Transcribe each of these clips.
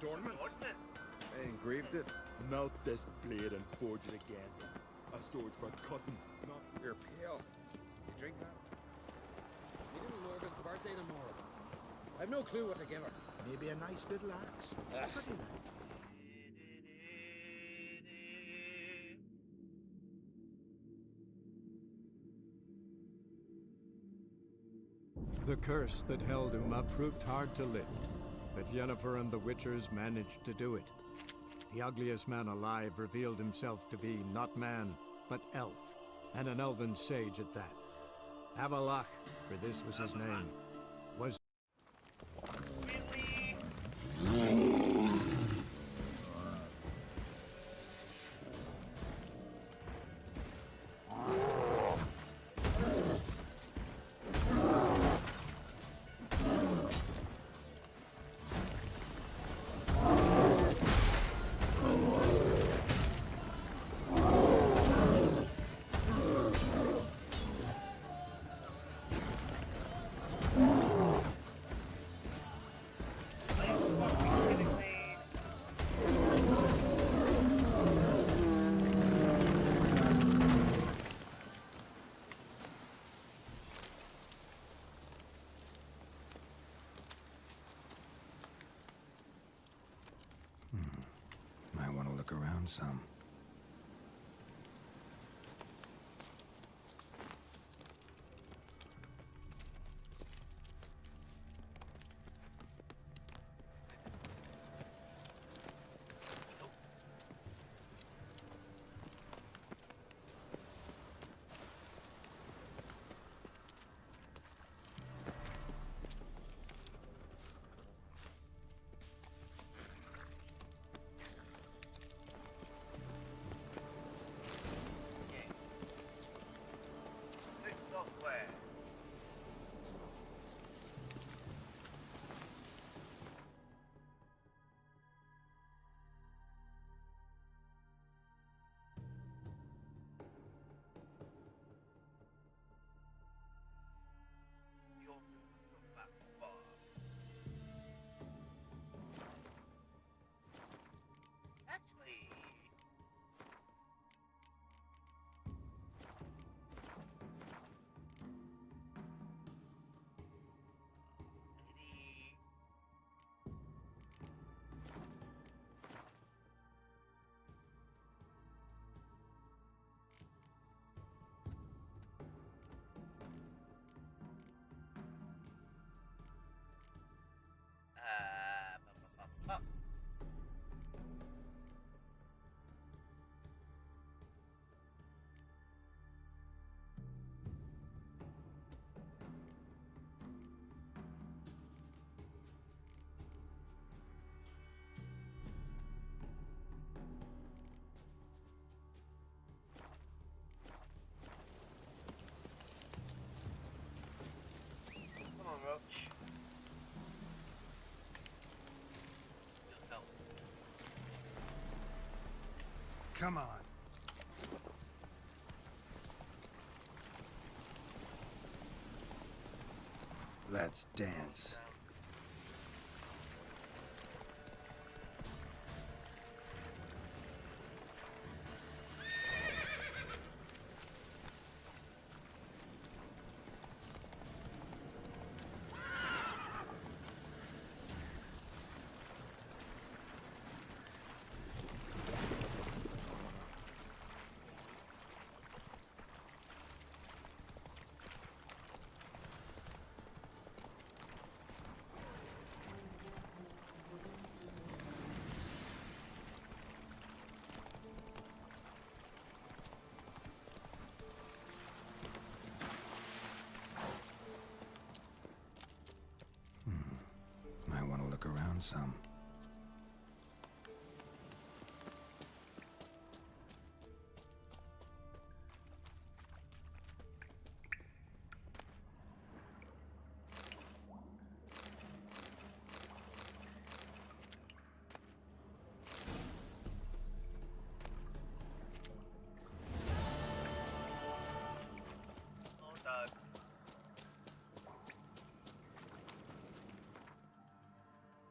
Adornment? I engraved it. Melt this blade and forge it again. A sword for cutting, not... You're pale. You drink that? My little Morgan's birthday tomorrow. I've no clue what to give her. Maybe a nice little axe. Pretty nice. The curse that held Uma proved hard to lift, but Yennefer and the Witchers managed to do it. The ugliest man alive revealed himself to be not man, but elf, and an elven sage at that. Avalach, for this was his name, was... Might want to look around some. Come on. Let's dance. Might want to look around some.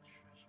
Treasure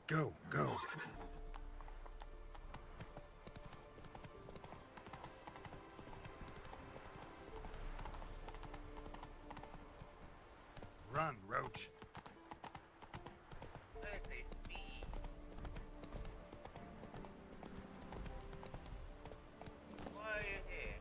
Go, go. Run, Roach. Where's the speed? Why are you here?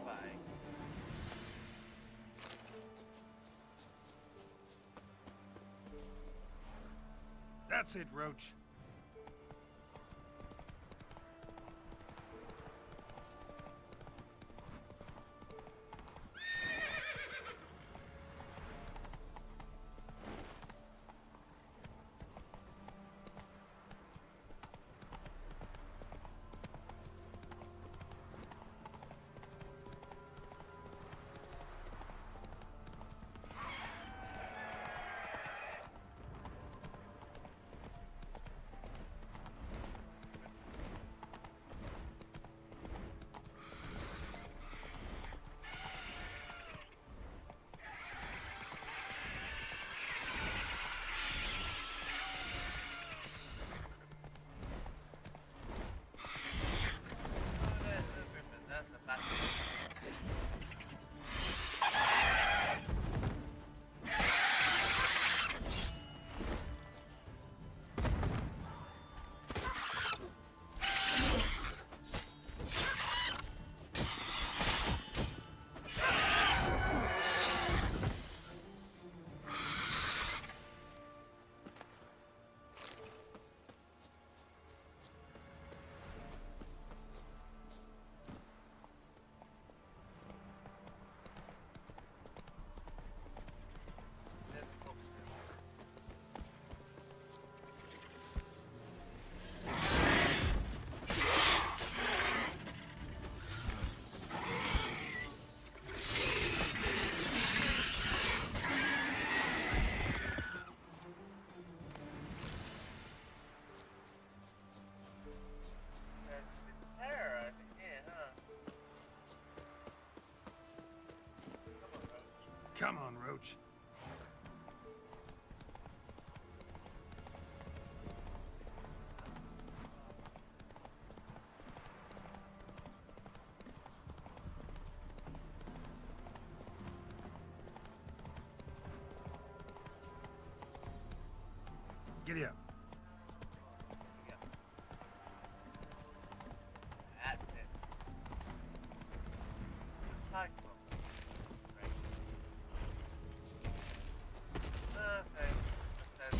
Bye. That's it, Roach. Oh, there's the griffin. That's the back. There's the box. There's the terror over here, huh? Come on, Roach. Come on, Roach. Giddy up. That's it. Cyclops. Right. Okay. That's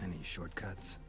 Any shortcuts?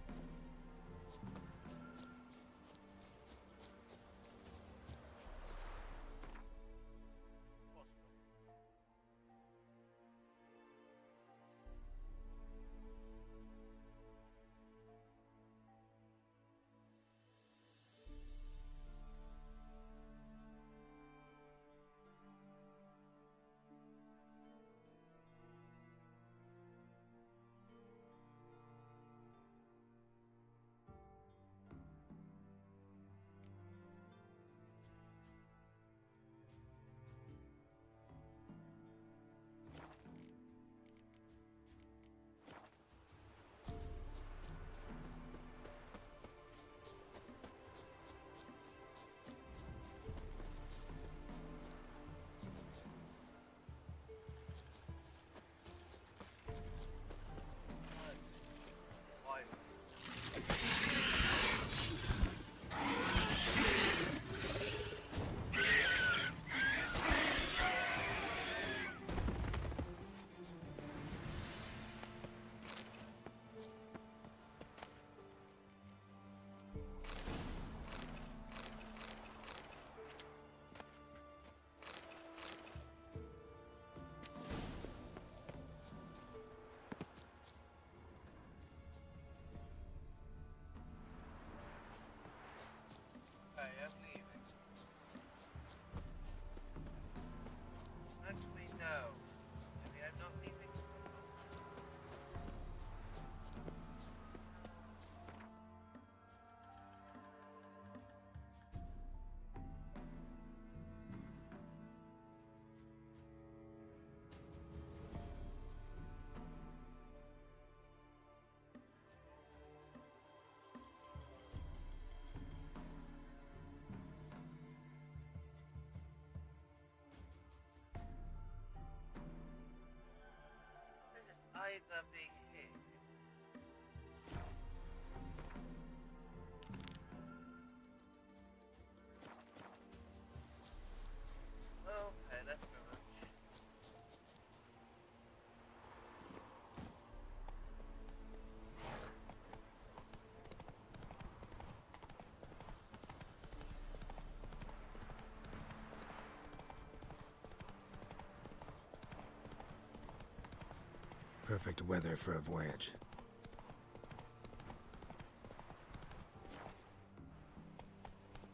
Perfect weather for a voyage.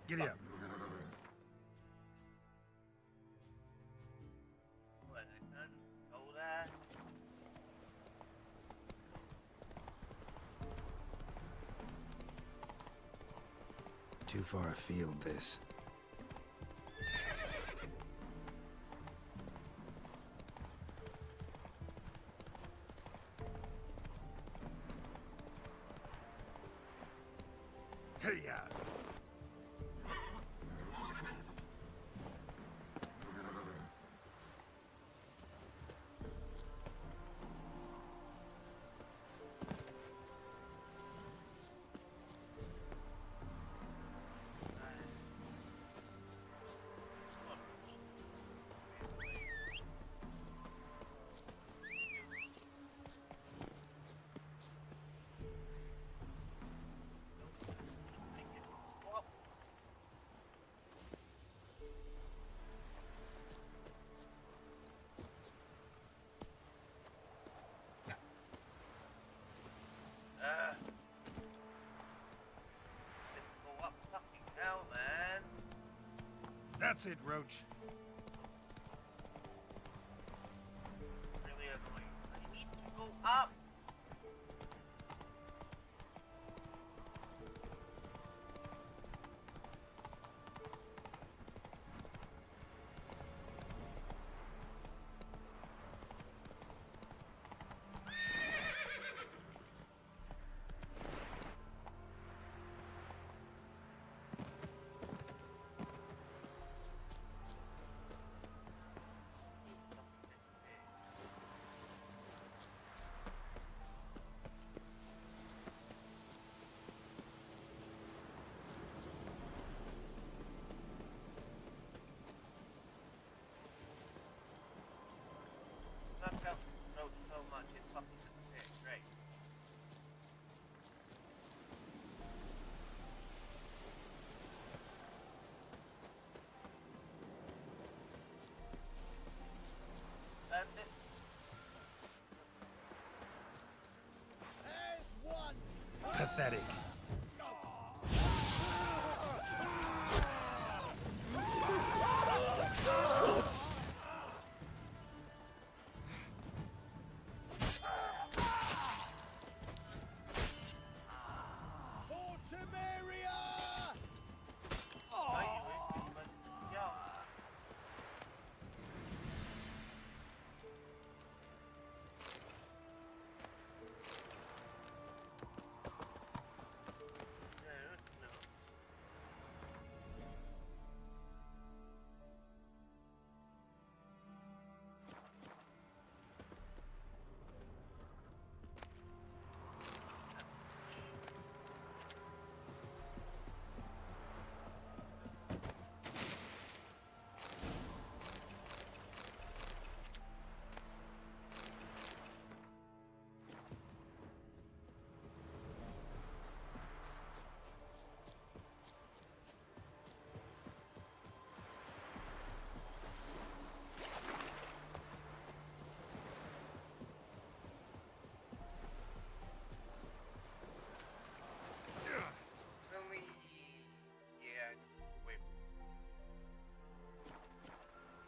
Giddy up. What, I done? Hold that. Too far afield, this. Hey-ya! Go up fucking hell, man. That's it, Roach. Really annoying. I need to go up. That felt so much, it fucking disappeared. Great. That's it. Pathetic. Only... Yeah, wait.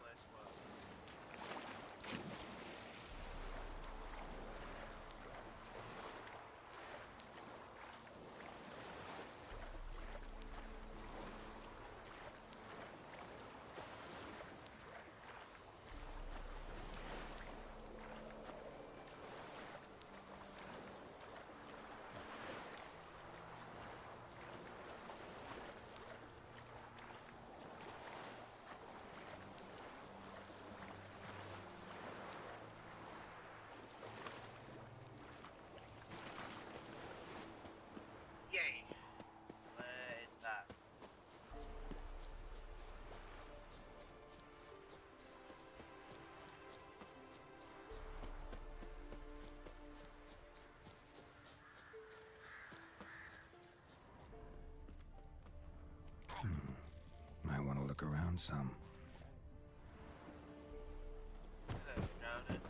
Let's Yay! Where is that? Might want to look around some. Hello, drowned.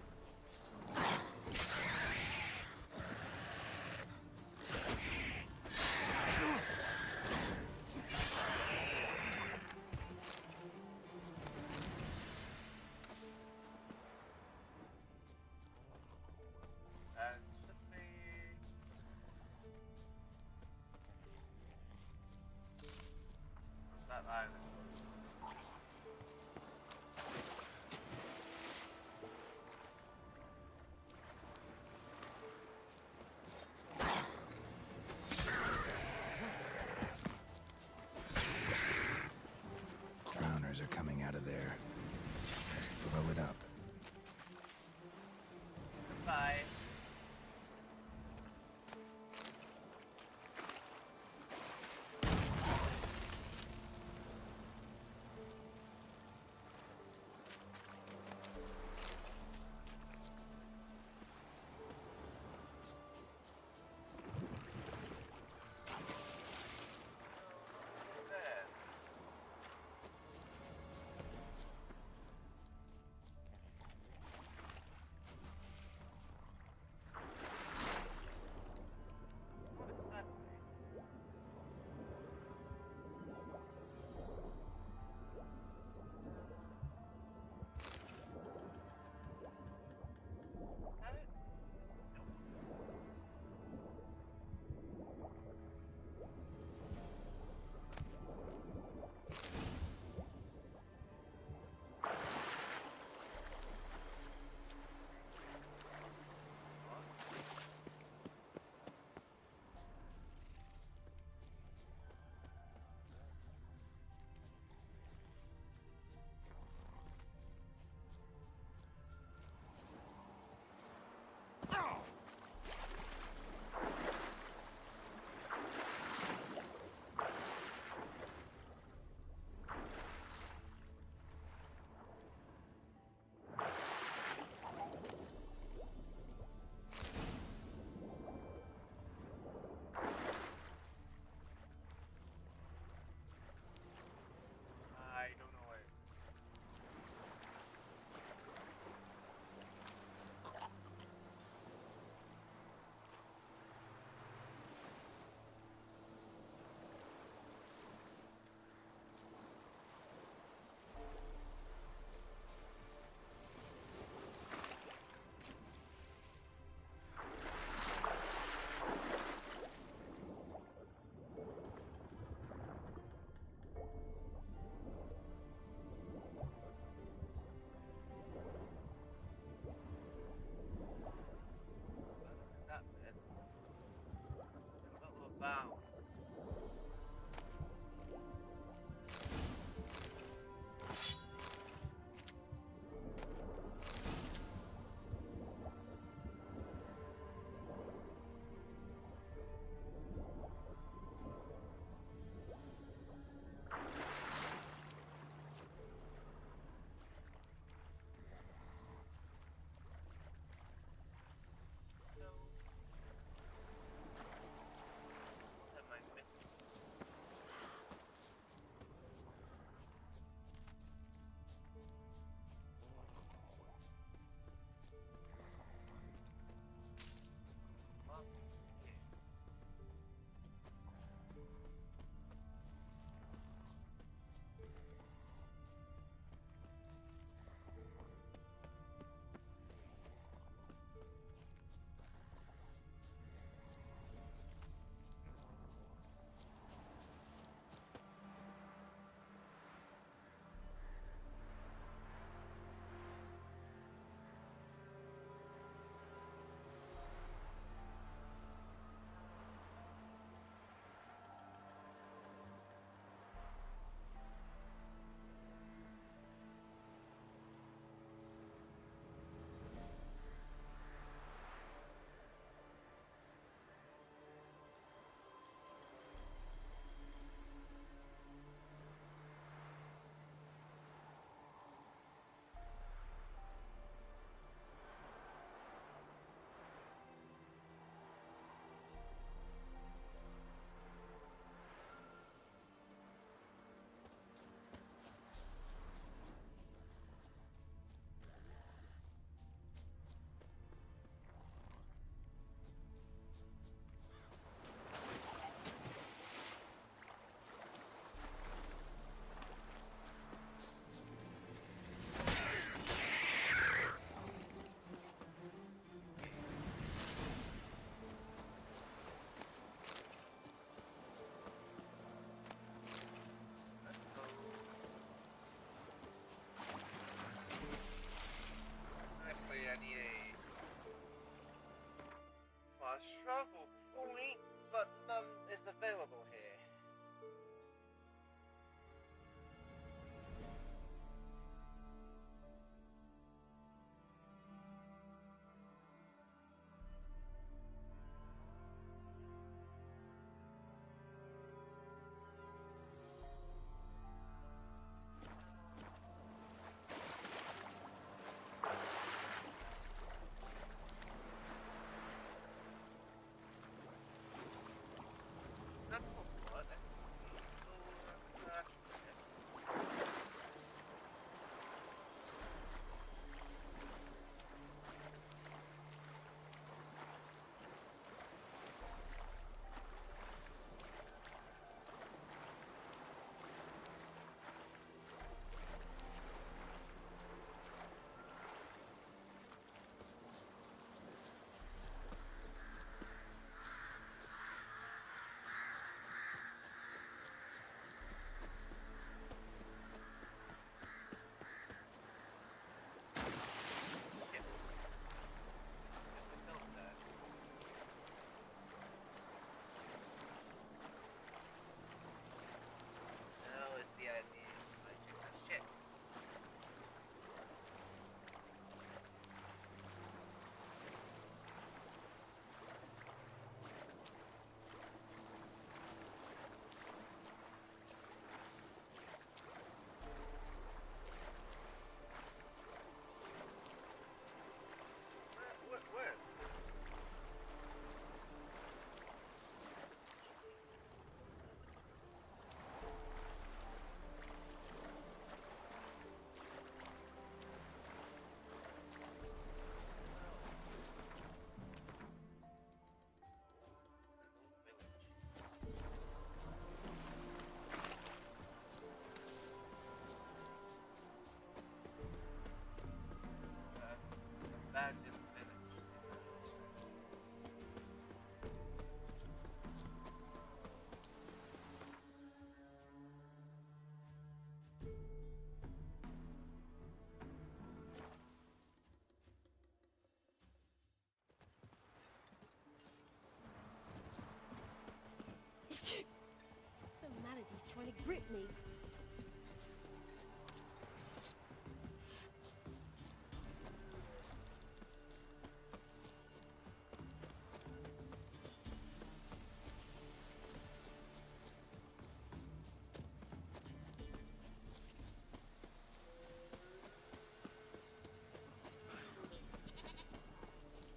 me.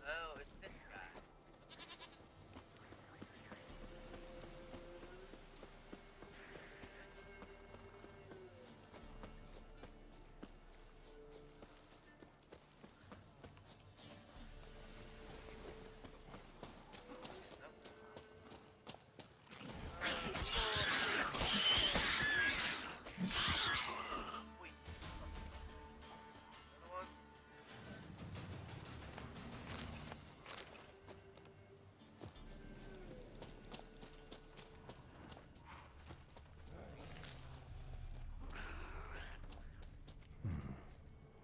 Oh, it's this guy. Wait. Another one?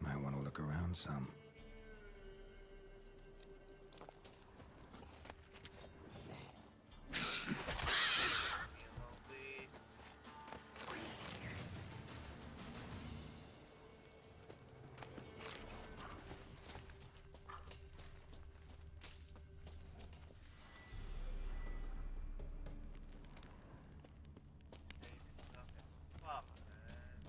Might want to look around some. Leave me alone, please. Fuck, man.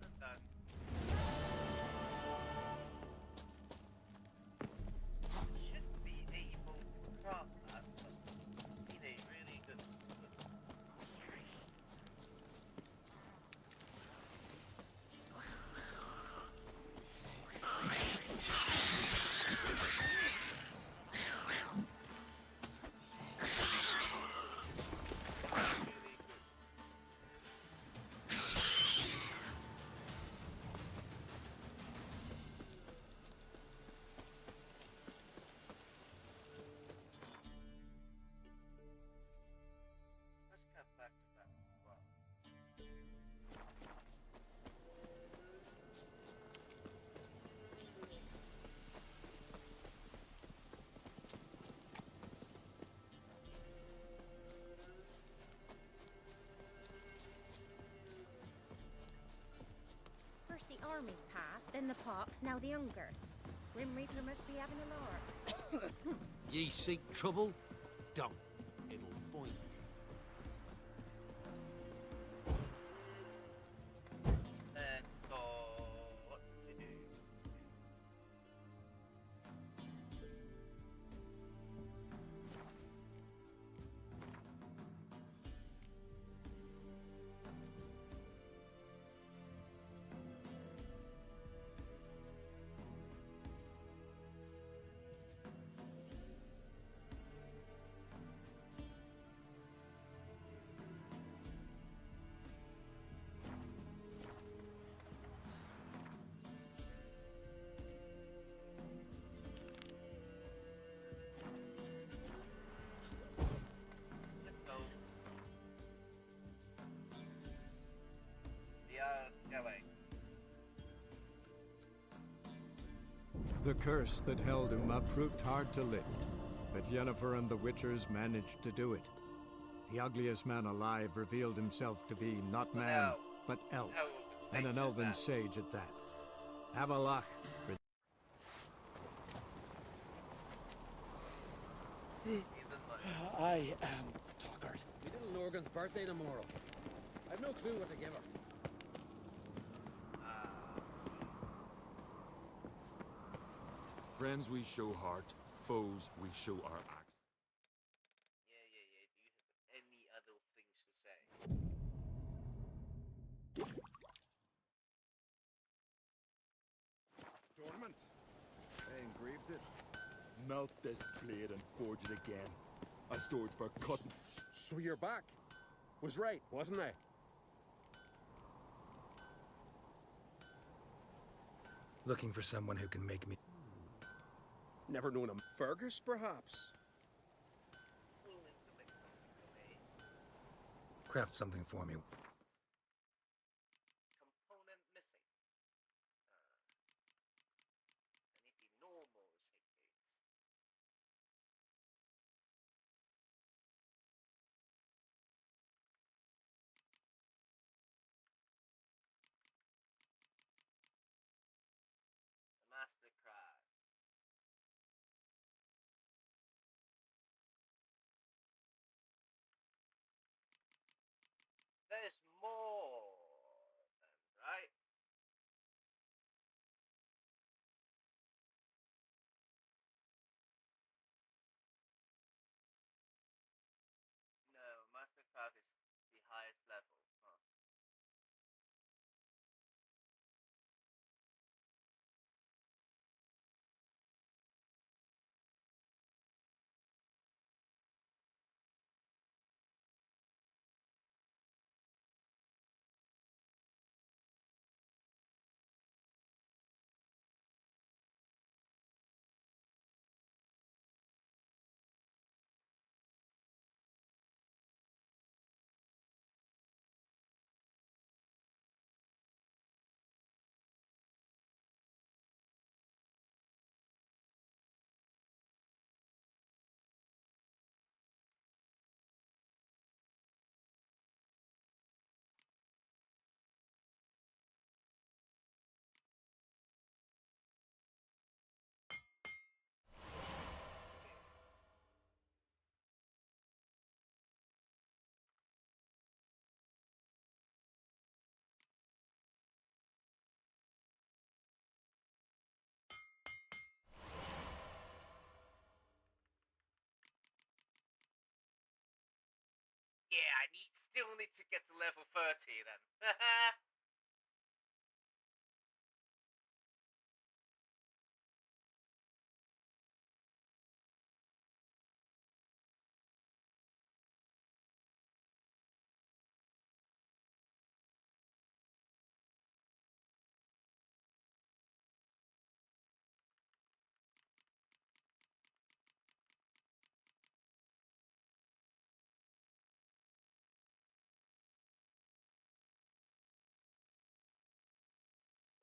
I'm done. Should be able to cross that, but need a really good. Really good. Let's cut back to that as well. First the armies passed, then the pox, now the hunger. Grim Reaper must be having a lark. Ye seek trouble? Don't. It'll find you. And so, what to do? Let's go. Yeah, LA. The curse that held Uma proved hard to lift, but Yennefer and the Witchers managed to do it. The ugliest man alive revealed himself to be not man, Now, but elf, how and an big is elven that? sage at that. Avalach. Even like, I am Tockard. Me little Norgan's birthday tomorrow. I've no clue what to give her. Friends we show heart, foes we show our axe. yeah. Do you have any other things to say? Tournament. I engraved it. Melt this blade and forge it again. A sword for cutting. So you're back. Was right, wasn't I? Looking for someone who can make me... Never known him. Fergus, perhaps? Craft something for me. Component missing. I need the normal escape gates. The Mastercraft. There's more, then, right? No, Mastercraft is the highest level. Huh. Yeah, still need to get to level 30 then.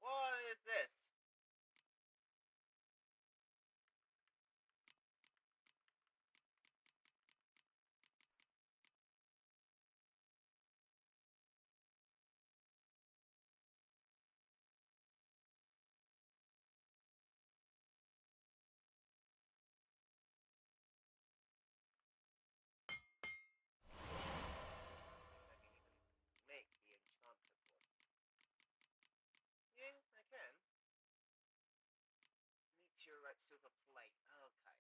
What is this? I can even make the enchanted one. Yeah, I can. Meteorite silver plate. Okay.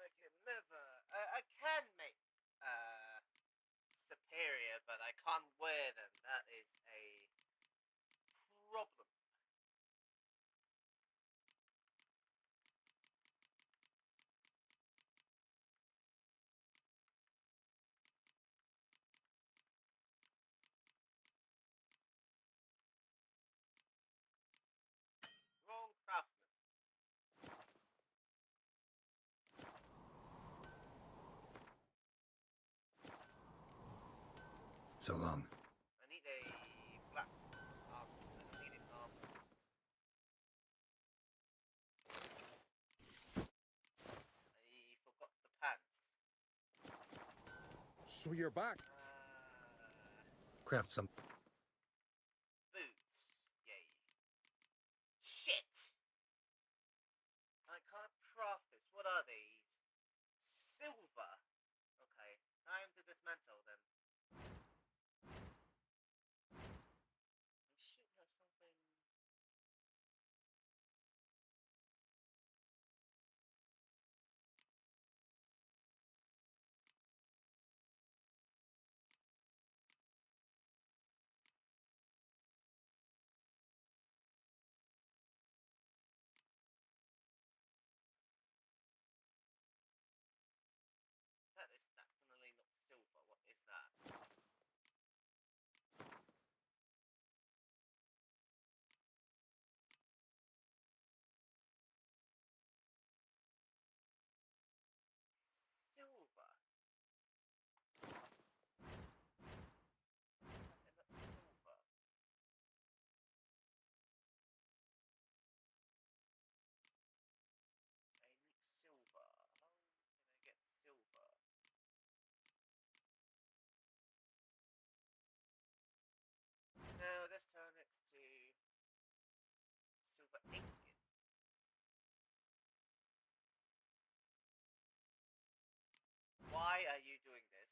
I can never. I can make superior, but I can't wear them. That is a problem. Wrong craftsman. So long. I need a blacksmith armor. I don't need an armor. I forgot the pants. So you're back. Craft some. Boots. Yay. Shit! I can't craft this. What are these? Silver. Okay. Time to dismantle then. Why are you doing this?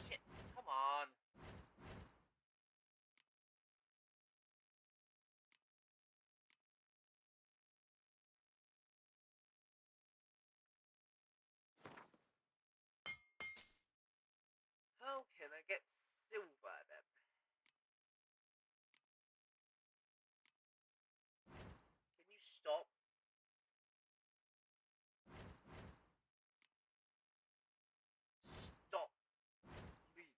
Shit, come on. How can I get silver then? Can you stop? Stop, please.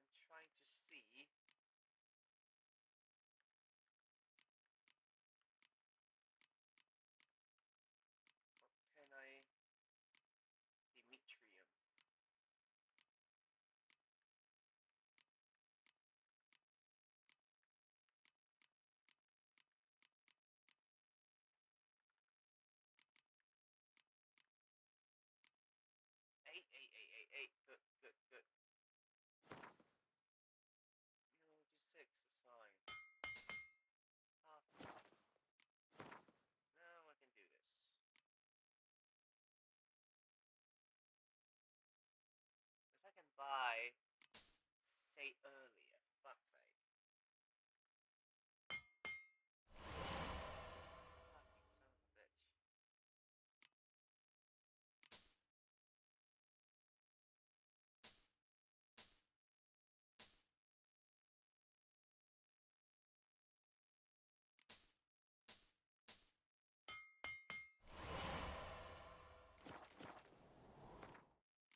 I'm trying to see. What can I... Demetrium. Eight. Good, good, good. You know, just 6 is fine. Half. Now I can do this. If I can buy, say earlier, fuck's sake. Fucking son of a bitch.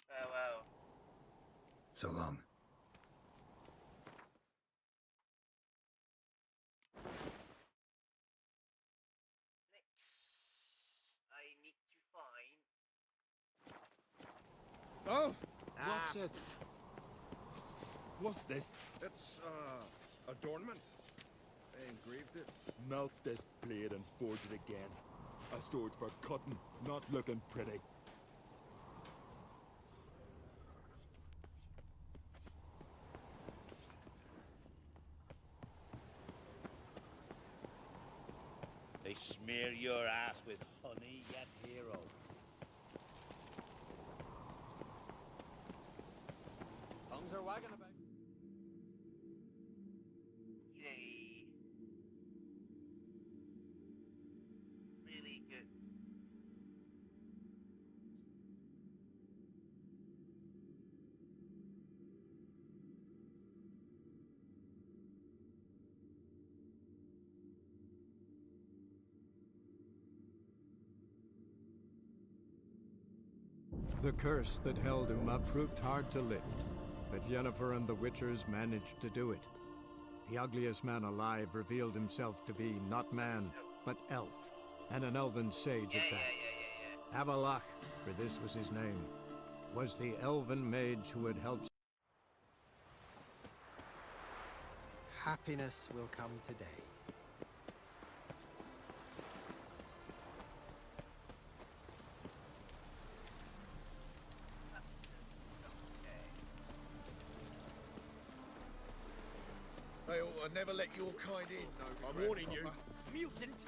Farewell. So long. Next, I need to find... Oh! What's it? What's this? It's, adornment. I engraved it. Melt this blade and forge it again. A sword for cutting, not looking pretty. They smear your ass with honey, yet hero. Tongues are wagging about. Yay. Really good. The curse that held Uma proved hard to lift, but Yennefer and the Witchers managed to do it. The ugliest man alive revealed himself to be not man, but elf, and an elven sage at that. Avalach, for this was his name, was the elven mage who had helped. Happiness will come today. They ought to never let your kind in. I'm warning you. Mutant!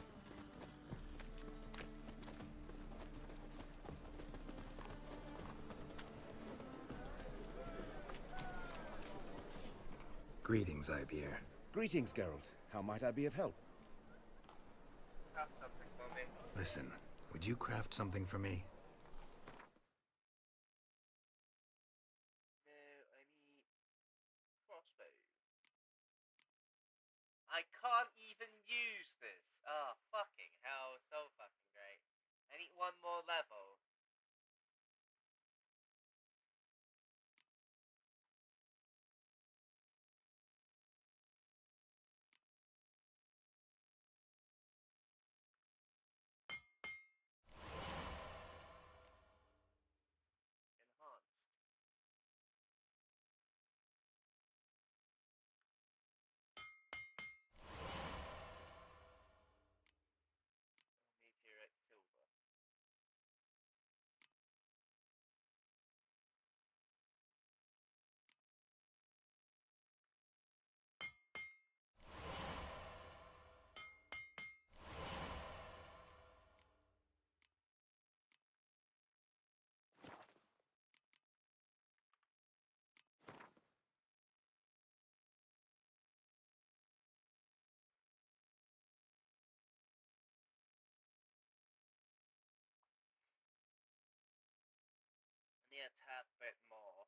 Greetings, Ibeer. Greetings, Geralt. How might I be of help? Have something for me. Listen, would you craft something for me? No, I need crossbow. I can't even use this. Oh, fucking hell, so fucking great. I need one more level. Enhanced. Meteorite silver. only a tad bit more.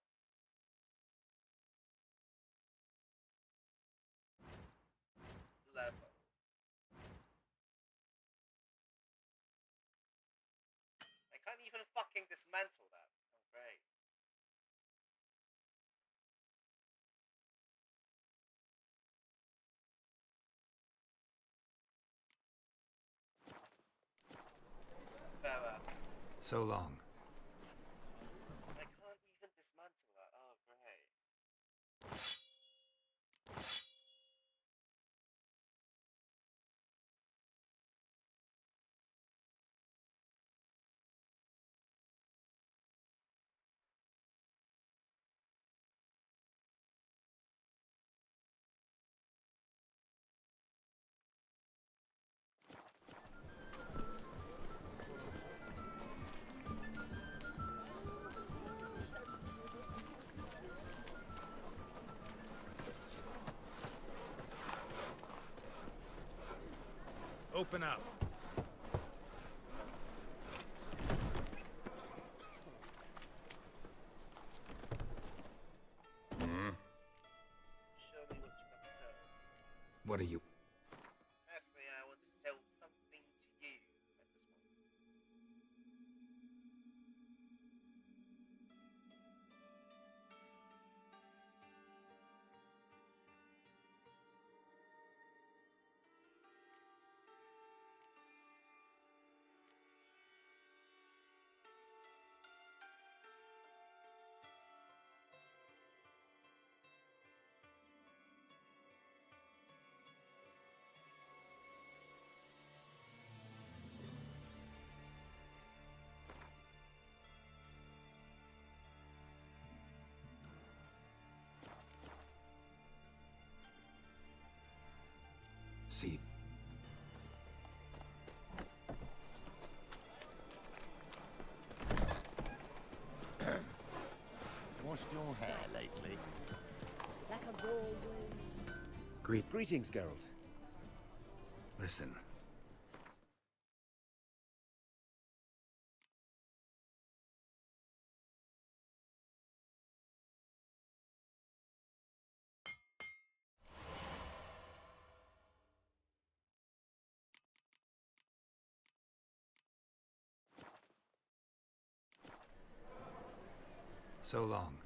Level. I can't even fucking dismantle that. Oh, great. Farewell. So long. I can't even dismantle that. Oh, great. Open up. Show me what you got to sell. What are you? Actually, I want to sell something to you at this moment. See. Washed your hair lately? Like a raw wound. Greetings, Geralt. Listen. So long.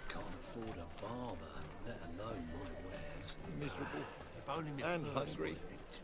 Can't afford a barber, let alone my wares. Miserable. If only my And purse hungry. weren't empty.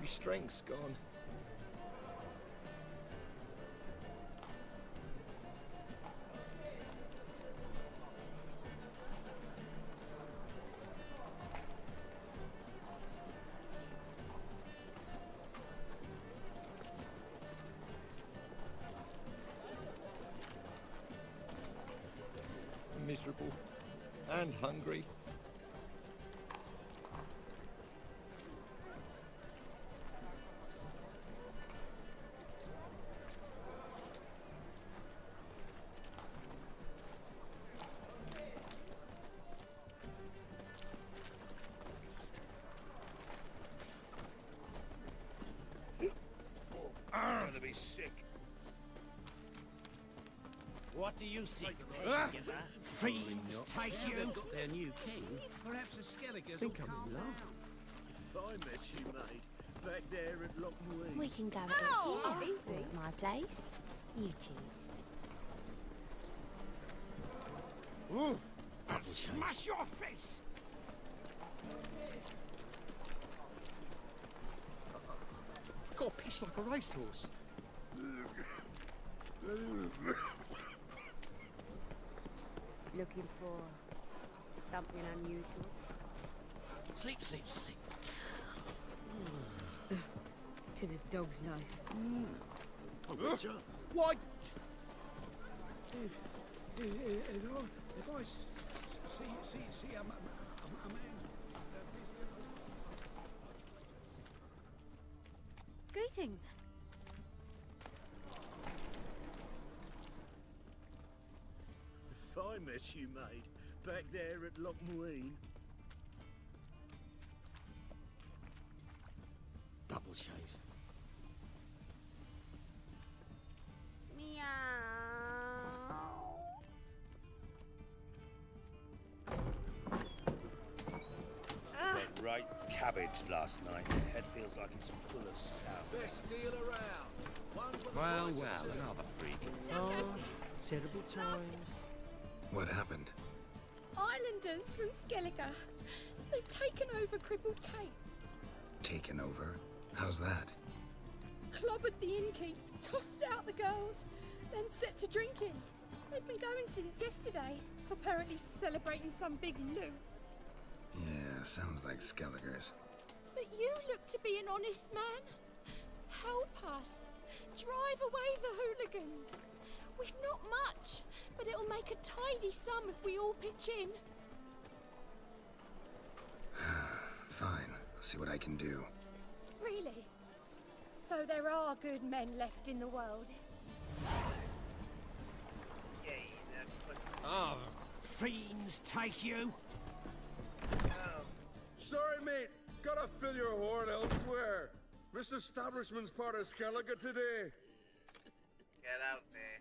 My strength's gone. Miserable and hungry. is sick. What do you seek, Gibber? Fiends take Now you! they've got their new king. Perhaps the Skelligers will calm down. If I met you, mate, back there at Lockmuir. We can go at it here. Or at my place. You choose. Ooh. Smash your face! Got a piss like a racehorse. Looking for something unusual? Sleep, sleep, sleep. Tis a dog's life. Oh, Roger. Why? If I see a man. Greetings. If I met you, mate, back there at Lockmuir. Double chase. Went right cabbage last night. Head feels like it's full of sound. Best deal around. One for the Well, boys well, and two. another freak. Oh, terrible times. What happened? Islanders from Skellige. They've taken over crippled Kate's. Taken over? How's that? Clobbered the innkeep, tossed out the girls, then set to drinking. They've been going since yesterday, apparently celebrating some big loot. Yeah, sounds like Skelligers. But you look to be an honest man. Help us. Drive away the hooligans. We've not much, but it'll make a tidy sum if we all pitch in. Fine, I'll see what I can do. Really? So there are good men left in the world. Oh, fiends take you! Sorry, mate. Gotta fill your horn elsewhere. This establishment's part of Skellige today. Get out there.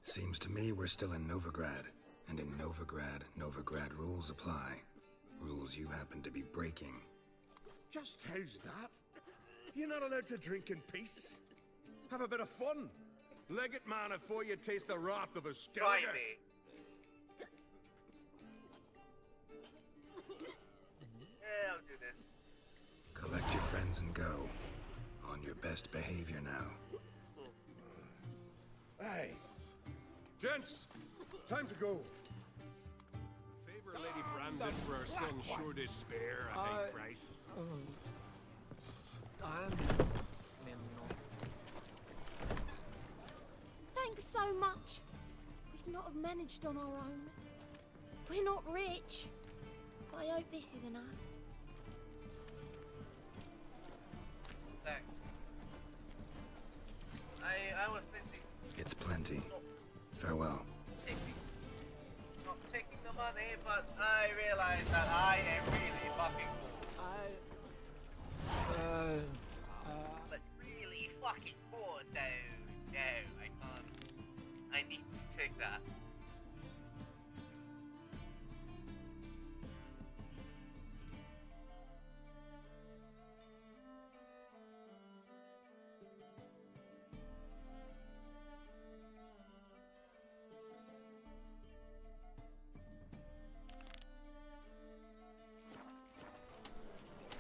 Seems to me we're still in Novigrad. And in Novigrad rules apply. Rules you happen to be breaking. Just how's that? You're not allowed to drink in peace? Have a bit of fun. Leg it, man, before you taste the wrath of a Try Skellige. me. Yeah, I'll do this. Collect your friends and go. On your best behavior now. Hey. Gents, time to go. Favor Lady Brandon for her son sure to spare a high price. Thanks so much. We'd not have managed on our own. We're not rich. But I hope this is enough. Thanks. I was thinking. It's plenty. Farewell. Not taking the money, but I realize that I am really fucking poor. But really fucking poor, so no, I can't. I need to take that.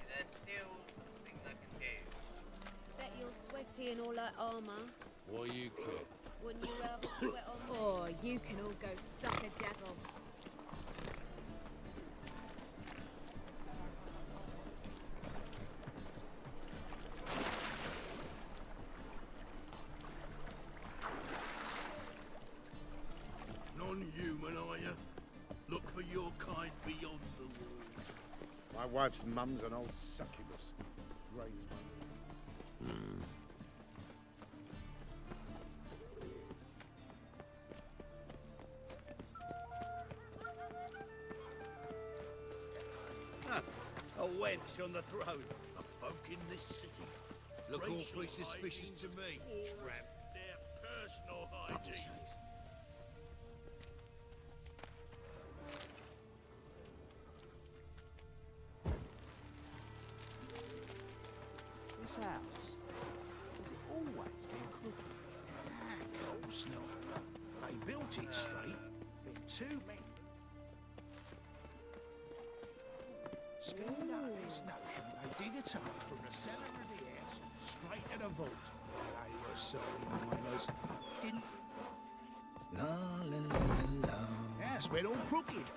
There's still things I can do. Bet you're sweaty in all that armour. Why you care? Wouldn't you rather sweat on me? Oh, you can all go suck a devil. Non-human, are you? Look for your kind beyond the walls. My wife's mum's an old succubus. Drains my room. A wench on the throne. A folk in this city. Look awfully suspicious to me, tramp. Their personal hygiene. This house, has it always been crooked? Ah, of course not. They built it straight. They're too many. Schemed up this notion they dig a tunnel from the cellar of the house straight to the vault. They were sorry miners. Didn't. La la la la. House went all crooked.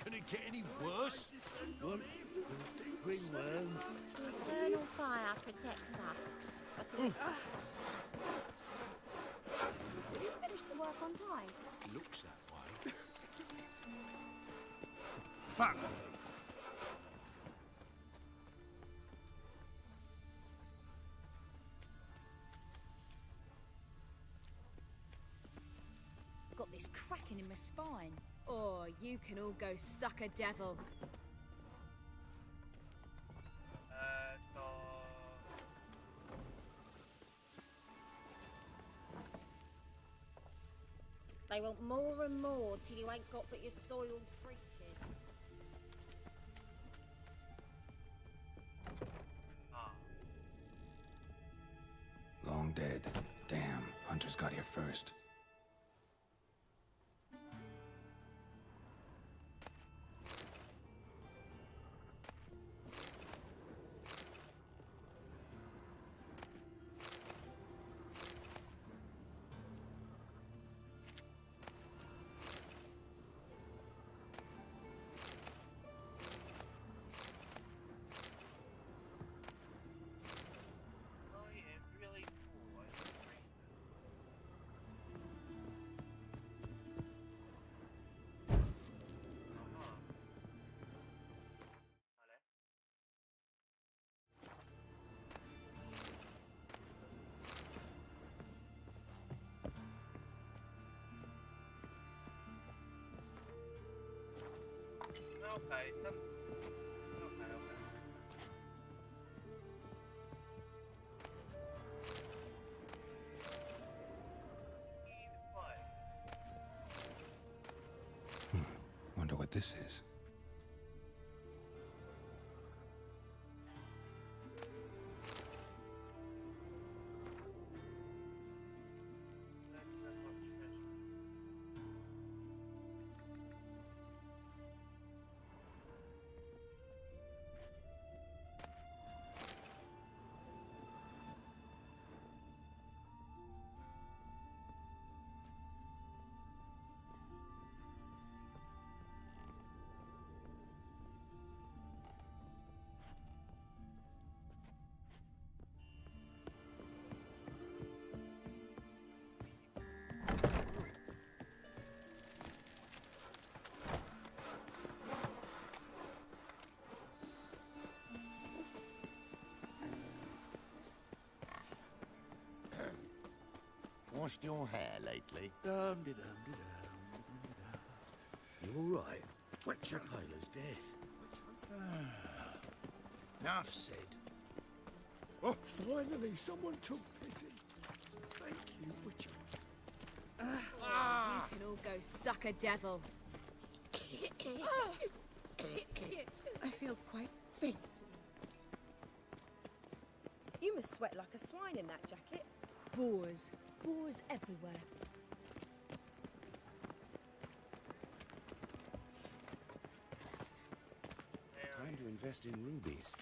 Can it get any worse? One, bring worms. The infernal fire protects us. That's all. Did you finish the work on time? Looks that way. Fuck me. Got this cracking in my spine. Oh, you can all go suck a devil. So... They want more and more till you ain't got but your soiled breeches. Long dead. Damn, Hunter's got here first. Okay, okay. Wonder what this is. Washed your hair lately? You all right? Witcher Taylor's death. Enough said. Oh, finally someone took pity. Thank you, Witcher. You can all go suck a devil. I feel quite faint. You must sweat like a swine in that jacket. Boars. Boars everywhere. Time to invest in rubies.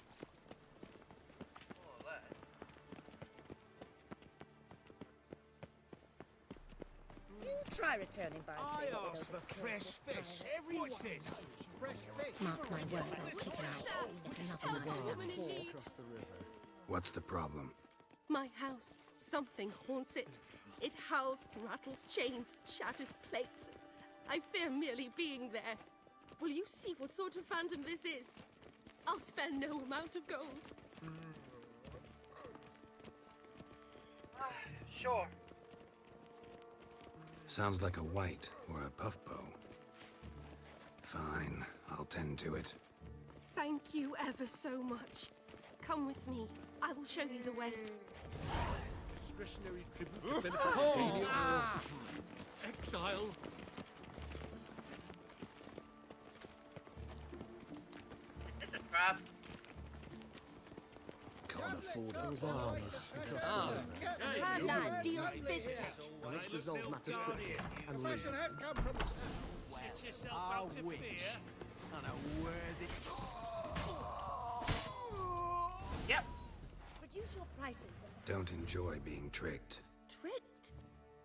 You try returning by sea. I asked for fresh fish. Everyone says fresh fish. Mark my words, I'll kick it out. It's another woman in need. What's the problem? My house. Something haunts it. It howls, rattles chains, shatters plates. I fear merely being there. Will you see what sort of phantom this is? I'll spare no amount of gold. Sure. Sounds like a white or a puff bow. Fine, I'll tend to it. Thank you ever so much. Come with me. I will show you the way. Discretionary tribute to benefit exile. It's a trap. Can't afford Those a armies. Her lad deals fisting. Let's resolve matters quickly and leave. Profession has come from the south. Our witch. And a worthy... Yep. Produce your prices. Don't enjoy being tricked. Tricked?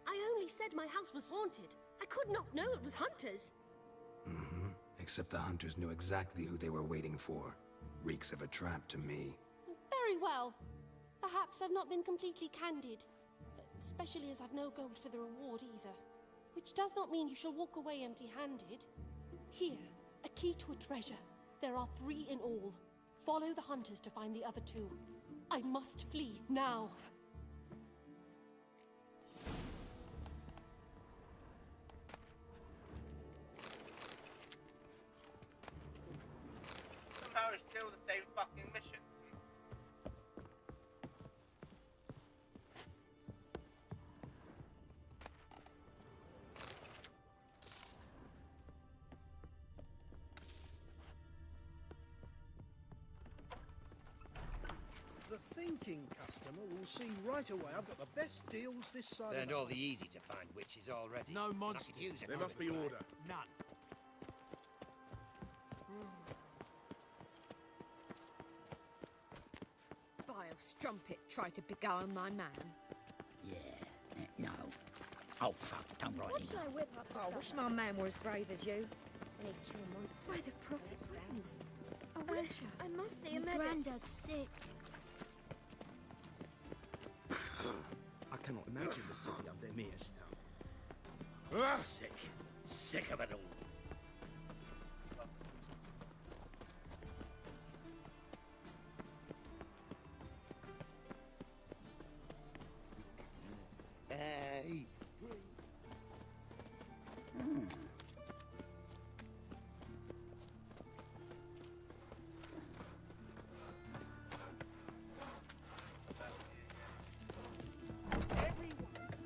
I only said my house was haunted. I could not know it was hunters. Mm-hmm. Except the hunters knew exactly who they were waiting for. Reeks of a trap to me. Very well. Perhaps I've not been completely candid. Especially as I've no gold for the reward either. Which does not mean you shall walk away empty-handed. Here, a key to a treasure. There are 3 in all. Follow the hunters to find the other 2. I must flee now. Somehow it's still the same fucking mission. The thinking customer will see right away I've got the best deals this side And of all the easy-to-find witches already. No Nothing monsters. to use There must be order. None. Vile strumpet tried to beguile my man. Yeah, no. Oh, fuck, don't write What it. should I whip up? I wish my man were as brave as you. And he'd kill monsters. By the prophet's wounds. A witcher. I must see a My medic. granddad's sick. I cannot imagine the city under Mir's now. Sick. Sick of it all. Hey.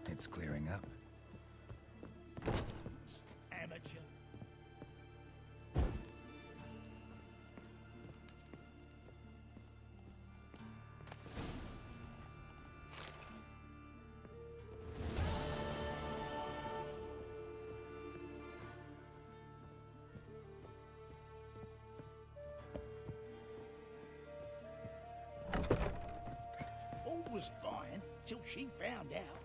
It's clearing up. Amateur. All was fine till she found out.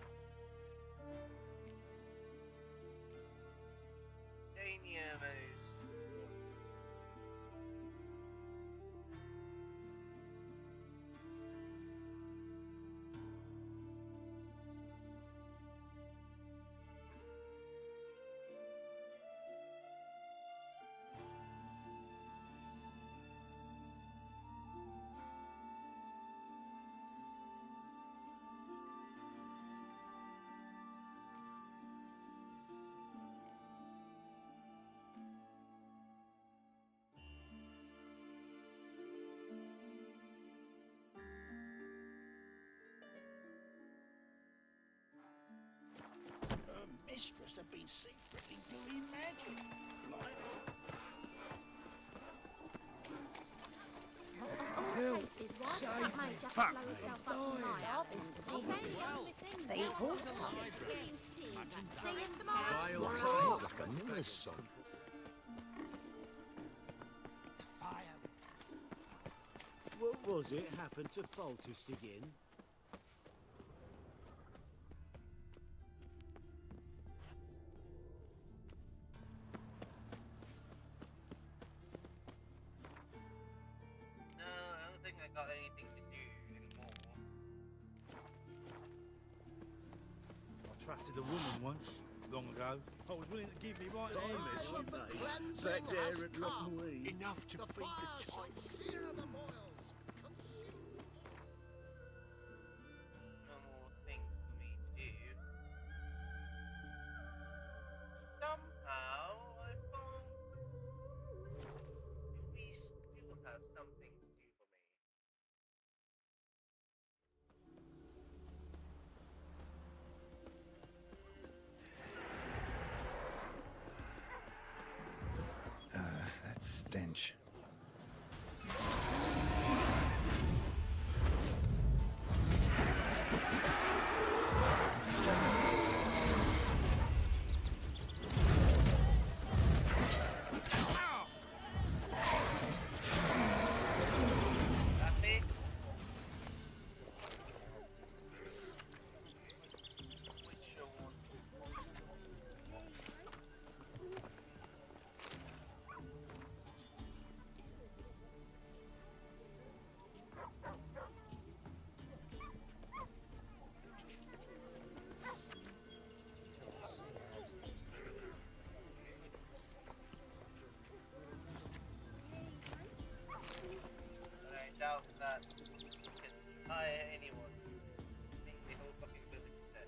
Her mistress had been secretly doing magic. Places, why can't my jacket Fuck blow me. itself up tonight? It's only the only thing They eat horse that pie. See you tomorrow. Vile tale like a nurse song. What was it happened to Faltist again? No, I don't think I got anything to do anymore. I trusted a woman once, long ago. I was willing to give me right hand. Back there at Lockwood. Enough to feed the choice. No more things for me to do. Somehow I found we still have stench. Doubt that you can hire anyone. I think the whole fucking village is dead.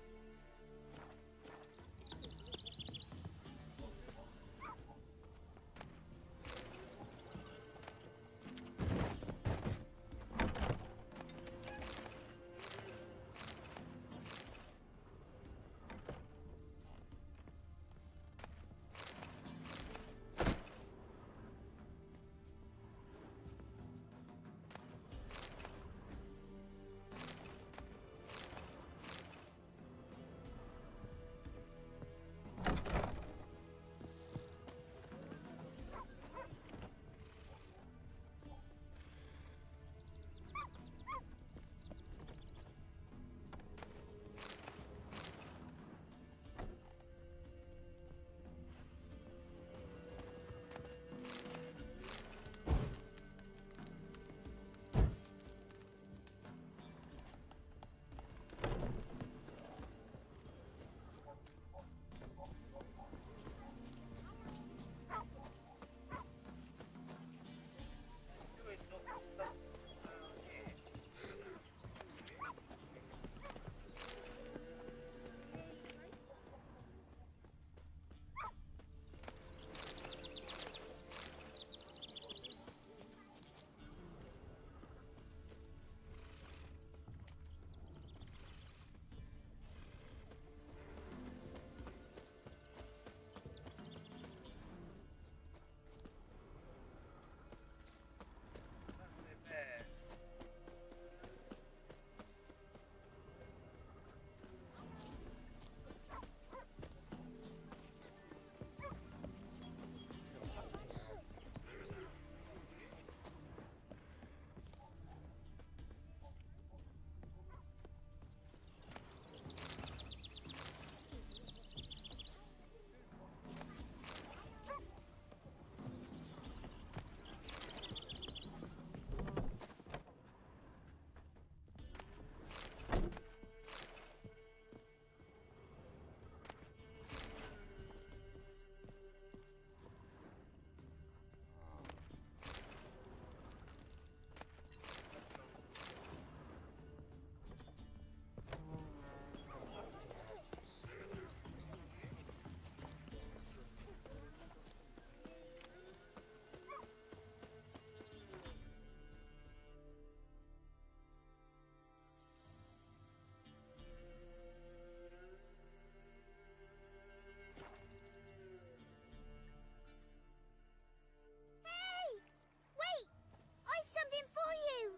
Something for you.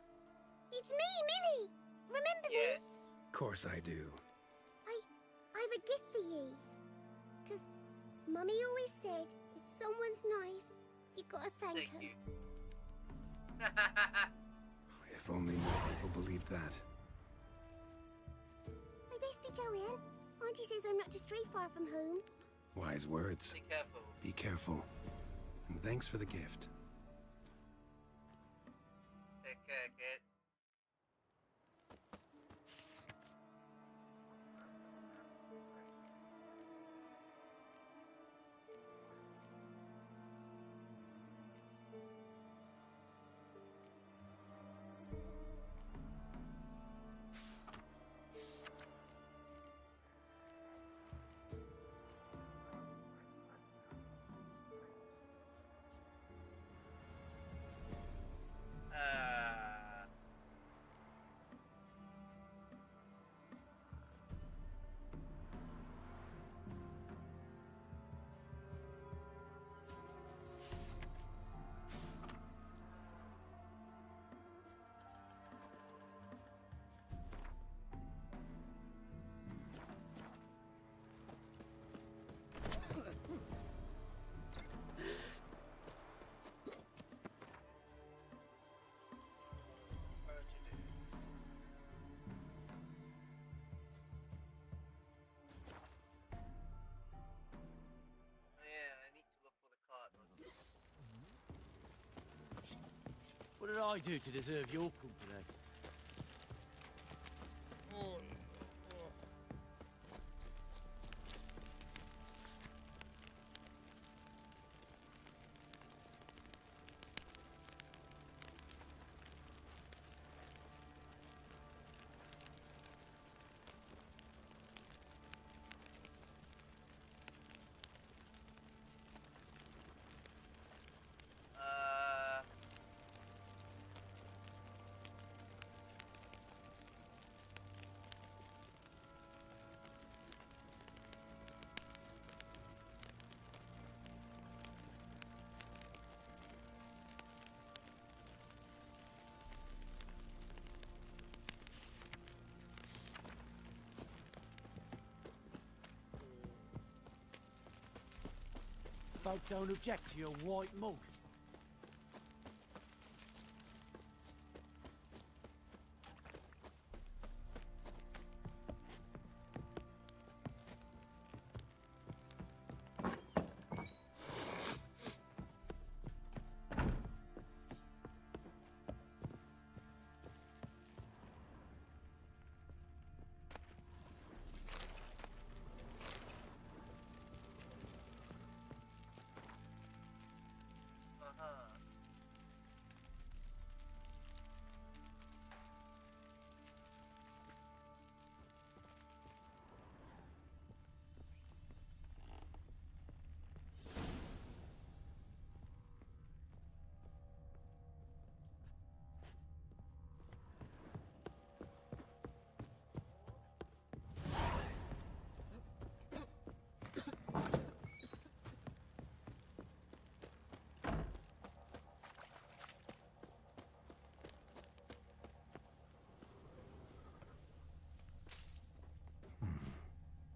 It's me, Millie. Remember me? Of course I do. I've a gift for you. 'Cause Mummy always said if someone's nice, you gotta thank her. You. If only more people believed that. I best be going. Auntie says I'm not to stray far from home. Wise words. Be careful. Be careful. And thanks for the gift. Take care, kid. What did I do to deserve your company? Folk don't object to your white mug.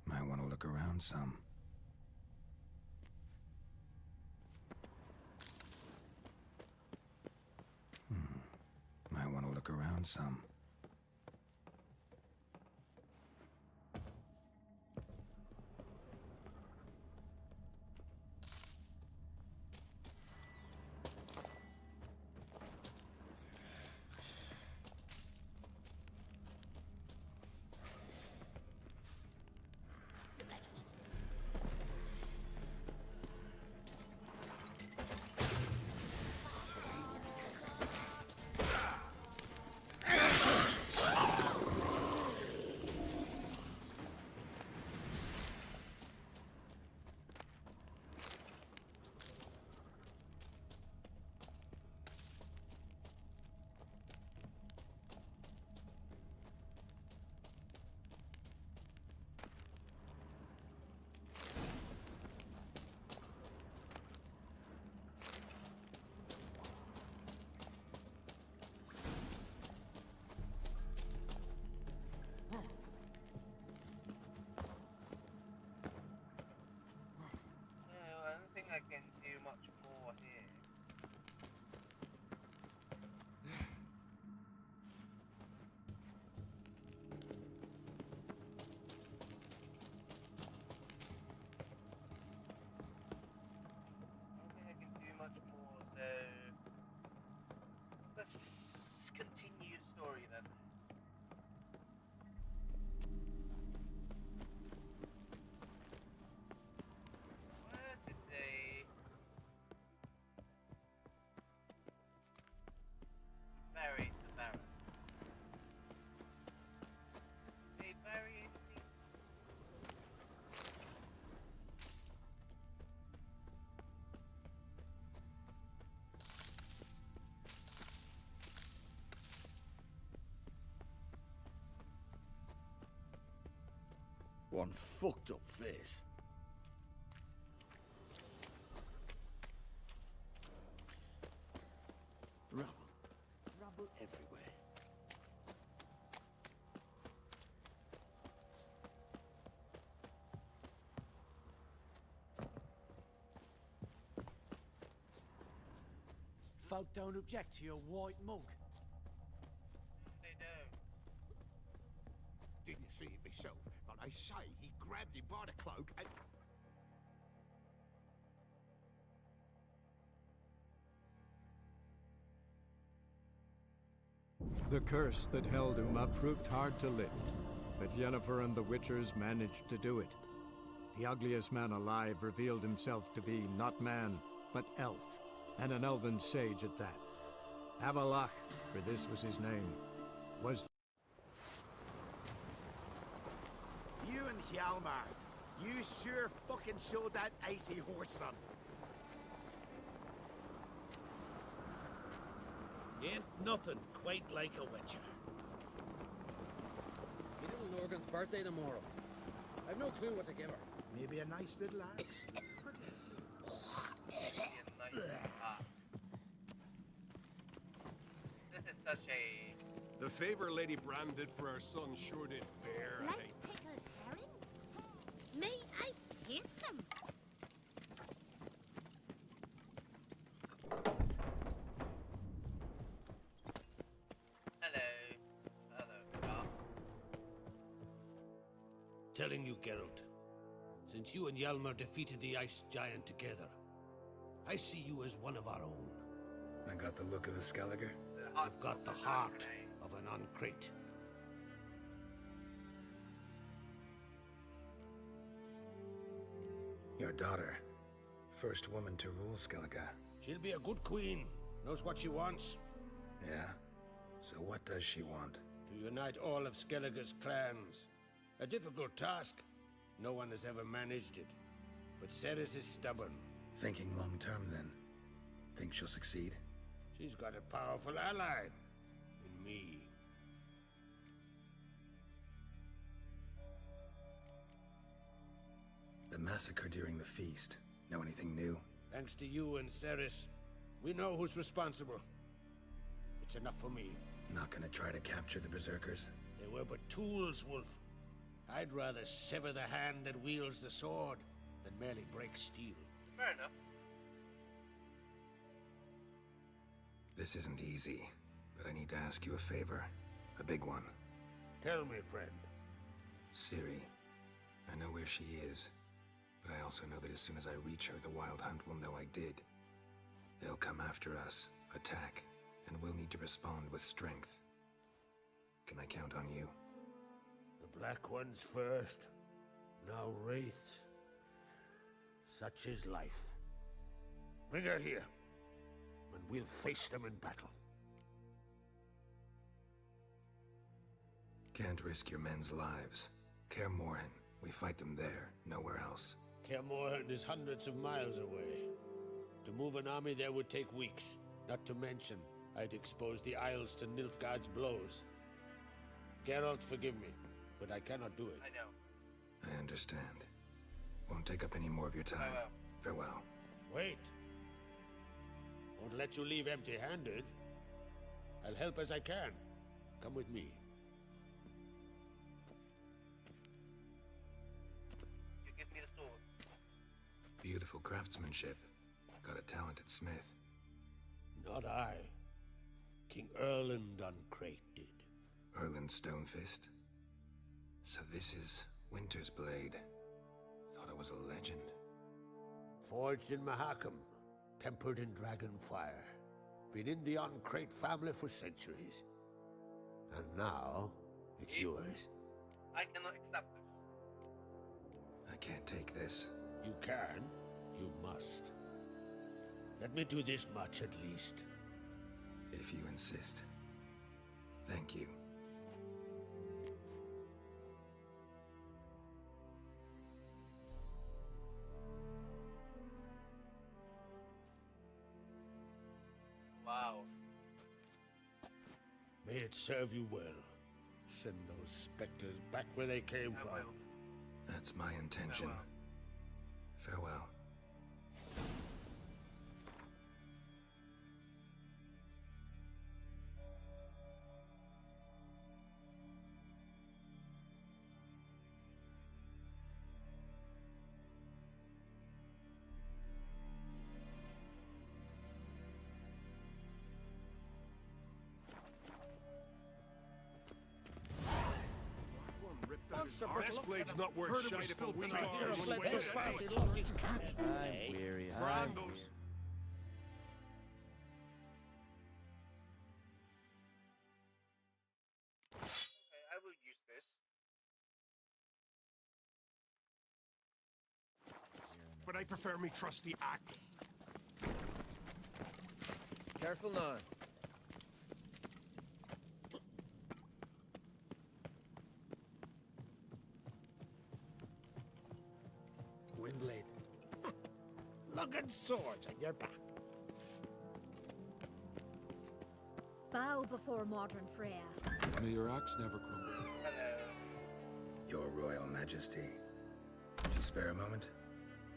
Might want to look around some. Might want to look around some. I can do much more here. I don't think I can do much more, so let's continue the story then. One fucked up face. Rubble. Rubble everywhere. Folk don't object to your white mug. They don't. Didn't see it myself, but they say he grabbed him by the cloak and... The curse that held Uma proved hard to lift, but Yennefer and the Witchers managed to do it. The ugliest man alive revealed himself to be not man, but elf, and an elven sage at that. Avalach, for this was his name, was... You and Hjalmar, you sure fucking showed that icy horse them. Ain't nothing quite like a witcher. Me little Norgan's birthday tomorrow. I've no clue what to give her. Maybe a nice little axe. This is such a... The favor Lady Brand did for our son sure did bear. Like pickled herring? May I hit them? Hello. Hello, Carl. Telling you, Geralt, since you and Hjalmar defeated the Ice Giant together, I see you as one of our own. I got the look of a Skelliger. You've got the heart of an Uncrate. Your daughter. First woman to rule Skellige. She'll be a good queen. Knows what she wants. Yeah? So what does she want? To unite all of Skellige's clans. A difficult task. No one has ever managed it. But Ceres is stubborn. Thinking long term, then. Think she'll succeed? She's got a powerful ally. In me. The massacre during the feast. Know anything new? Thanks to you and Ceres, we know who's responsible. It's enough for me. Not gonna try to capture the Berserkers? They were but tools, Wolf. I'd rather sever the hand that wields the sword than merely break steel. Fair enough. This isn't easy, but I need to ask you a favor. A big one. Tell me, friend. Ciri. I know where she is, but I also know that as soon as I reach her, the Wild Hunt will know I did. They'll come after us, attack, and we'll need to respond with strength. Can I count on you? The Black Ones first, now Wraiths. Such is life. Bring her here, and we'll face them in battle. Can't risk your men's lives. Kaer Morhen, we fight them there, nowhere else. Kaer Morhen is hundreds of miles away. To move an army there would take weeks. Not to mention, I'd expose the Isles to Nilfgaard's blows. Geralt, forgive me, but I cannot do it. I know. I understand. Won't take up any more of your time. Farewell. Wait. Won't let you leave empty-handed. I'll help as I can. Come with me. You give me the sword. Beautiful craftsmanship. Got a talented smith. Not I. King Erland Uncrate did. Erland Stonefist? So this is Winter's Blade. Thought it was a legend. Forged in Mahakam, tempered in dragon fire. Been in the Uncrate family for centuries. And now, it's yours. I cannot accept this. I can't take this. You can. You must. Let me do this much at least. If you insist. Thank you. Wow. May it serve you well. Send those specters back where they came from. That's my intention. Farewell. This blade's not worth shite if a weak arm so wins. fast he lost his catch. I'm weary. I'm Brandos. but I prefer me trusty axe. Careful now. Windblade. Lugged swords on your back. Bow before modern Freya. May your axe never crumble. Hello. Your Royal Majesty. Could you spare a moment?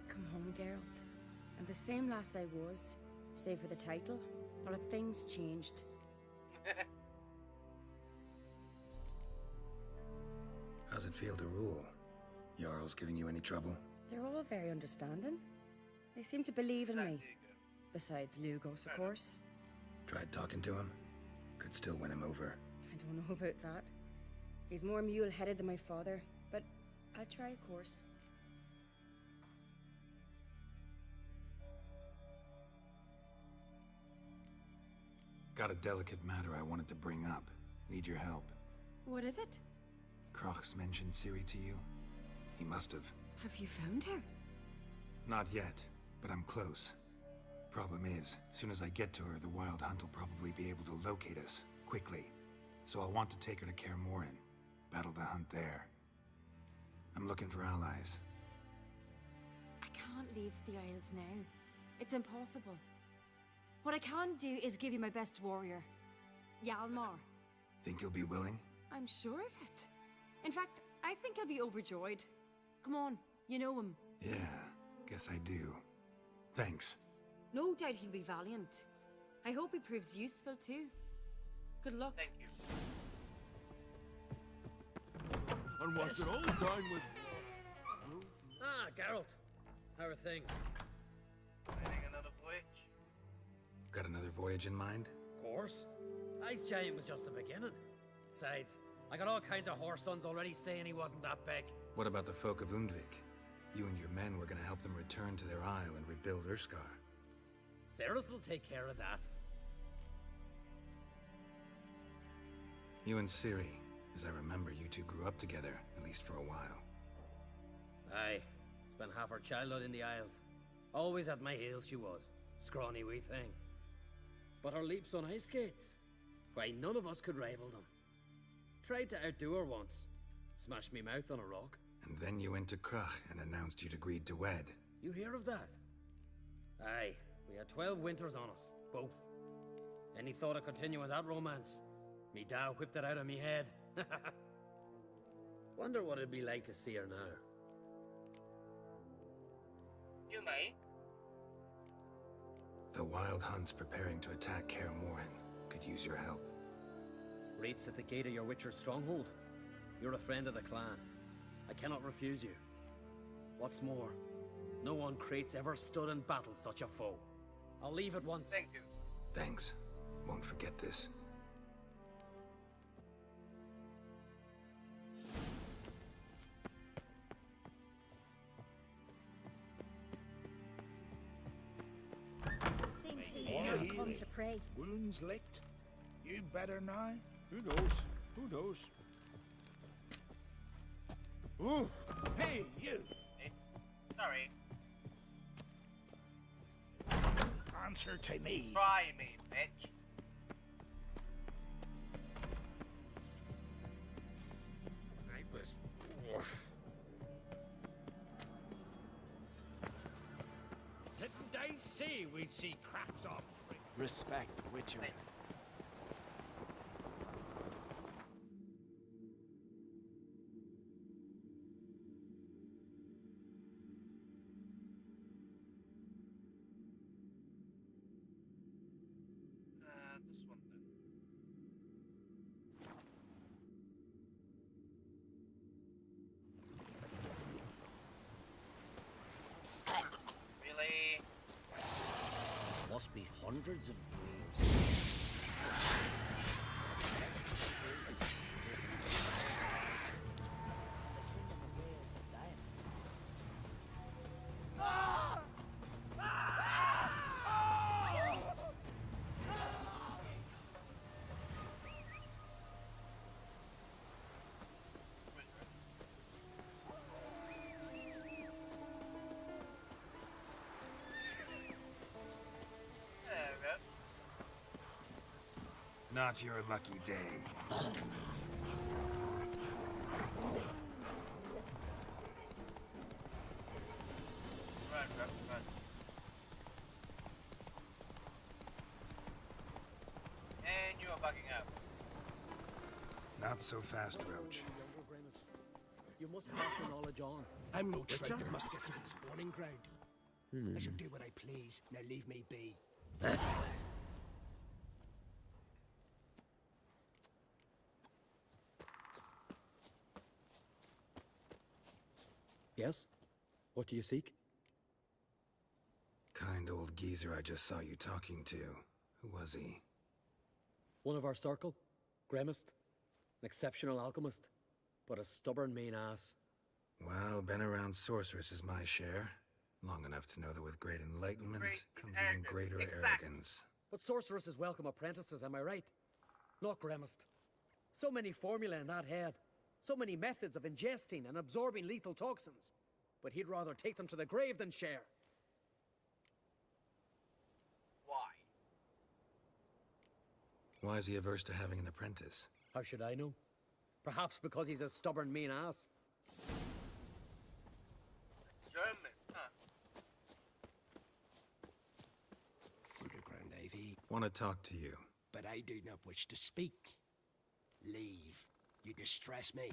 Come home, Geralt. I'm the same lass I was, save for the title. A lot of things changed. How's it feel to rule? Jarl's giving you any trouble? They're all very understanding. They seem to believe in me. Besides Lugos, of course. Tried talking to him? Could still win him over. I don't know about that. He's more mule-headed than my father, but I'll try, of course. Got a delicate matter I wanted to bring up. Need your help. What is it? Crach's mentioned Ciri to you? He must have. Have you found her? Not yet, but I'm close. Problem is, soon as I get to her, the Wild Hunt will probably be able to locate us, quickly. So I'll want to take her to Kaer Morhen, battle the hunt there. I'm looking for allies. I can't leave the Isles now. It's impossible. What I can do is give you my best warrior, Hjalmar. Think you'll be willing? I'm sure of it. In fact, I think he'll be overjoyed. Come on, you know him. Yeah, guess I do. Thanks. No doubt he'll be valiant. I hope he proves useful too. Good luck. Thank you. And was it all down with... Ah, Geralt. How are things? Planning another voyage? Got another voyage in mind? Of course. Ice Giant was just the beginning. Besides, I got all kinds of horse sons already saying he wasn't that big. What about the folk of Undvik? You and your men were gonna help them return to their isle and rebuild Urskar. Cerys will take care of that. You and Ciri, as I remember, you two grew up together, at least for a while. Aye. Spent half her childhood in the Isles. Always at my heels she was. Scrawny wee thing. But her leaps on ice skates, why, none of us could rival them. Tried to outdo her once. Smashed me mouth on a rock. And then you went to Crach and announced you'd agreed to wed. You hear of that? Aye. We had 12 winters on us, both. Any thought of continuing that romance? Me Dow whipped it out of me head. Wonder what it'd be like to see her now. You may. The Wild Hunt's preparing to attack Kaer Morhen. Could use your help. Rates at the gate of your Witcher's stronghold. You're a friend of the clan. I cannot refuse you. What's more, no one Krait's ever stood in battle such a foe. I'll leave at once. Thank you. Thanks. Won't forget this. Seems he's come to pray. Wounds licked. You better now? Who knows? Who knows? Ooh! Hey, you! Hey, sorry. Answer to me. Try me, bitch. I was... Oof. Didn't I say we'd see cracks off? Respect, Witcher. This one then. Really? Must be hundreds of graves. Not your lucky day. Run, run, run. And you are bugging out. Not so fast, Roach. You must pass your knowledge on. I'm no trout that must get to its spawning ground. I shall do what I please. Now leave me be. Yes? What do you seek? Kind old geezer I just saw you talking to. Who was he? One of our circle. Grimmist. An exceptional alchemist. But a stubborn mean ass. Well, been around sorceress is my share. Long enough to know that with great enlightenment comes even greater arrogance. But sorceresses welcome apprentices, am I right? Not Grimmist. So many formulae in that head. So many methods of ingesting and absorbing lethal toxins. But he'd rather take them to the grave than share. Why? Why is he averse to having an apprentice? How should I know? Perhaps because he's a stubborn mean ass. Germans, huh? Underground Ivy. Want to talk to you. But I do not wish to speak. Leave. You distress me.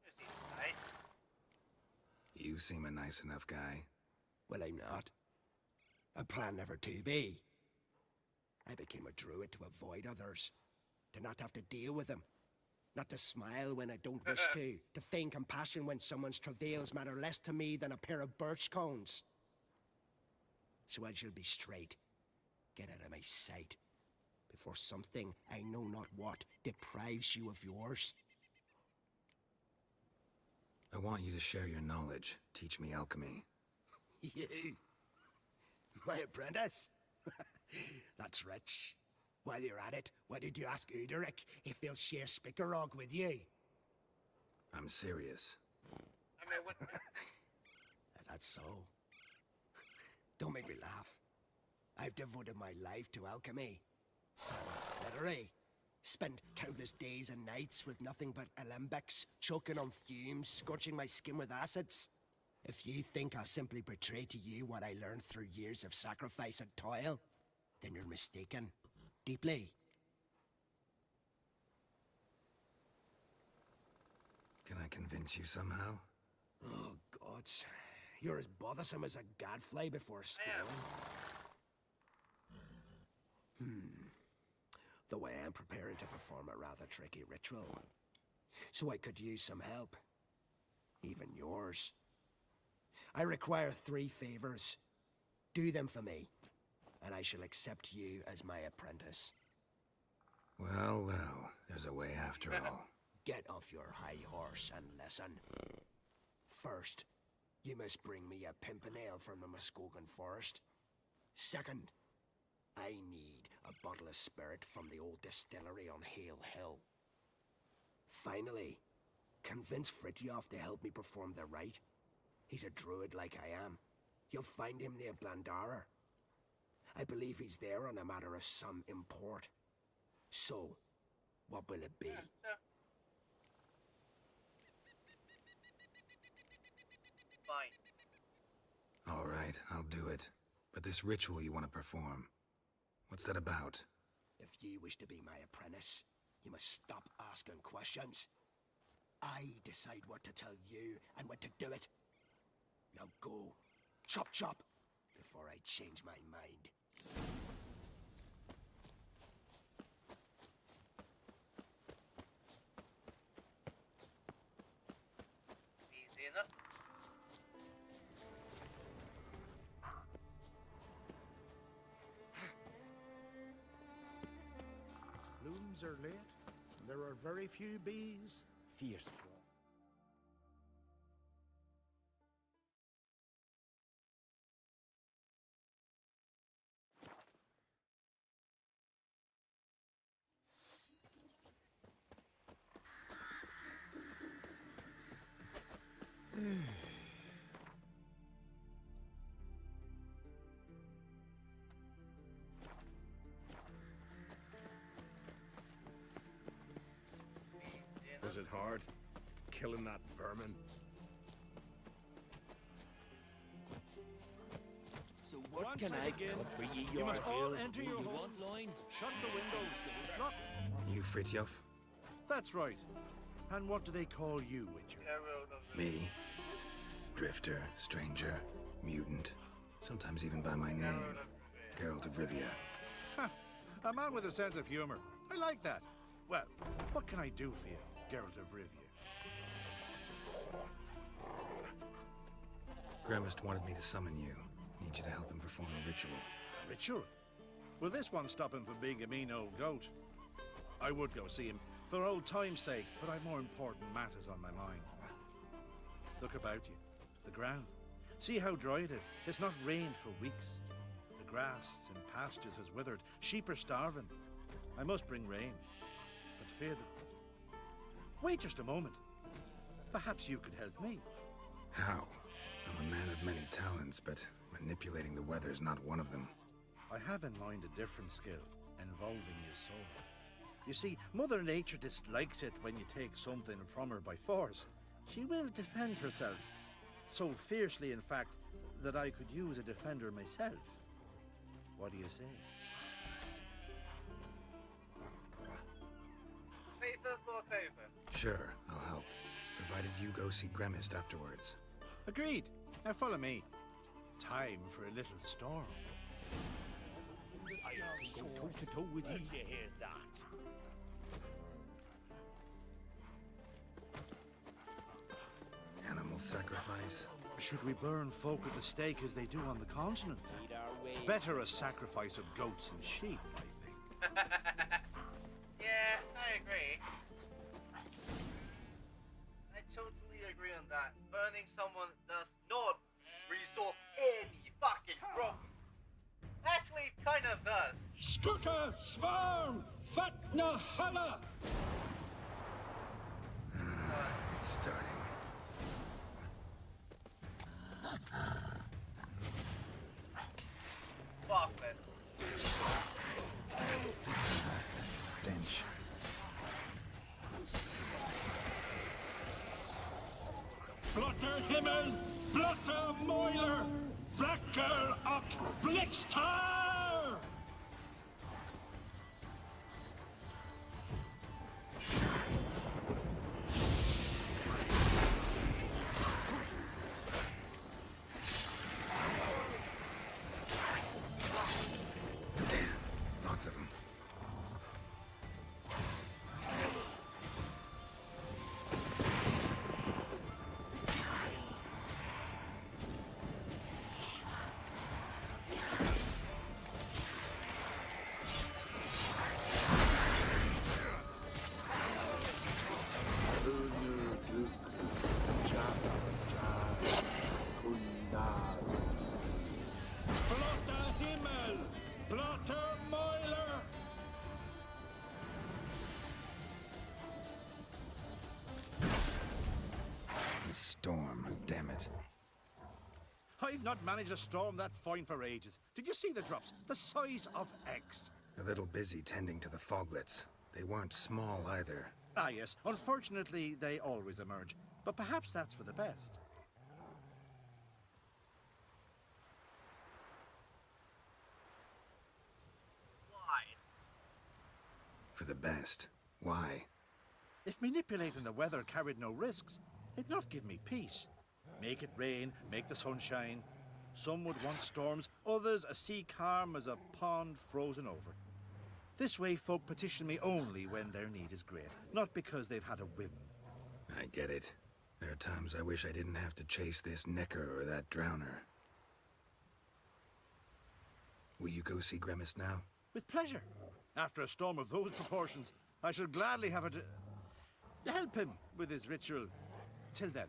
Just need to hide. You seem a nice enough guy. Well, I'm not. I plan never to be. I became a druid to avoid others. To not have to deal with them. Not to smile when I don't wish to. To feign compassion when someone's travails matter less to me than a pair of birch cones. So I shall be straight. Get out of my sight. Before something, I know not what, deprives you of yours. I want you to share your knowledge. Teach me alchemy. You? My apprentice? That's rich. While you're at it, why did you ask Uderic if he'll share Spickerog with you? I'm serious. I mean, what? That's so. Don't make me laugh. I've devoted my life to alchemy. Some literary. Spent countless days and nights with nothing but alembics, choking on fumes, scorching my skin with acids. If you think I'll simply betray to you what I learned through years of sacrifice and toil, then you're mistaken. Deeply. Can I convince you somehow? Oh, gods. You're as bothersome as a gadfly before a storm. Though I am preparing to perform a rather tricky ritual. So I could use some help. Even yours. I require 3 favors. Do them for me, and I shall accept you as my apprentice. Well, well, there's a way after all. Get off your high horse and listen. First, you must bring me a pimpernel from the Muskogan forest. Second, I need a bottle of spirit from the old distillery on Hale Hill. Finally, convince Fritjof to help me perform the rite. He's a druid like I am. You'll find him near Blandara. I believe he's there on a matter of some import. So, what will it be? Fine. All right, I'll do it. But this ritual you want to perform, what's that about? If you wish to be my apprentice, you must stop asking questions. I decide what to tell you and when to do it. Now go. Chop chop. Before I change my mind. Easy enough. Blooms are late. There are very few bees. Fierce flow. Was it hard? Killing that vermin? So what can I get for ye, your must all hill? enter your home. line? Shut the windows. Lock. You Fritjof? That's right. And what do they call you, Witcher? Me? Drifter, stranger, mutant, sometimes even by my name. Geralt of Rivia. Ha! A man with a sense of humor. I like that. Well, what can I do for you, Geralt of Rivia? Gremist wanted me to summon you. Need you to help him perform a ritual. A ritual? Will this one stop him from being a mean old goat? I would go see him for old time's sake, but I've more important matters on my mind. Look about you. The ground. See how dry it is. It's not rained for weeks. The grass in pastures has withered. Sheep are starving. I must bring rain, but fear that... Wait just a moment. Perhaps you could help me. How? I'm a man of many talents, but manipulating the weather's not one of them. I have in mind a different skill, involving your sword. You see, Mother Nature dislikes it when you take something from her by force. She will defend herself. So fiercely, in fact, that I could use a defender myself. What do you say? Favor thought over. Sure, I'll help. Provided you go see Gremist afterwards. Agreed. Now follow me. Time for a little storm. I go toe-to-toe with ye. Did you hear that? Animal sacrifice? Should we burn folk at the stake as they do on the continent? Better a sacrifice of goats and sheep, I think. Yeah, I agree. I totally agree on that. Burning someone does not resolve any fucking problem. Actually, it kind of does. Skuka Svarm Fatna Hala! It's starting. Fuck it. Stench. Blotter Himmel, Blotter Moiler, Flacker of Blixtar! Lots of them. Blotter Himmel, Blotter Moiler! The storm, damn it. I've not managed a storm that fine for ages. Did you see the drops? The size of eggs. A little busy tending to the foglets. They weren't small either. Ah, yes. Unfortunately, they always emerge. But perhaps that's for the best. Why? For the best. Why? If manipulating the weather carried no risks, it'd not give me peace. Make it rain, make the sun shine. Some would want storms, others a sea calm as a pond frozen over. This way folk petition me only when their need is great, not because they've had a whim. I get it. There are times I wish I didn't have to chase this necker or that drowner. Will you go see Gremist now? With pleasure. After a storm of those proportions, I should gladly have it help him with his ritual. Till then.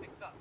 Picked up.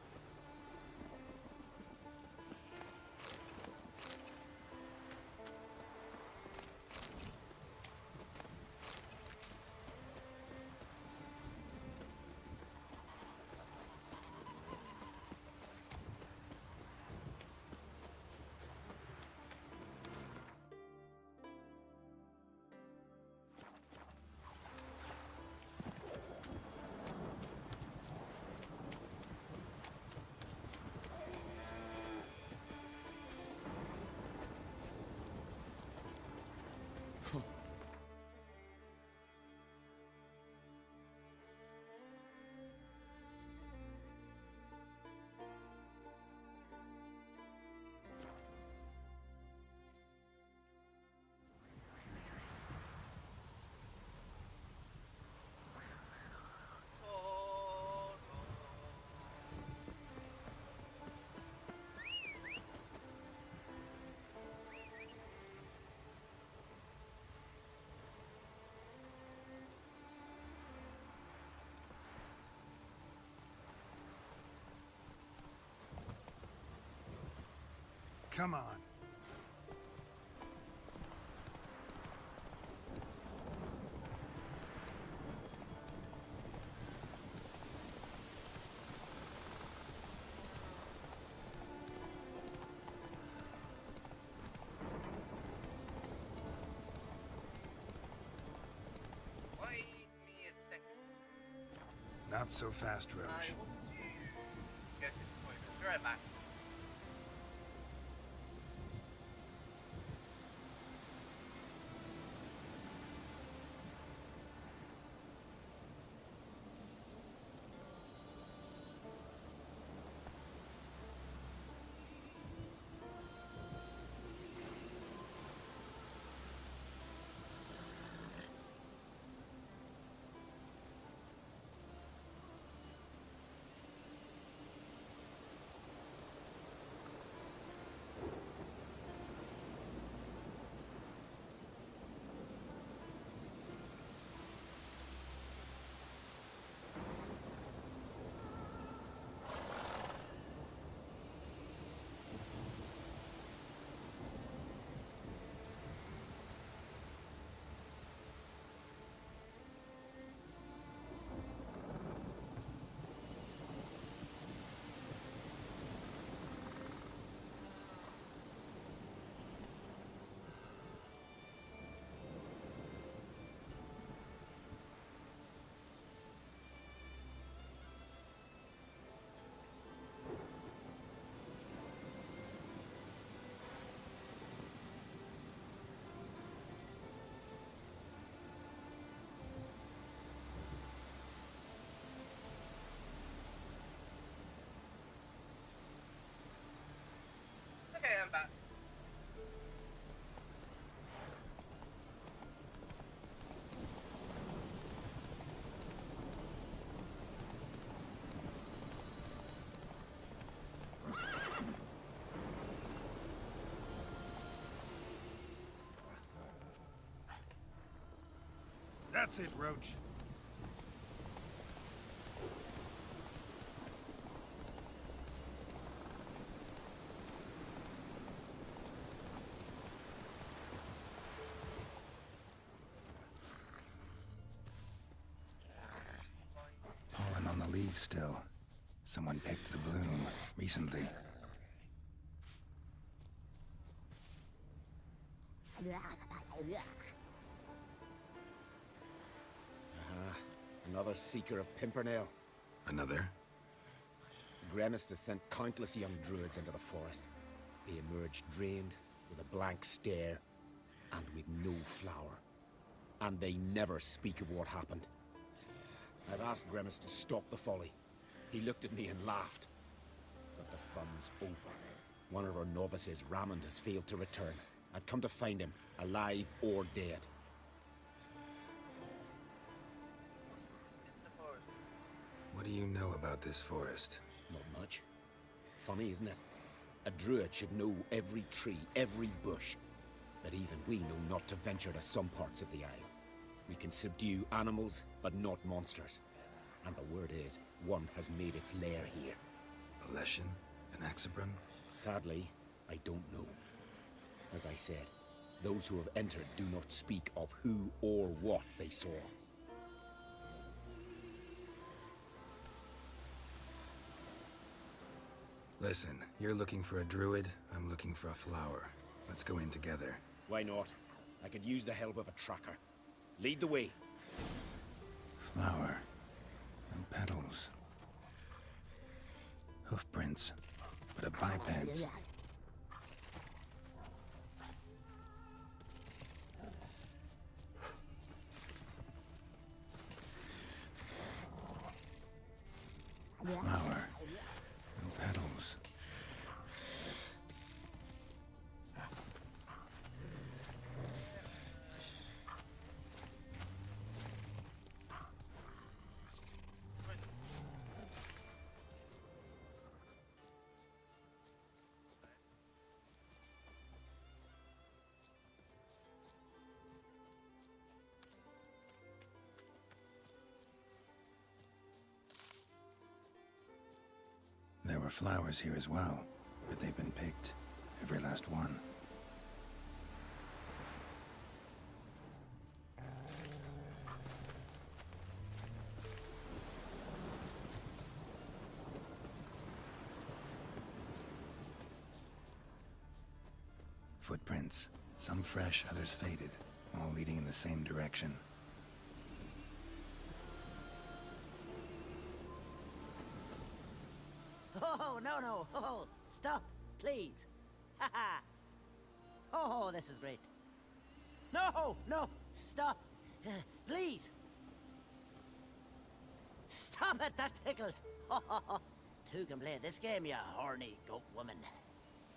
Come on. Wait me a second. Not so fast, I Roach. want to get this point. Be right back. Okay, I'm back. That's it, Roach. Pollen on the leaves still. Someone picked the bloom recently. Another seeker of Pimpernel. Another? Gremis has sent countless young druids into the forest. They emerge drained, with a blank stare, and with no flower. And they never speak of what happened. I've asked Gremis to stop the folly. He looked at me and laughed. But the fun's over. One of our novices, Ramond, has failed to return. I've come to find him, alive or dead. What do you know about this forest? Not much. Funny, isn't it? A druid should know every tree, every bush. But even we know not to venture to some parts of the isle. We can subdue animals, but not monsters. And the word is, one has made its lair here. A Leshen? An Axabron? Sadly, I don't know. As I said, those who have entered do not speak of who or what they saw. Listen, you're looking for a druid, I'm looking for a flower. Let's go in together. Why not? I could use the help of a tracker. Lead the way. Flower. No petals. Hoofprints. But a biped's. Flower. No petals. There were flowers here as well, but they've been picked. Every last one. Footprints. Some fresh, others faded, all leading in the same direction. Oh, no. Oh, stop, please. Ha ha. Oh, this is great. No, stop. Please. Stop it, that tickles. Two can play this game, you horny goat woman.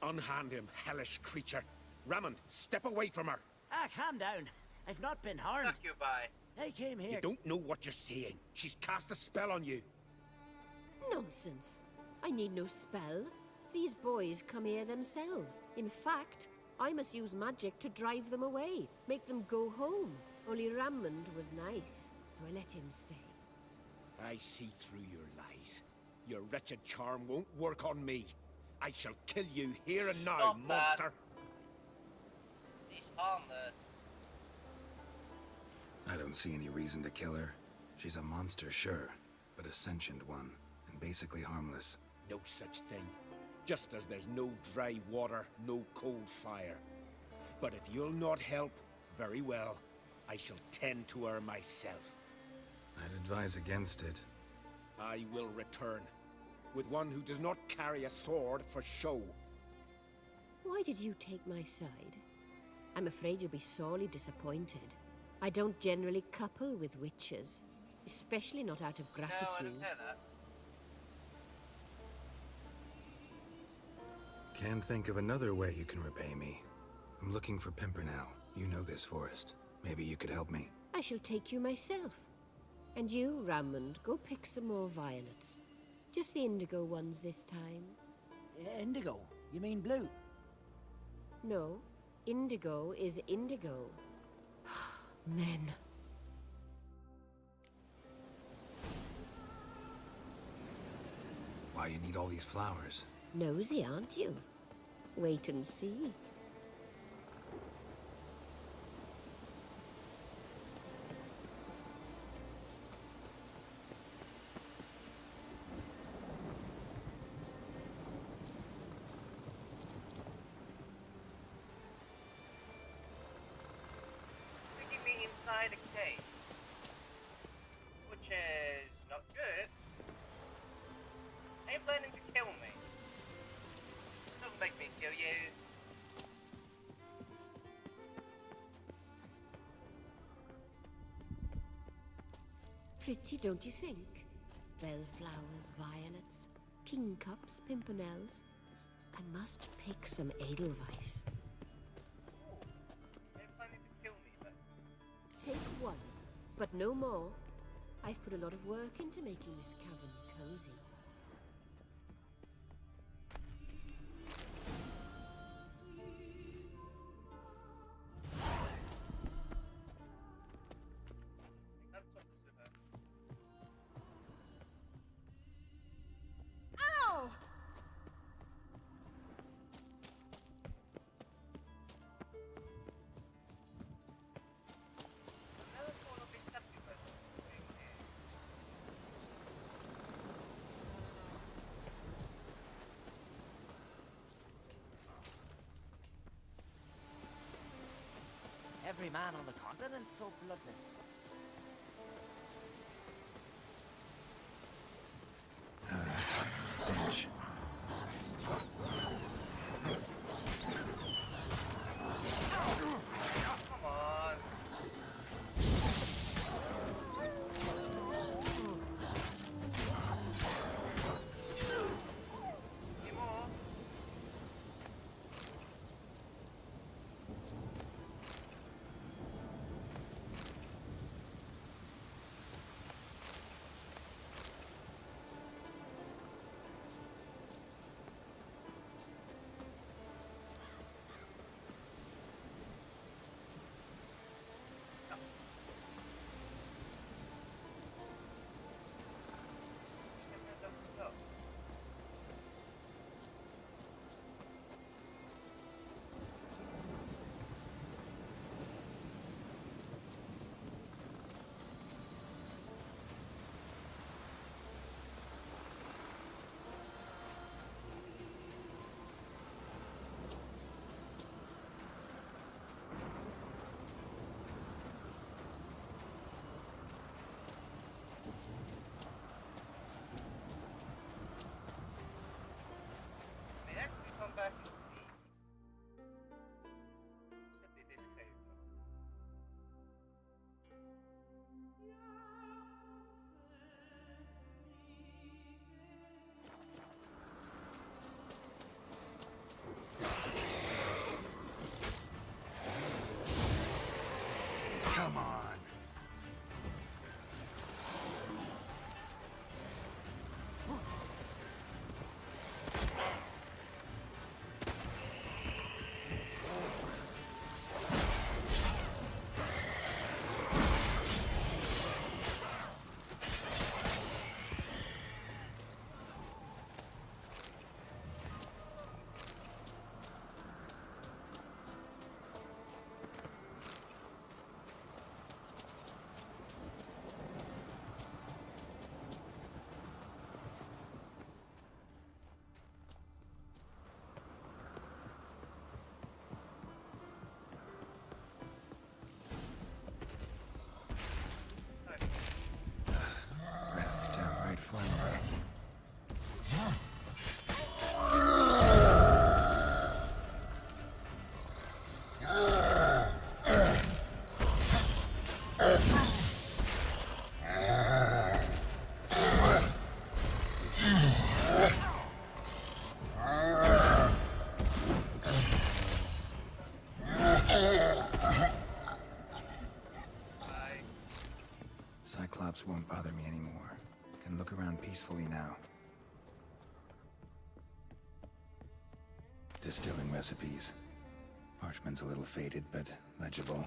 Unhand him, hellish creature. Raymond, step away from her. Ah, calm down. I've not been harmed. Fuck you, bye. I came here. You don't know what you're saying. She's cast a spell on you. Nonsense. I need no spell. These boys come here themselves. In fact, I must use magic to drive them away, make them go home. Only Raymond was nice, so I let him stay. I see through your lies. Your wretched charm won't work on me. I shall kill you here and now, Stop monster. that. He's harmless. I don't see any reason to kill her. She's a monster, sure, but a sentient one, and basically harmless. No such thing. Just as there's no dry water, no cold fire. But if you'll not help, very well. I shall tend to her myself. I'd advise against it. I will return, with one who does not carry a sword for show. Why did you take my side? I'm afraid you'll be sorely disappointed. I don't generally couple with witches, especially not out of gratitude. No, I don't care that. Can't think of another way you can repay me. I'm looking for Pimpernel. You know this forest. Maybe you could help me. I shall take you myself. And you, Raymond, go pick some more violets. Just the indigo ones this time. Indigo? You mean blue? No, indigo is indigo. Men. Why you need all these flowers? Nosy, aren't you? Wait and see. Sticking me inside a cave, which is not good. Are you planning to kill me? Don't make me kill you. Pretty, don't you think? Bellflowers, violets, kingcups, pimpernels. I must pick some edelweiss. Are you planning to kill me, but... Take one, but no more. I've put a lot of work into making this cavern cozy. Ow! Every man on the continent's so bloodless. Stench. Come on. Any more? look around peacefully now. Distilling recipes. Parchment's a little faded, but legible.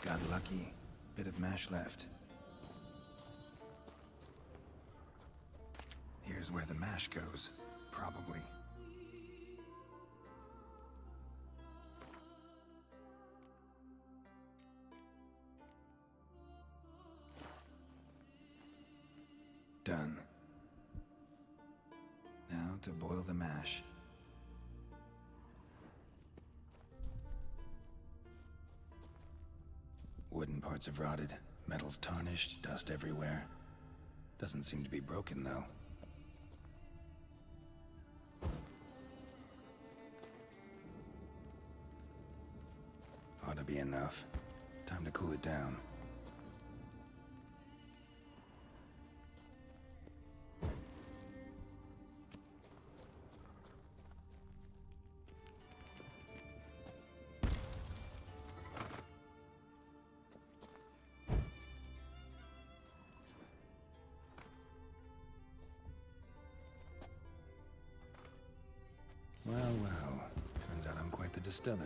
Got lucky. Bit of mash left. Here's where the mash goes. Probably. Done. Now to boil the mash. Wooden parts have rotted, metal's tarnished, dust everywhere. Doesn't seem to be broken, though. Ought to be enough. Time to cool it down. Well, well. Turns out I'm quite the distiller.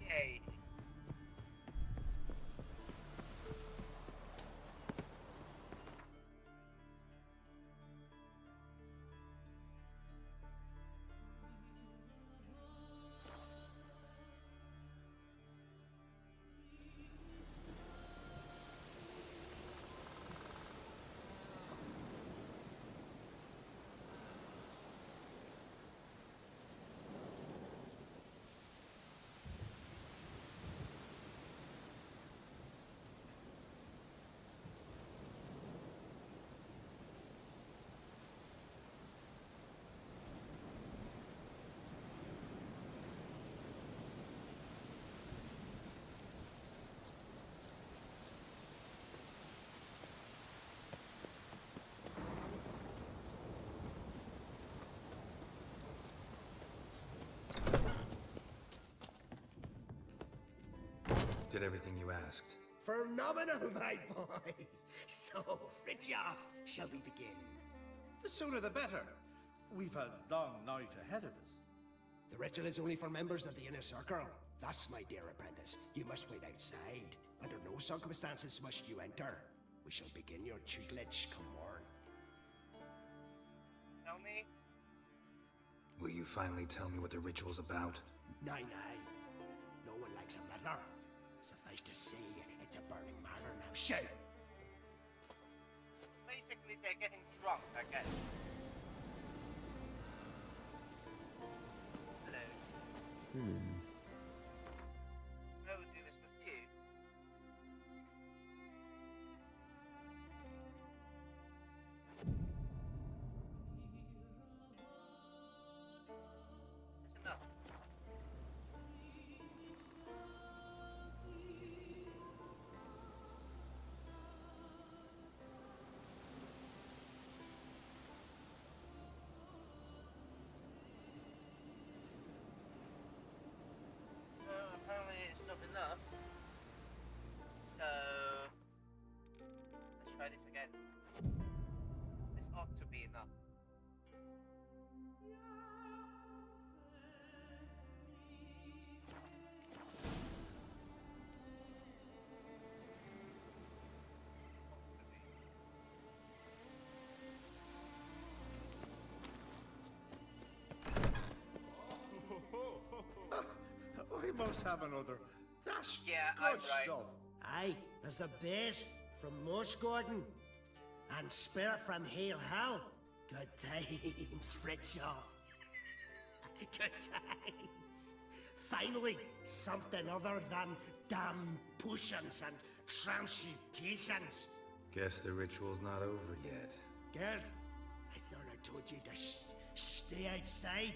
Yay. Did everything you asked. Phenomenal, my boy. So, Fritjof, shall we begin? The sooner the better. We've a long night ahead of us. The ritual is only for members of the inner circle. Thus, my dear apprentice, you must wait outside. Under no circumstances must you enter. We shall begin your tutelage come morn. Tell me? Will you finally tell me what the ritual's about? Nay, nay. No one likes a meddler. Suffice to say, it's a burning matter now. Shout! Basically, they're getting drunk, I guess. Hello. I will do this with you. This is enough. Apparently it's not enough. So let's try this again. This ought to be enough. We must have another. That's Yeah, good I'm right. stuff. Aye, the as the best from Musgordon and Spirit from Hale Hell. Good times, Fritjof. Good times. Finally, something other than damn potions and transmutations. Guess the ritual's not over yet. Gerd, I thought I told you to stay outside.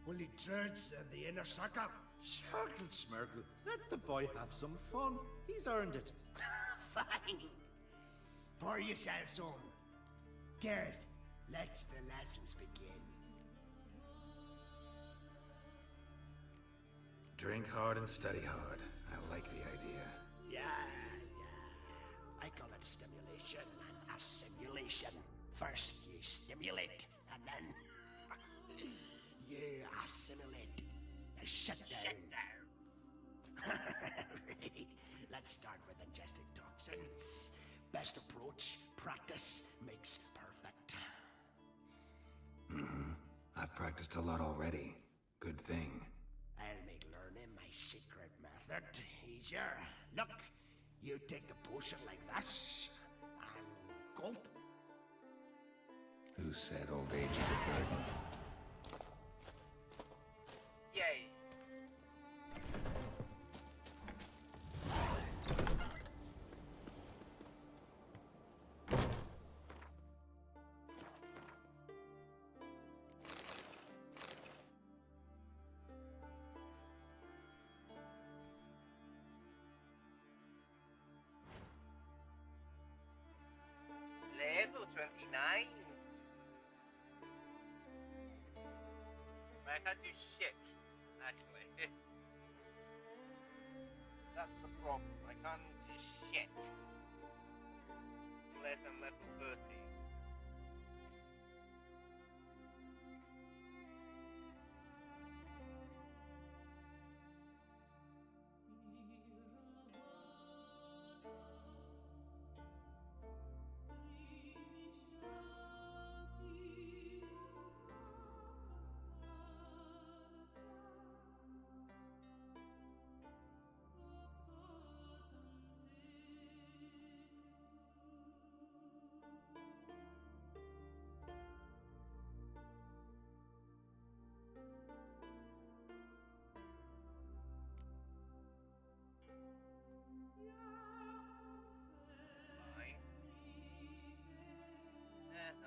Only druids in the inner circle. Sharkle Smirkle, let the boy have some fun. He's earned it. Fine. Pour yourselves on. Gerd, let the lessons begin. Drink hard and study hard. I like the idea. Yeah. I call it stimulation and assimilation. First you stimulate, and then you assimilate. Shut down. Right. Let's start with ingesting toxins. Best approach, practice makes perfect. I've practiced a lot already. Good thing. I'll make learning my secret method easier. Look, you take the potion like this, and gulp. Who said old age is a burden? Yay. Level 29. I can't do shit, actually. That's the problem. I can't do shit. Unless I'm level 30.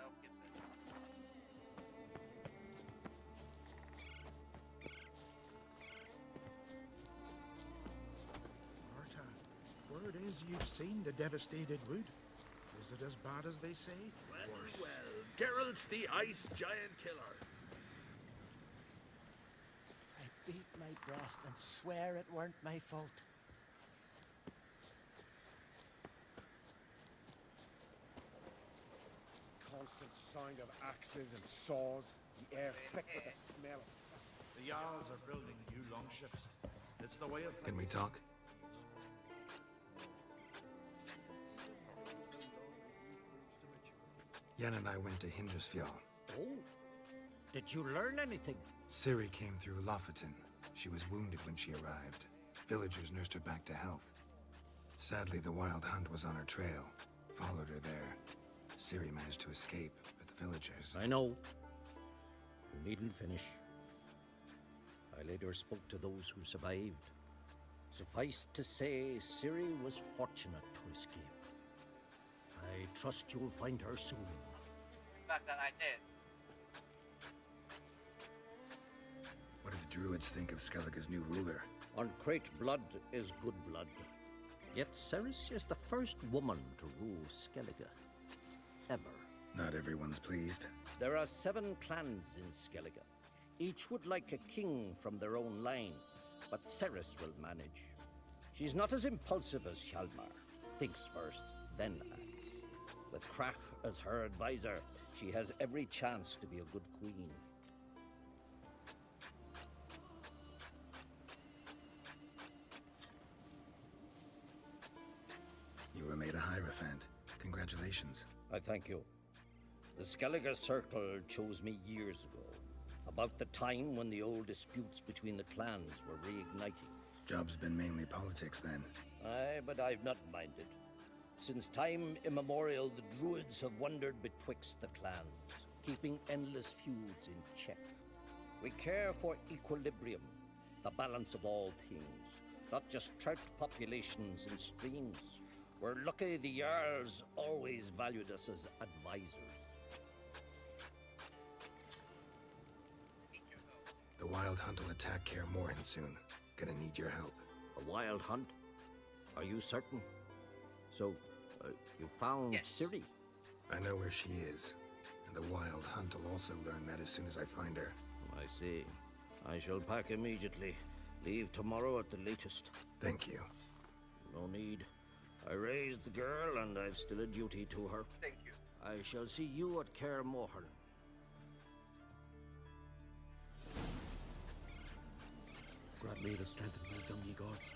I'll give this. Marta, word is you've seen the devastated wood. Is it as bad as they say? Well, Geralt's the ice giant killer. I beat my breast and swear it weren't my fault. Constant sound of axes and saws, the air thick with the smell. The Jarls are building new longships. It's the way of things. Can we talk? Yen and I went to Hindersfjall. Oh, did you learn anything? Ciri came through Lofoten. She was wounded when she arrived. Villagers nursed her back to health. Sadly, the Wild Hunt was on her trail. Followed her there. Ciri managed to escape, but the villagers... I know. You needn't finish. I later spoke to those who survived. Suffice to say, Ciri was fortunate to escape. I trust you'll find her soon. In fact, that I did. What do the druids think of Skellige's new ruler? Uncrate blood is good blood. Yet Ceres is the first woman to rule Skellige. Ever. Not everyone's pleased. There are 7 clans in Skellige. Each would like a king from their own line, but Ceres will manage. She's not as impulsive as Hjalmar. Thinks first, then acts. With Krach as her advisor, she has every chance to be a good queen. You were made a Hierophant. Congratulations. I thank you. The Skellige Circle chose me years ago, about the time when the old disputes between the clans were reigniting. Job's been mainly politics then. Aye, but I've not minded. Since time immemorial, the Druids have wandered betwixt the clans, keeping endless feuds in check. We care for equilibrium, the balance of all things, not just trout populations and streams. We're lucky the Jarls always valued us as advisors. The Wild Hunt will attack Kaer Morhen soon. Gonna need your help. A wild hunt? Are you certain? So, you found Ciri? I know where she is. And the Wild Hunt will also learn that as soon as I find her. I see. I shall pack immediately. Leave tomorrow at the latest. Thank you. No need. I raised the girl, and I've still a duty to her. Thank you. I shall see you at Kaer Morhen. Grant me the strength and wisdom, ye gods.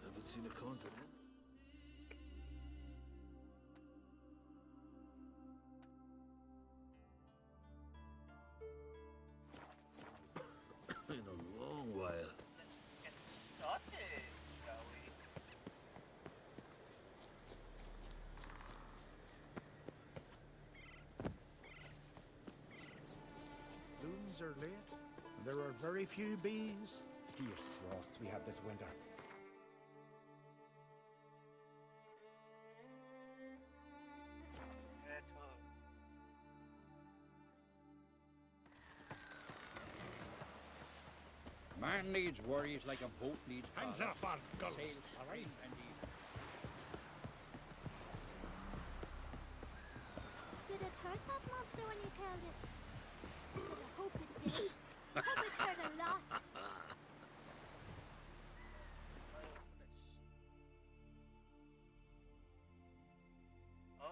Haven't seen a continent. In a long while. Get started, shall we? Blooms are late. There are very few bees. Fierce frosts we had this winter. Man needs worries like a boat needs Hands power. off our gulls. Sail straight and easy. Did it hurt that monster when you killed it? Because I hope it did. I hope it hurt a lot. Oh.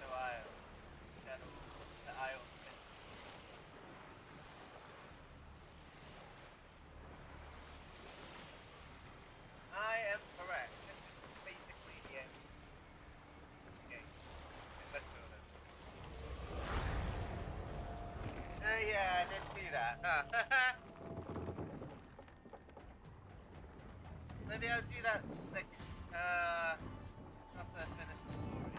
Shadow Isle. The Isle. I am correct. This is basically the end. Okay. Let's go then. Yeah, let's do that. Maybe I'll do that next, after I finish the story.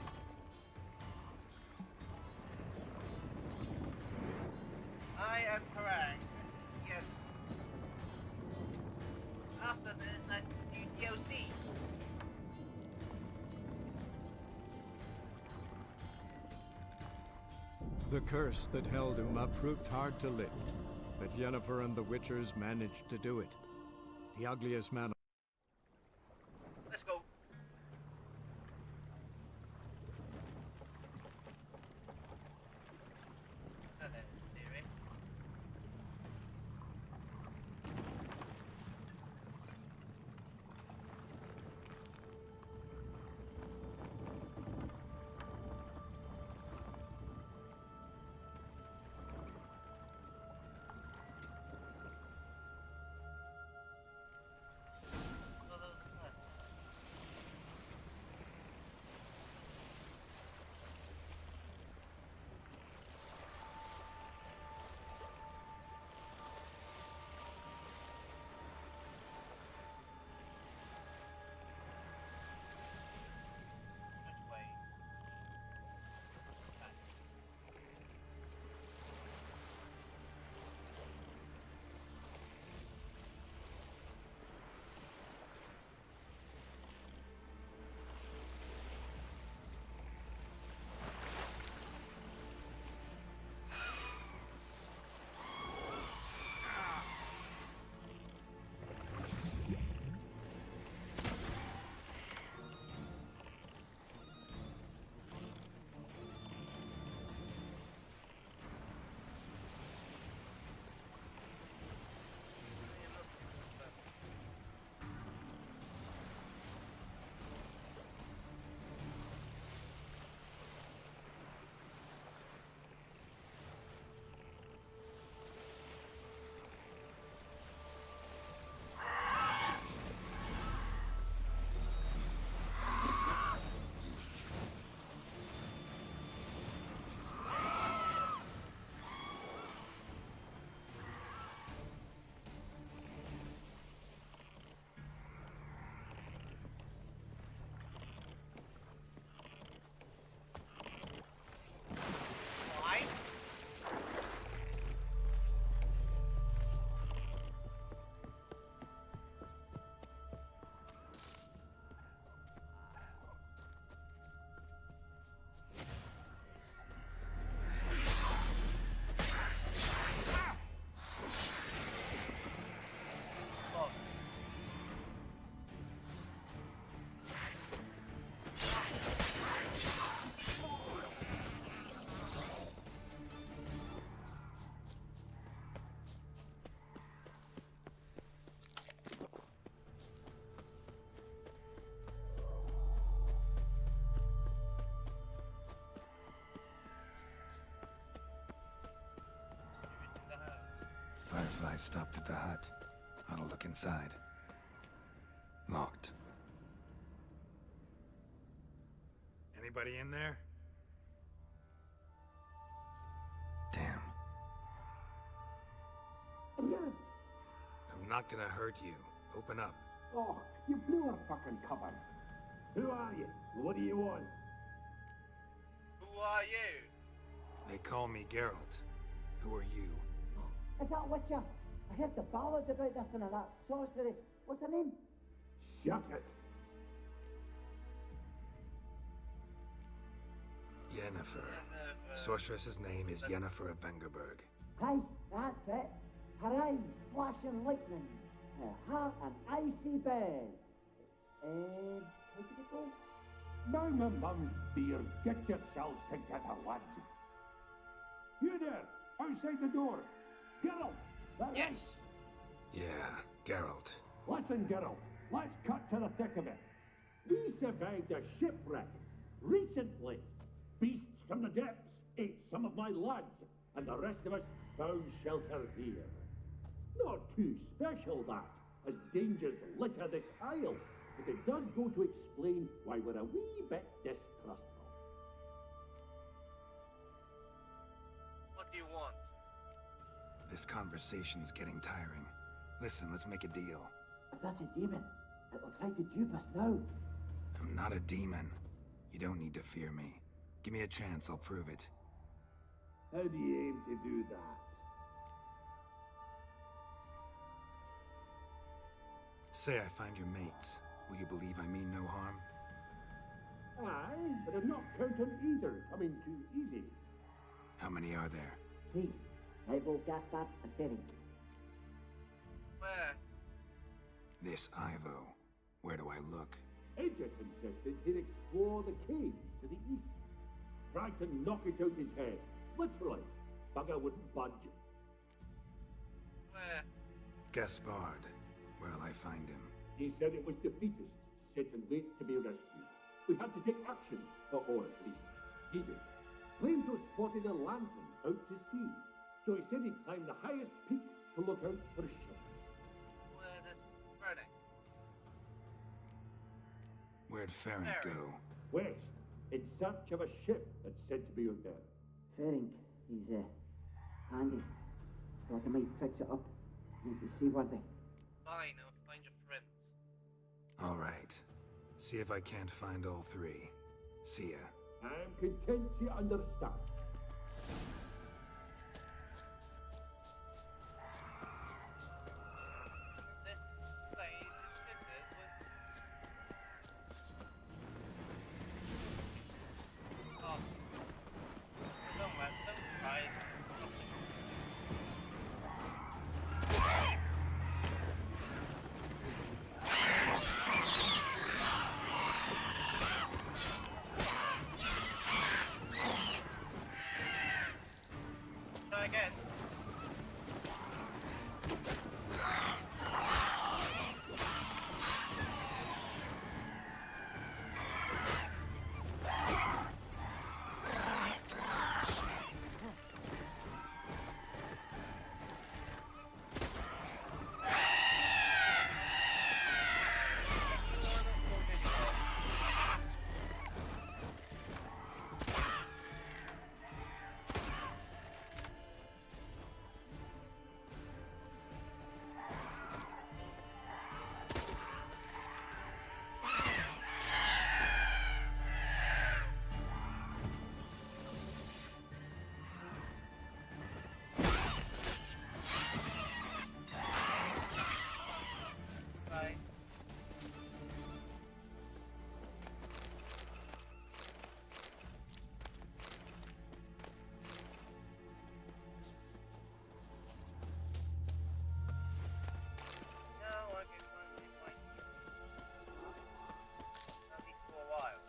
I am correct. This is the end. After this, I do DLC. The curse that held Uma proved hard to lift, but Yennefer and the Witchers managed to do it. The ugliest man. Let's go. Theory. Firefly stopped at the hut. I'll look inside. Locked. Anybody in there? Damn. Again. I'm not gonna hurt you. Open up. Oh, you blew our fucking cover. Who are you? What do you want? Who are you? They call me Geralt. Who are you? Is that Witcher? I heard the ballad about this and that sorceress. What's her name? Shut it. Yennefer. Sorceress's name is Yennefer of Vengerberg. Aye, that's it. Her eyes flashing lightning. Her heart an icy bed. Where did it go? Now my mum's beard. Get yourselves together, lads. You there, outside the door. Geralt, that yes. Yeah, Geralt. Listen, Geralt, let's cut to the thick of it. We survived a shipwreck recently. beasts from the depths ate some of my lads, and the rest of us found shelter here. Not too special, that, as dangers litter this isle, but it does go to explain why we're a wee bit distrustful. What do you want? This conversation's getting tiring. Listen, let's make a deal. If that's a demon, it'll try to dupe us now. I'm not a demon. You don't need to fear me. Give me a chance, I'll prove it. How do you aim to do that? Say I find your mates. Will you believe I mean no harm? Aye, but I'm not counting either coming too easy. How many are there? 3. Ivo, Gaspard, and Ferenc. Where? This Ivo. Where do I look? Edget insisted he'd explore the caves to the east. Tried to knock it out his head. Literally. Bugger wouldn't budge. Where? Gaspard. Where'll I find him? He said it was defeatist to sit and wait to be rescued. We had to take action, or at least he did. Claimed to have spotted a lantern out to sea, so he said he'd climb the highest peak to look out for ships. Where does Freddy? Where'd Ferenc go? West, in search of a ship that's said to be out there. Ferenc, he's handy. Thought I might fix it up, make it seaworthy. Fine, I'll find your friends. All right. See if I can't find all 3. See ya. I'm content to understand. This place is fitted with... Oh. Don't let them try. Try again. Bye. Now I can finally find you. At least for a while.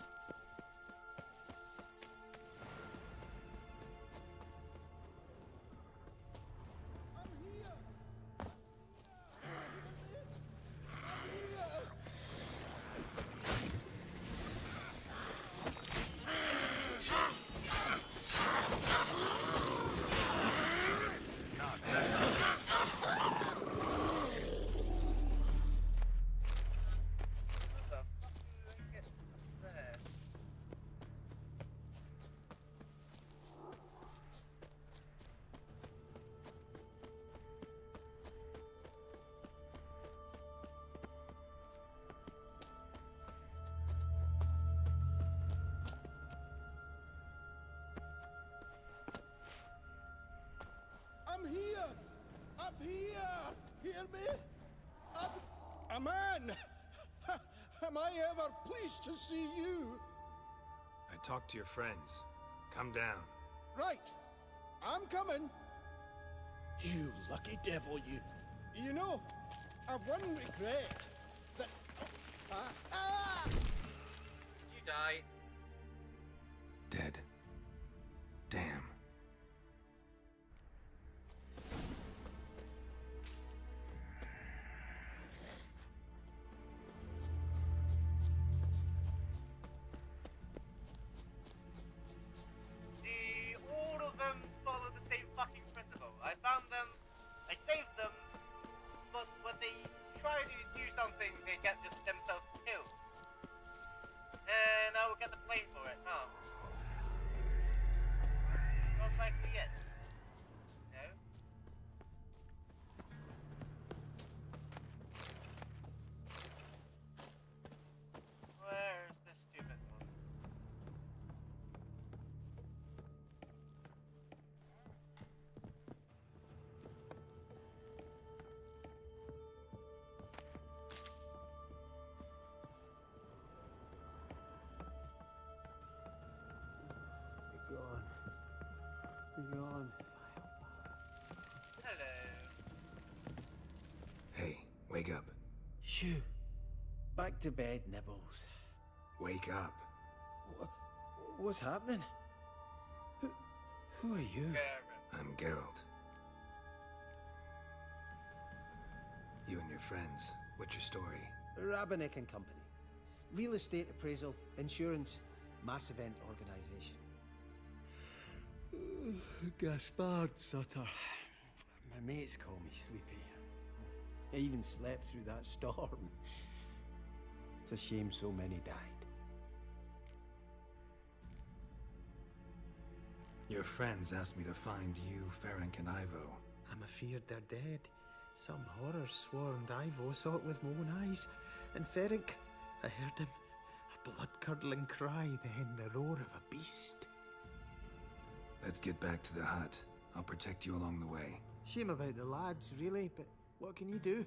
What the fuck did I get there? I'm here! Up here! Hear me? Up... A man! Am I ever pleased to see you? I talked to your friends. Come down. Right. I'm coming. You lucky devil, you. You know, I've one regret. That... You die. Dead. Damn. beyond. Hello. Hey, wake up. Shoo. Back to bed, Nibbles. Wake up. What's happening? Who are you? I'm Geralt. You and your friends, what's your story? Rabenik and Company. Real estate appraisal, insurance, mass event organization. Gaspard Sutter. My mates call me Sleepy. I even slept through that storm. It's a shame so many died. Your friends asked me to find you, Ferenc, and Ivo. I'm afeard they're dead. Some horror swarmed Ivo, saw it with my own eyes. And Ferenc, I heard him. A blood-curdling cry, then the roar of a beast. Let's get back to the hut. I'll protect you along the way. Shame about the lads, really, but what can you do?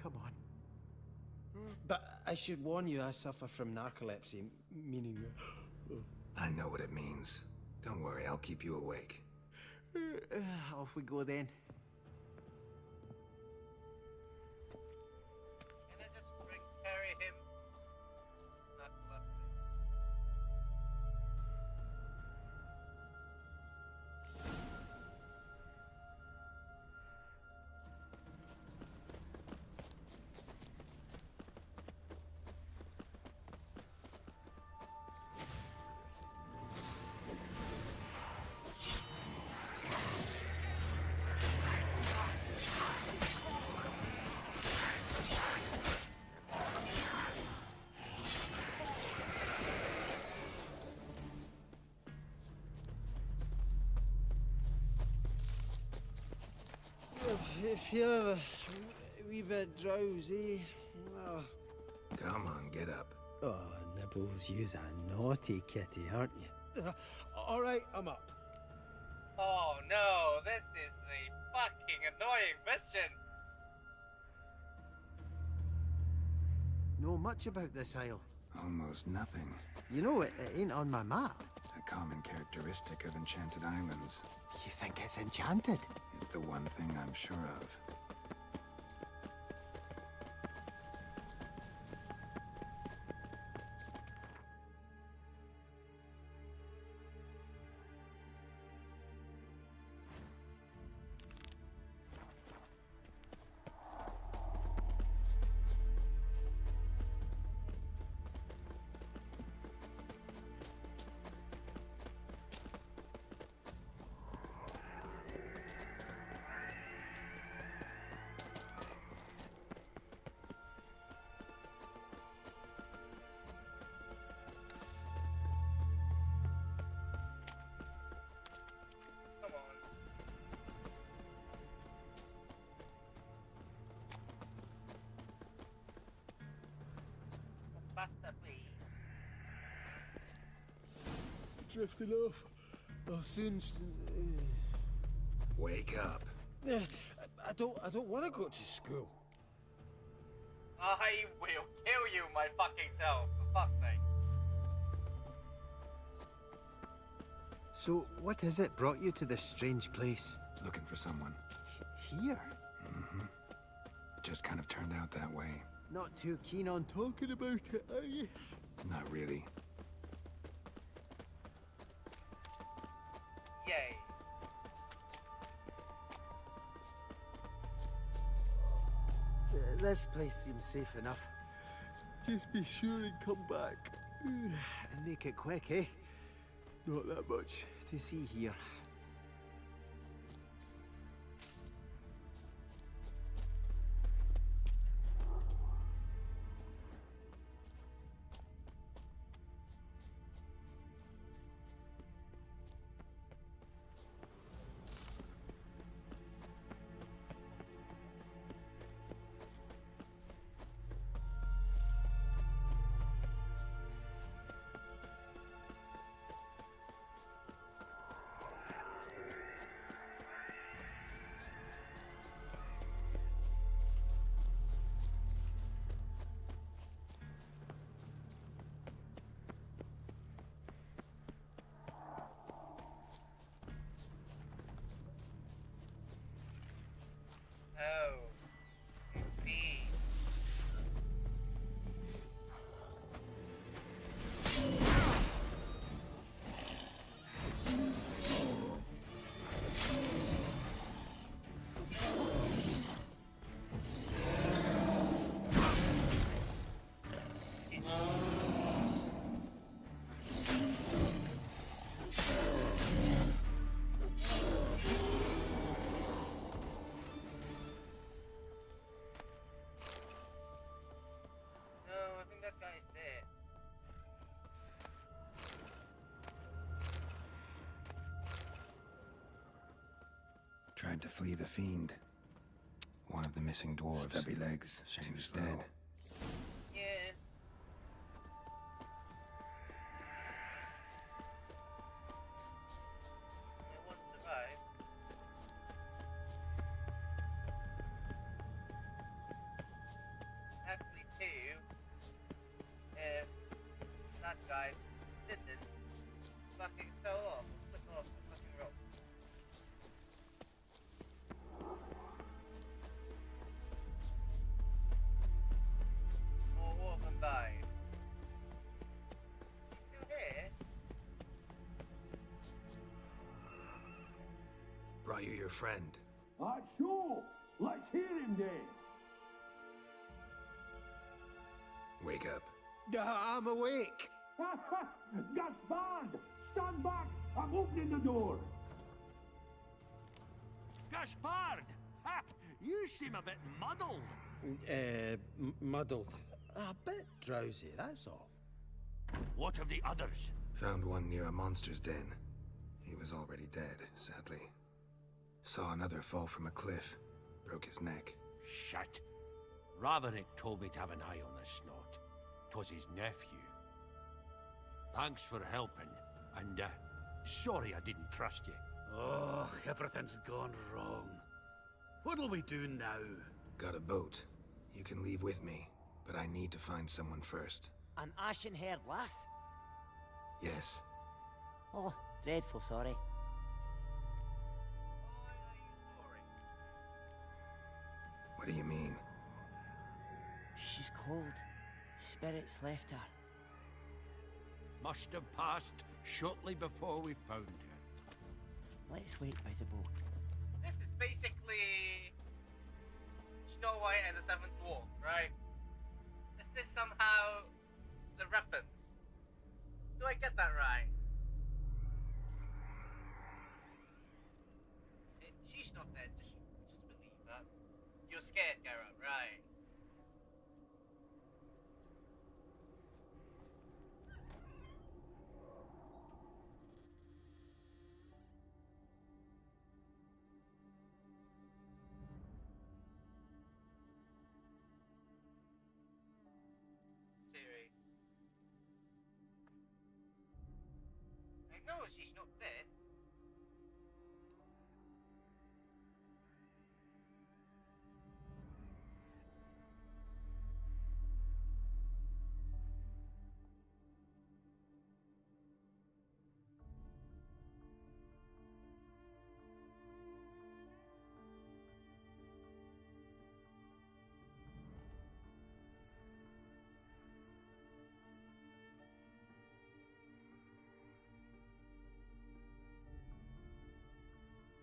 Come on. But I should warn you, I suffer from narcolepsy, meaning... I know what it means. Don't worry, I'll keep you awake. Off we go then. Can I just carry him? Not lovely. I feel a wee bit drowsy. Oh. Come on, get up. Oh, Nibbles, you's a naughty kitty, aren't you? All right, I'm up. Oh no, this is a fucking annoying mission. Know much about this isle? Almost nothing. You know, it ain't on my map. A common characteristic of enchanted islands. You think it's enchanted? It's the one thing I'm sure of. Faster, please. Drifting off. I'll soon. Wake up. I don't want to go to school. I will kill you, my fucking self, for fuck's sake. So, what is it brought you to this strange place? Looking for someone. Here? Mm-hmm. Just kind of turned out that way. Not too keen on talking about it, are you? Not really. Yay. This place seems safe enough. Just be sure and come back. And make it quick, eh? Not that much to see here. tried to flee the fiend. One of the missing dwarves. Stubby legs. Two's dead. Yeah. It won't survive. Actually, two. If that guy didn't fucking fell off, slip off the fucking rope. More of them died. You still here? Brought you your friend. Sure. Let's hear him then. Wake up. I'm awake. Gaspard! Stand back! I'm opening the door. Gaspard! Ha! You seem a bit muddled. Muddled. A bit drowsy, that's all. What of the others? Found one near a monster's den. He was already dead, sadly. Saw another fall from a cliff. Broke his neck. Shit. Raverick told me to have an eye on the snot. 'Twas his nephew. Thanks for helping, and sorry I didn't trust you. Oh, everything's gone wrong. What'll we do now? Got a boat. You can leave with me, but I need to find someone first. An ashen-haired lass? Yes. Oh, dreadful sorry. What do you mean? She's cold. Spirits left her. Must have passed shortly before we found her. Let's wait by the boat. This is basically Snow White and the Seventh Dwarf, right? Is this somehow the reference? Do I get that right? She's not dead. Just believe that. You're scared, Garrett, right? Siri. I know she's not dead.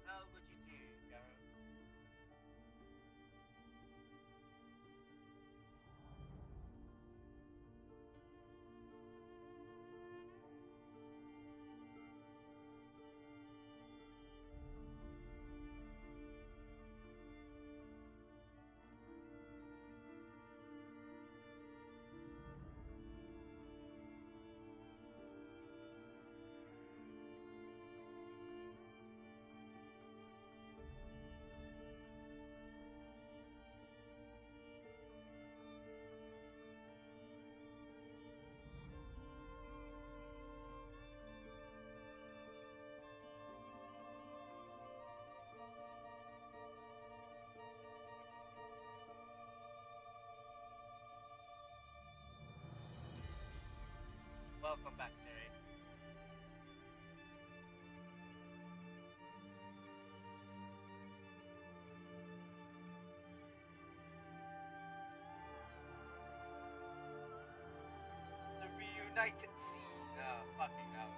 How would you do, Garrett? Welcome back, Siri. The reunited scene. Fucking hell.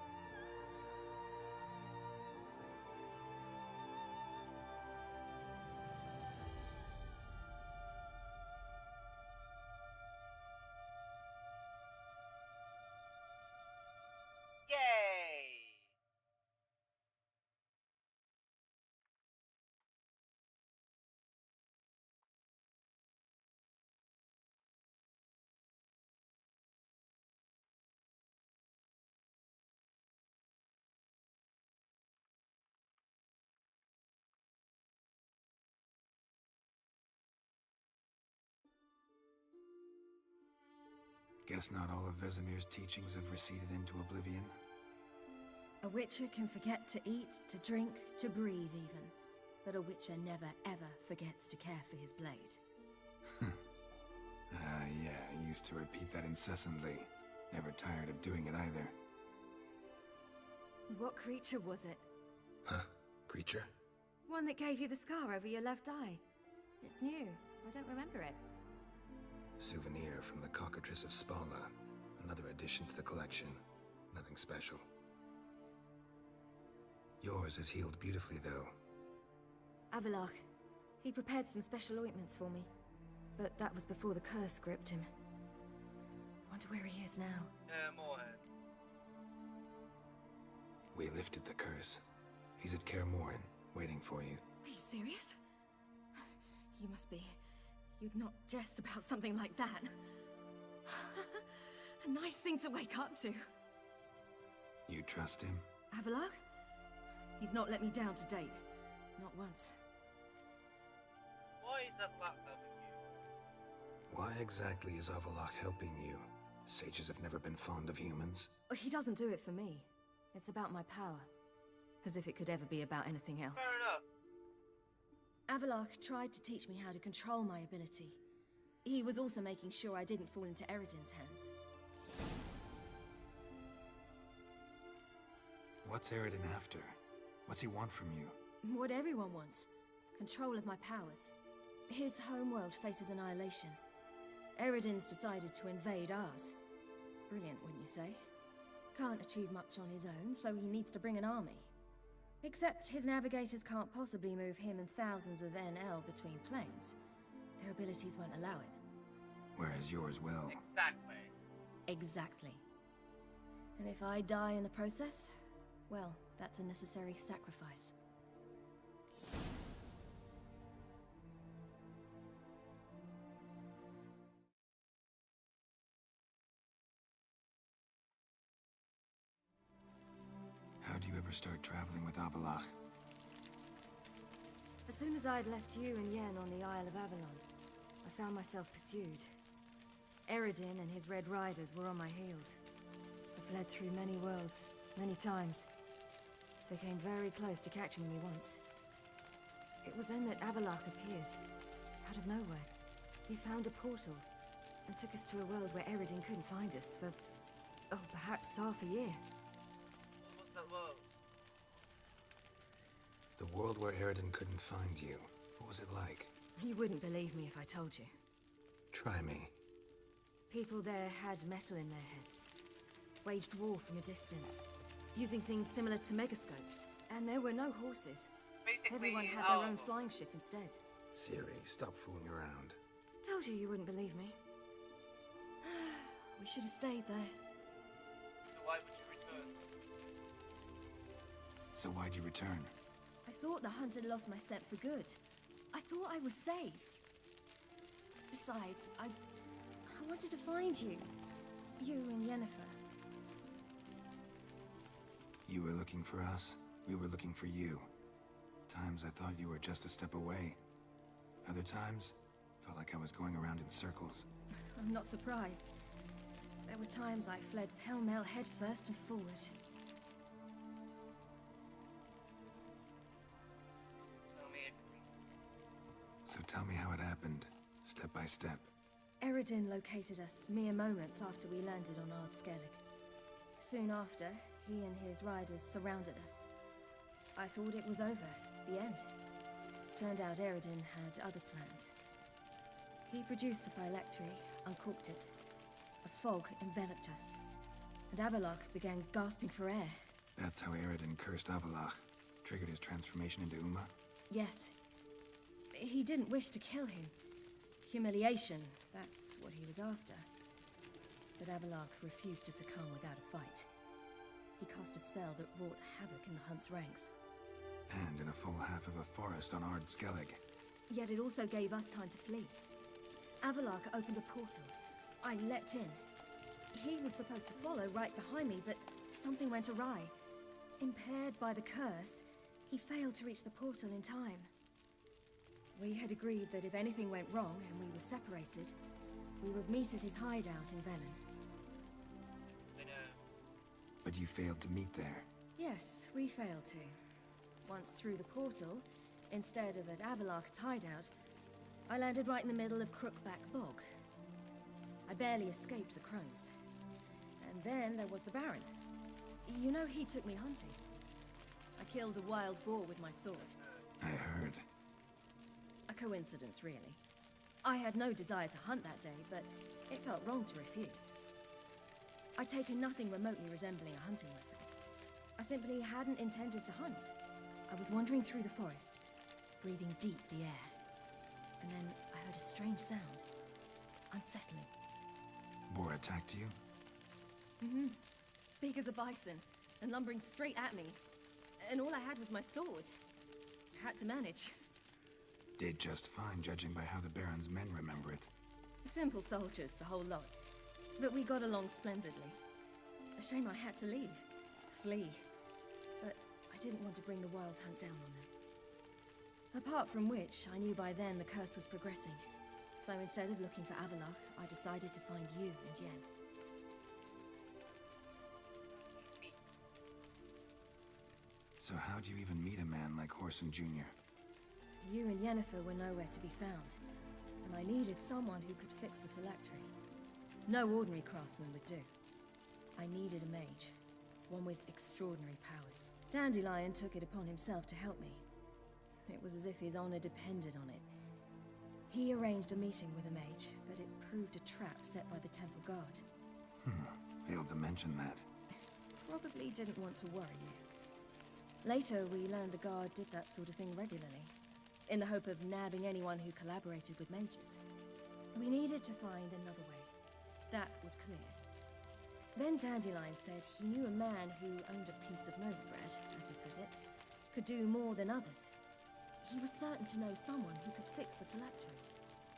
Guess not all of Vesemir's teachings have receded into oblivion. A witcher can forget to eat, to drink, to breathe even. But a witcher never ever forgets to care for his blade. Yeah, I used to repeat that incessantly. Never tired of doing it either. What creature was it? Huh? Creature? One that gave you the scar over your left eye. It's new. I don't remember it. Souvenir from the Cockatrice of Spala. Another addition to the collection. Nothing special. Yours is healed beautifully, though. Avalach. He prepared some special ointments for me. But that was before the curse gripped him. Wonder where he is now. Moorhead. We lifted the curse. He's at Kaer Morhen, waiting for you. Are you serious? You must be. You'd not jest about something like that. A nice thing to wake up to. You trust him? Avalach? He's not let me down to date. Not once. Why is Avalach helping you? Why exactly is Avalach helping you? Sages have never been fond of humans. He doesn't do it for me. It's about my power. As if it could ever be about anything else. Fair enough. Avalach tried to teach me how to control my ability. He was also making sure I didn't fall into Eredin's hands. What's Eredin after? What's he want from you? What everyone wants. Control of my powers. His homeworld faces annihilation. Eredin's decided to invade ours. Brilliant, wouldn't you say? Can't achieve much on his own, so he needs to bring an army. Except his navigators can't possibly move him and thousands of NL between planes. Their abilities won't allow it. Whereas yours will. Exactly. Exactly. And if I die in the process, well, that's a necessary sacrifice. How'd you ever start traveling with Avalach? As soon as I'd left you and Yen on the Isle of Avalon, I found myself pursued. Eredin and his Red Riders were on my heels. I fled through many worlds, many times. They came very close to catching me once. It was then that Avalach appeared, out of nowhere. He found a portal, and took us to a world where Eredin couldn't find us for, oh, perhaps half a year. What's that world? The world where Eredin couldn't find you. What was it like? You wouldn't believe me if I told you. Try me. People there had metal in their heads, waged war from a distance, using things similar to megascopes. And there were no horses. Basically, everyone had their own flying ship instead. Ciri, stop fooling around. Told you you wouldn't believe me. We should have stayed there. So why would you return? So why'd you return? I thought the hunt had lost my scent for good. I thought I was safe. Besides, I wanted to find you. You and Yennefer. You were looking for us. We were looking for you. Times I thought you were just a step away. Other times, felt like I was going around in circles. I'm not surprised. There were times I fled pell-mell headfirst and forward. Tell me everything. So tell me how it happened, step by step. Eredin located us mere moments after we landed on Ard Skellig. Soon after, he and his riders surrounded us. I thought it was over, the end. Turned out Eredin had other plans. He produced the phylactery, uncorked it. A fog enveloped us, and Avalach began gasping for air. That's how Eredin cursed Avalach, triggered his transformation into Uma? Yes. He didn't wish to kill him. Humiliation, that's what he was after. But Avalach refused to succumb without a fight. He cast a spell that wrought havoc in the hunt's ranks. And in a full half of a forest on Ard Skellig. Yet it also gave us time to flee. Avalach opened a portal. I leapt in. He was supposed to follow right behind me, but something went awry. Impaired by the curse, he failed to reach the portal in time. We had agreed that if anything went wrong and we were separated, we would meet at his hideout in Velen. But you failed to meet there. Yes, we failed to. Once through the portal, instead of at Avalok's hideout, I landed right in the middle of Crookback Bog. I barely escaped the crones. And then there was the Baron. You know, he took me hunting. I killed a wild boar with my sword. I heard. A coincidence, really. I had no desire to hunt that day, but it felt wrong to refuse. I'd taken nothing remotely resembling a hunting weapon. I simply hadn't intended to hunt. I was wandering through the forest, breathing deep the air. And then I heard a strange sound. Unsettling. Boar attacked you? Mm-hmm. Big as a bison, and lumbering straight at me. And all I had was my sword. Had to manage. Did just fine, judging by how the Baron's men remember it. Simple soldiers, the whole lot. But we got along splendidly. A shame I had to leave. Flee. But I didn't want to bring the wild hunt down on them. Apart from which, I knew by then the curse was progressing. So instead of looking for Avalok, I decided to find you and Yen. So how do you even meet a man like Horson Jr.? You and Yennefer were nowhere to be found, and I needed someone who could fix the phylactery. No ordinary craftsman would do. I needed a mage, one with extraordinary powers. Dandelion took it upon himself to help me. It was as if his honor depended on it. He arranged a meeting with a mage, but it proved a trap set by the Temple Guard. Failed to mention that. Probably didn't want to worry you. Later, we learned the Guard did that sort of thing regularly, in the hope of nabbing anyone who collaborated with mages. We needed to find another way. That was clear. Then Dandelion said he knew a man who owned a piece of Nova bread, as he put it, could do more than others. He was certain to know someone who could fix the phylactery.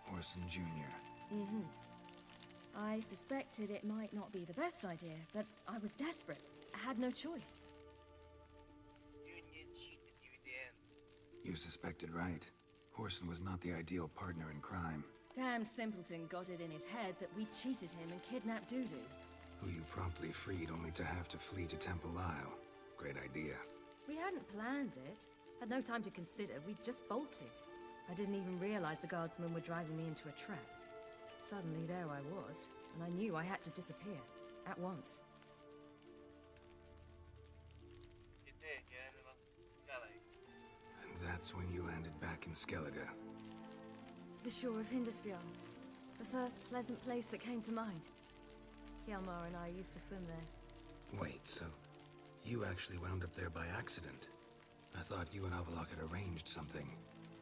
Horson Jr. Mm-hmm. I suspected it might not be the best idea, but I was desperate. I had no choice. Union cheated you in the end. You suspected right. Horson was not the ideal partner in crime. Damned simpleton got it in his head that we cheated him and kidnapped Dudu. Who you promptly freed only to have to flee to Temple Isle. Great idea. We hadn't planned it. Had no time to consider. We just bolted. I didn't even realize the guardsmen were driving me into a trap. Suddenly there I was, and I knew I had to disappear. At once. You did, you ended up Skellig. And that's when you landed back in Skellige. The shore of Hindisfjord. The first pleasant place that came to mind. Hjalmar and I used to swim there. Wait, so you actually wound up there by accident? I thought you and Avalok had arranged something.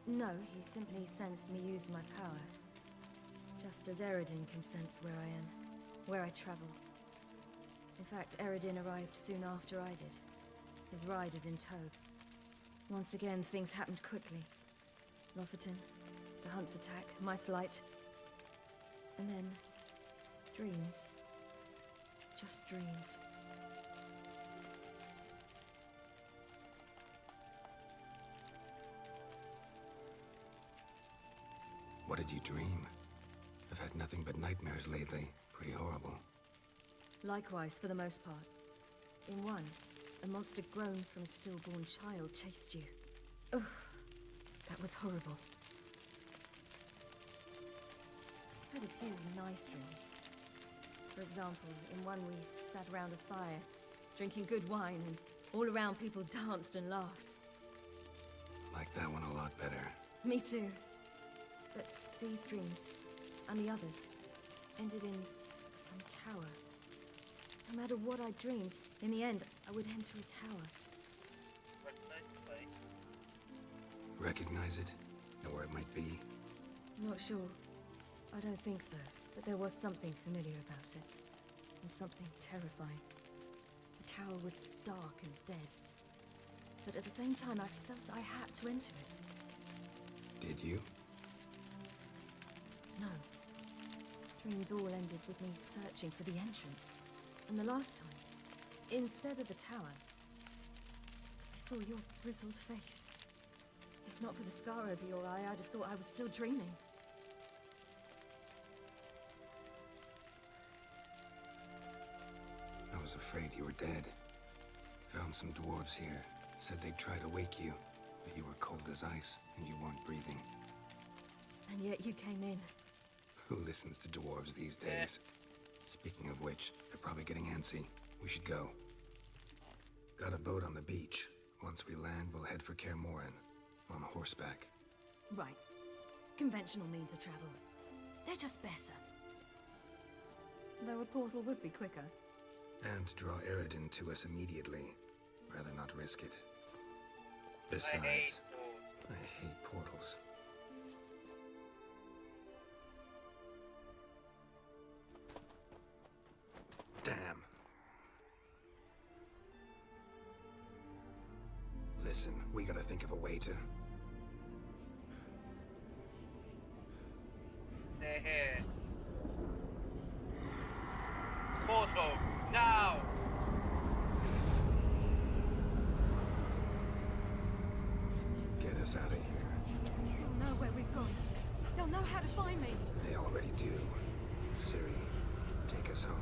No, he simply sensed me use my power. Just as Eredin can sense where I am, where I travel. In fact, Eredin arrived soon after I did. His riders in tow. Once again, things happened quickly. Lofoten, the Hunt's attack, my flight. And then, dreams. Just dreams. What did you dream? I've had nothing but nightmares lately. Pretty horrible. Likewise, for the most part. In one, a monster grown from a stillborn child chased you. Ugh, that was horrible. I had a few nice dreams. For example, in one we sat around a fire, drinking good wine, and all around people danced and laughed. Like that one a lot better. Me too. But these dreams, and the others, ended in some tower. No matter what I dreamed, in the end, I would enter a tower. Recognize it? Know where it might be? Not sure. I don't think so. But there was something familiar about it. And something terrifying. The tower was stark and dead. But at the same time, I felt I had to enter it. Did you? No. Dreams all ended with me searching for the entrance. And the last time, instead of the tower, I saw your grizzled face. If not for the scar over your eye, I'd have thought I was still dreaming. I was afraid you were dead. Found some dwarves here. Said they'd try to wake you, but you were cold as ice and you weren't breathing. And yet you came in. Who listens to dwarves these days? Speaking of which, they're probably getting antsy. We should go. Got a boat on the beach. Once we land, we'll head for Kaer Morhen. On horseback. Right. Conventional means of travel. They're just better. Though a portal would be quicker. And draw Eredin to us immediately. Rather not risk it. Besides, I hate portals. Damn. Listen, we gotta think of a way to... They're here. Portal, now! Get us out of here. They'll know where we've gone. They'll know how to find me. They already do. Ciri, take us home.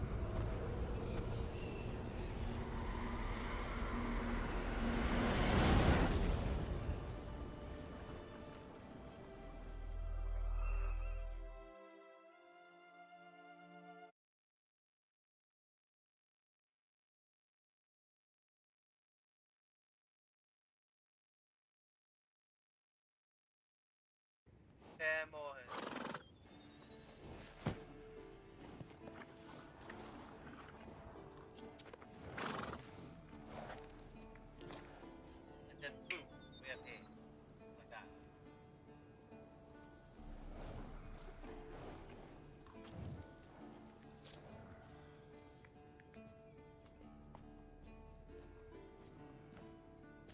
Kaer Morhen. And then boom, we have here. Like that.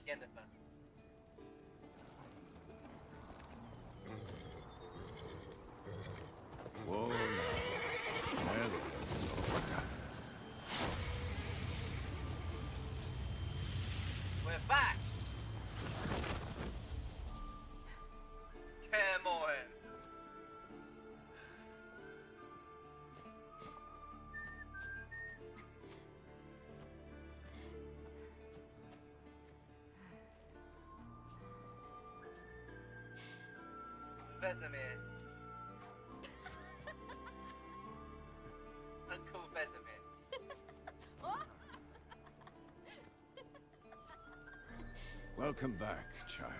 Jennifer. Whoa, now. We're back! Kaer Morhen. Vesemir. Uncle Vesemir. Welcome back, child.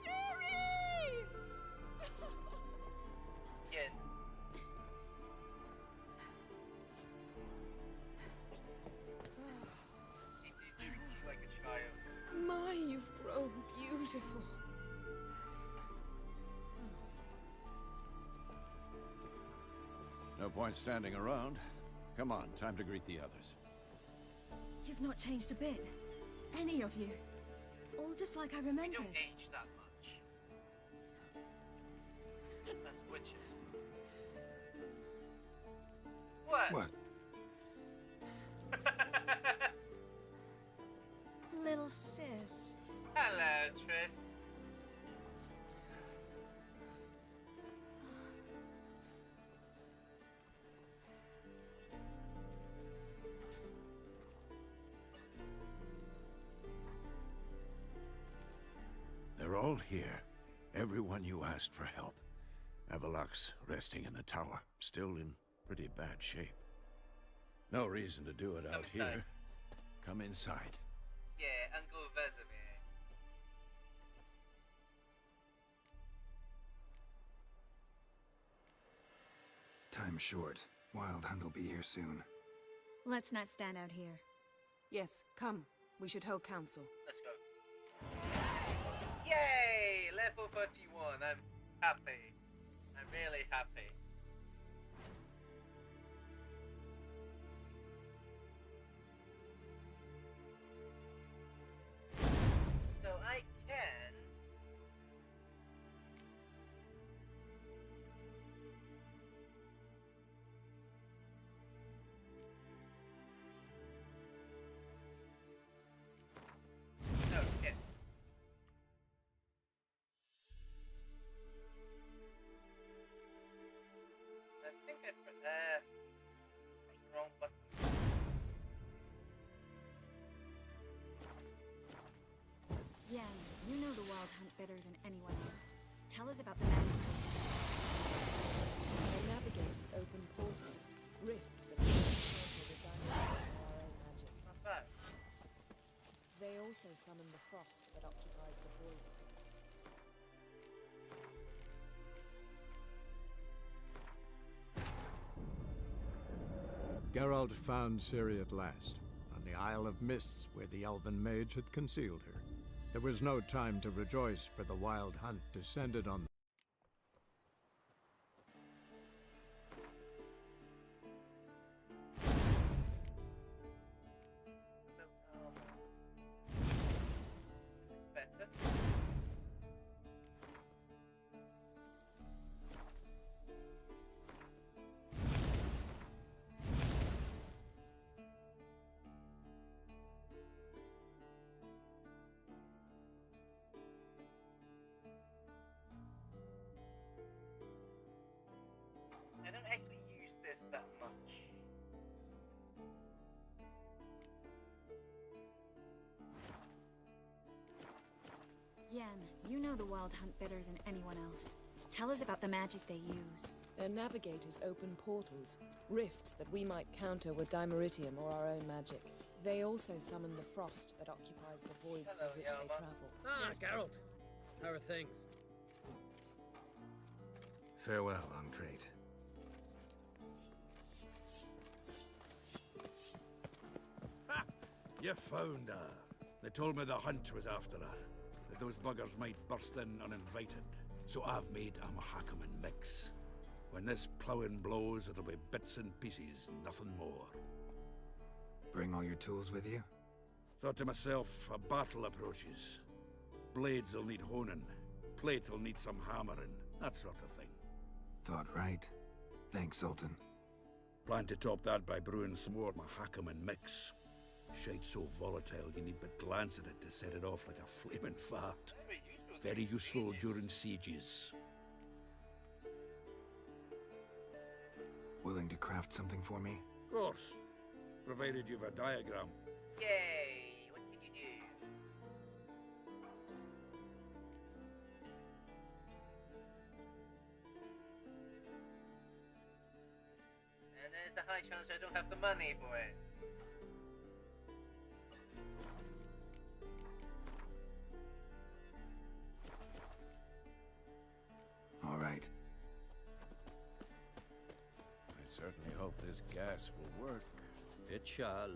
Siri! Yes. She did treat you like a child. My, you've grown beautiful. No point standing around. Come on, time to greet the others. You've not changed a bit. Any of you. All just like I We remembered. don't age that much. As witches. What? What? Little sis. Hello, Triss. They're all here. Everyone you asked for help. Avalok's resting in the tower, still in pretty bad shape. No reason to do it out here. Come inside. Yeah, Uncle Vesemir. Time's short. Wild Hunt will be here soon. Let's not stand out here. Yes, come. We should hold council. Let's go. Yay! Level 31. I'm happy. I'm really happy. So I can... Okay. better than anyone else. Tell us about the magic. The navigators open portals, rifts that we can enter with diamonds or our own magic. Not bad. They also summon the frost that occupies the void. Geralt found Ciri at last, on the Isle of Mists where the elven mage had concealed her. There was no time to rejoice, for the wild hunt descended on them. I don't actually use this that much. Yen, you know the Wild Hunt better than anyone else. Tell us about the magic they use. Their navigators open portals, rifts that we might counter with dimeritium or our own magic. They also summon the frost that occupies the voids through which they travel. Ah, Geralt! How are things? Farewell, Uncrate. Ha! You found her. They told me the hunt was after her, that those buggers might burst in uninvited. So I've made a Mahakaman mix. When this ploughing blows, it'll be bits and pieces, nothing more. Bring all your tools with you? Thought to myself, a battle approaches. Blades will need honing, plate will need some hammering, that sort of thing. Thought right. Thanks, Sultan. Plan to top that by brewing some more Mahakaman mix. Shite so volatile you need but glance at it to set it off like a flaming fart. Very useful during sieges. Willing to craft something for me? Of course. Provided you've a diagram. Yay! What can you do? And there's a high chance I don't have the money for it. All right. I certainly hope this gas will work. It shall.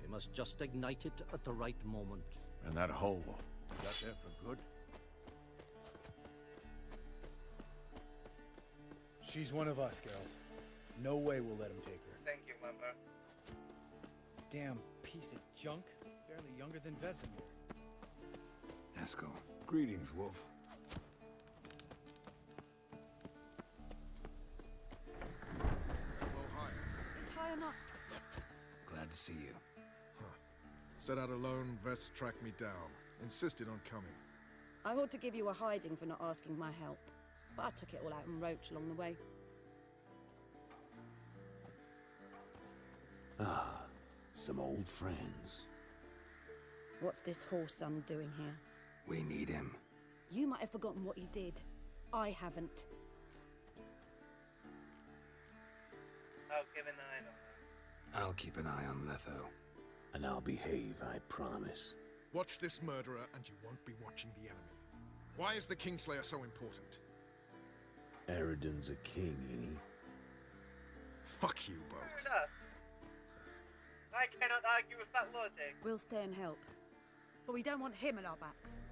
We must just ignite it at the right moment. And that hole, is that there for good? She's one of us, Geralt. No way we'll let him take her. Thank you, Mama. Damn piece of junk. Barely younger than Vesemir. Eskel. Greetings, Wolf. Is high enough? Glad to see you. Set out alone, Vest tracked me down. Insisted on coming. I ought to give you a hiding for not asking my help, but I took it all out in Roach along the way. Ah, some old friends. What's this horse son doing here? We need him. You might have forgotten what he did. I haven't. I'll keep an eye on her. I'll keep an eye on Letho. And I'll behave, I promise. Watch this murderer and you won't be watching the enemy. Why is the Kingslayer so important? Eridan's a king, ain't he? Fuck you both. Fair enough. I cannot argue with that logic. We'll stay and help. But we don't want him at our backs.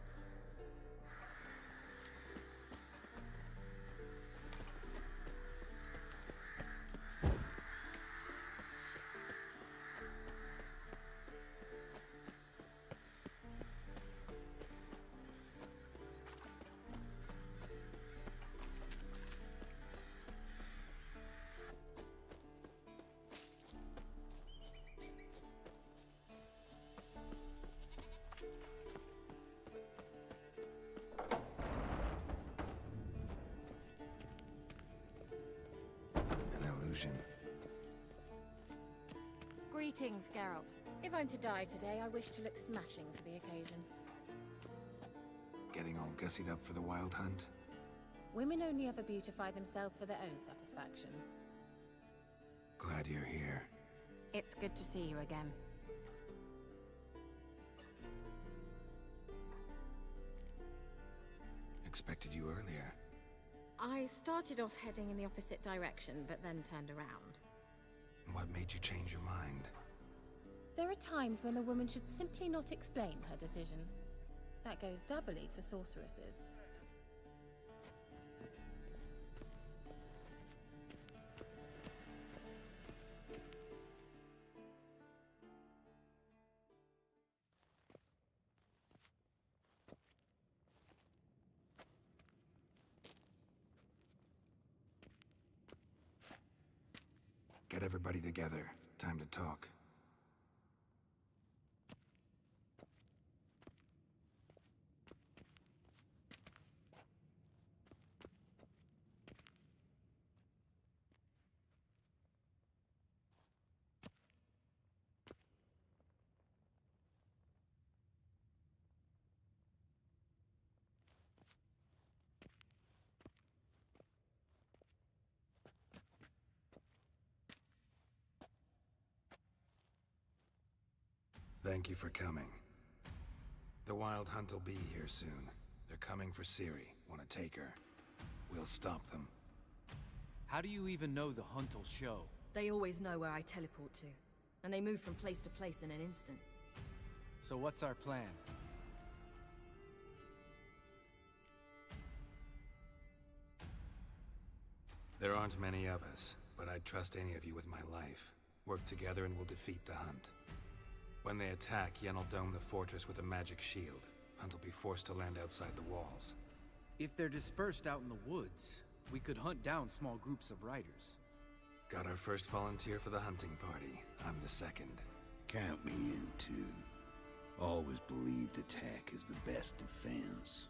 Greetings, Geralt. If I'm to die today, I wish to look smashing for the occasion. Getting all gussied up for the wild hunt? Women only ever beautify themselves for their own satisfaction. Glad you're here. It's good to see you again. Expected you earlier. I started off heading in the opposite direction, but then turned around. What made you change your mind? There are times when a woman should simply not explain her decision. That goes doubly for sorceresses. Get everybody together. Time to talk. Thank you for coming. The Wild Hunt will be here soon. They're coming for Ciri. Want to take her? We'll stop them. How do you even know the hunt will show? They always know where I teleport to, and they move from place to place in an instant. So what's our plan? There aren't many of us, but I'd trust any of you with my life. Work together and we'll defeat the Hunt. When they attack, Yen will dome the fortress with a magic shield. Hunt will be forced to land outside the walls. If they're dispersed out in the woods, we could hunt down small groups of riders. Got our first volunteer for the hunting party. I'm the second. Count me in, too. Always believed attack is the best defense.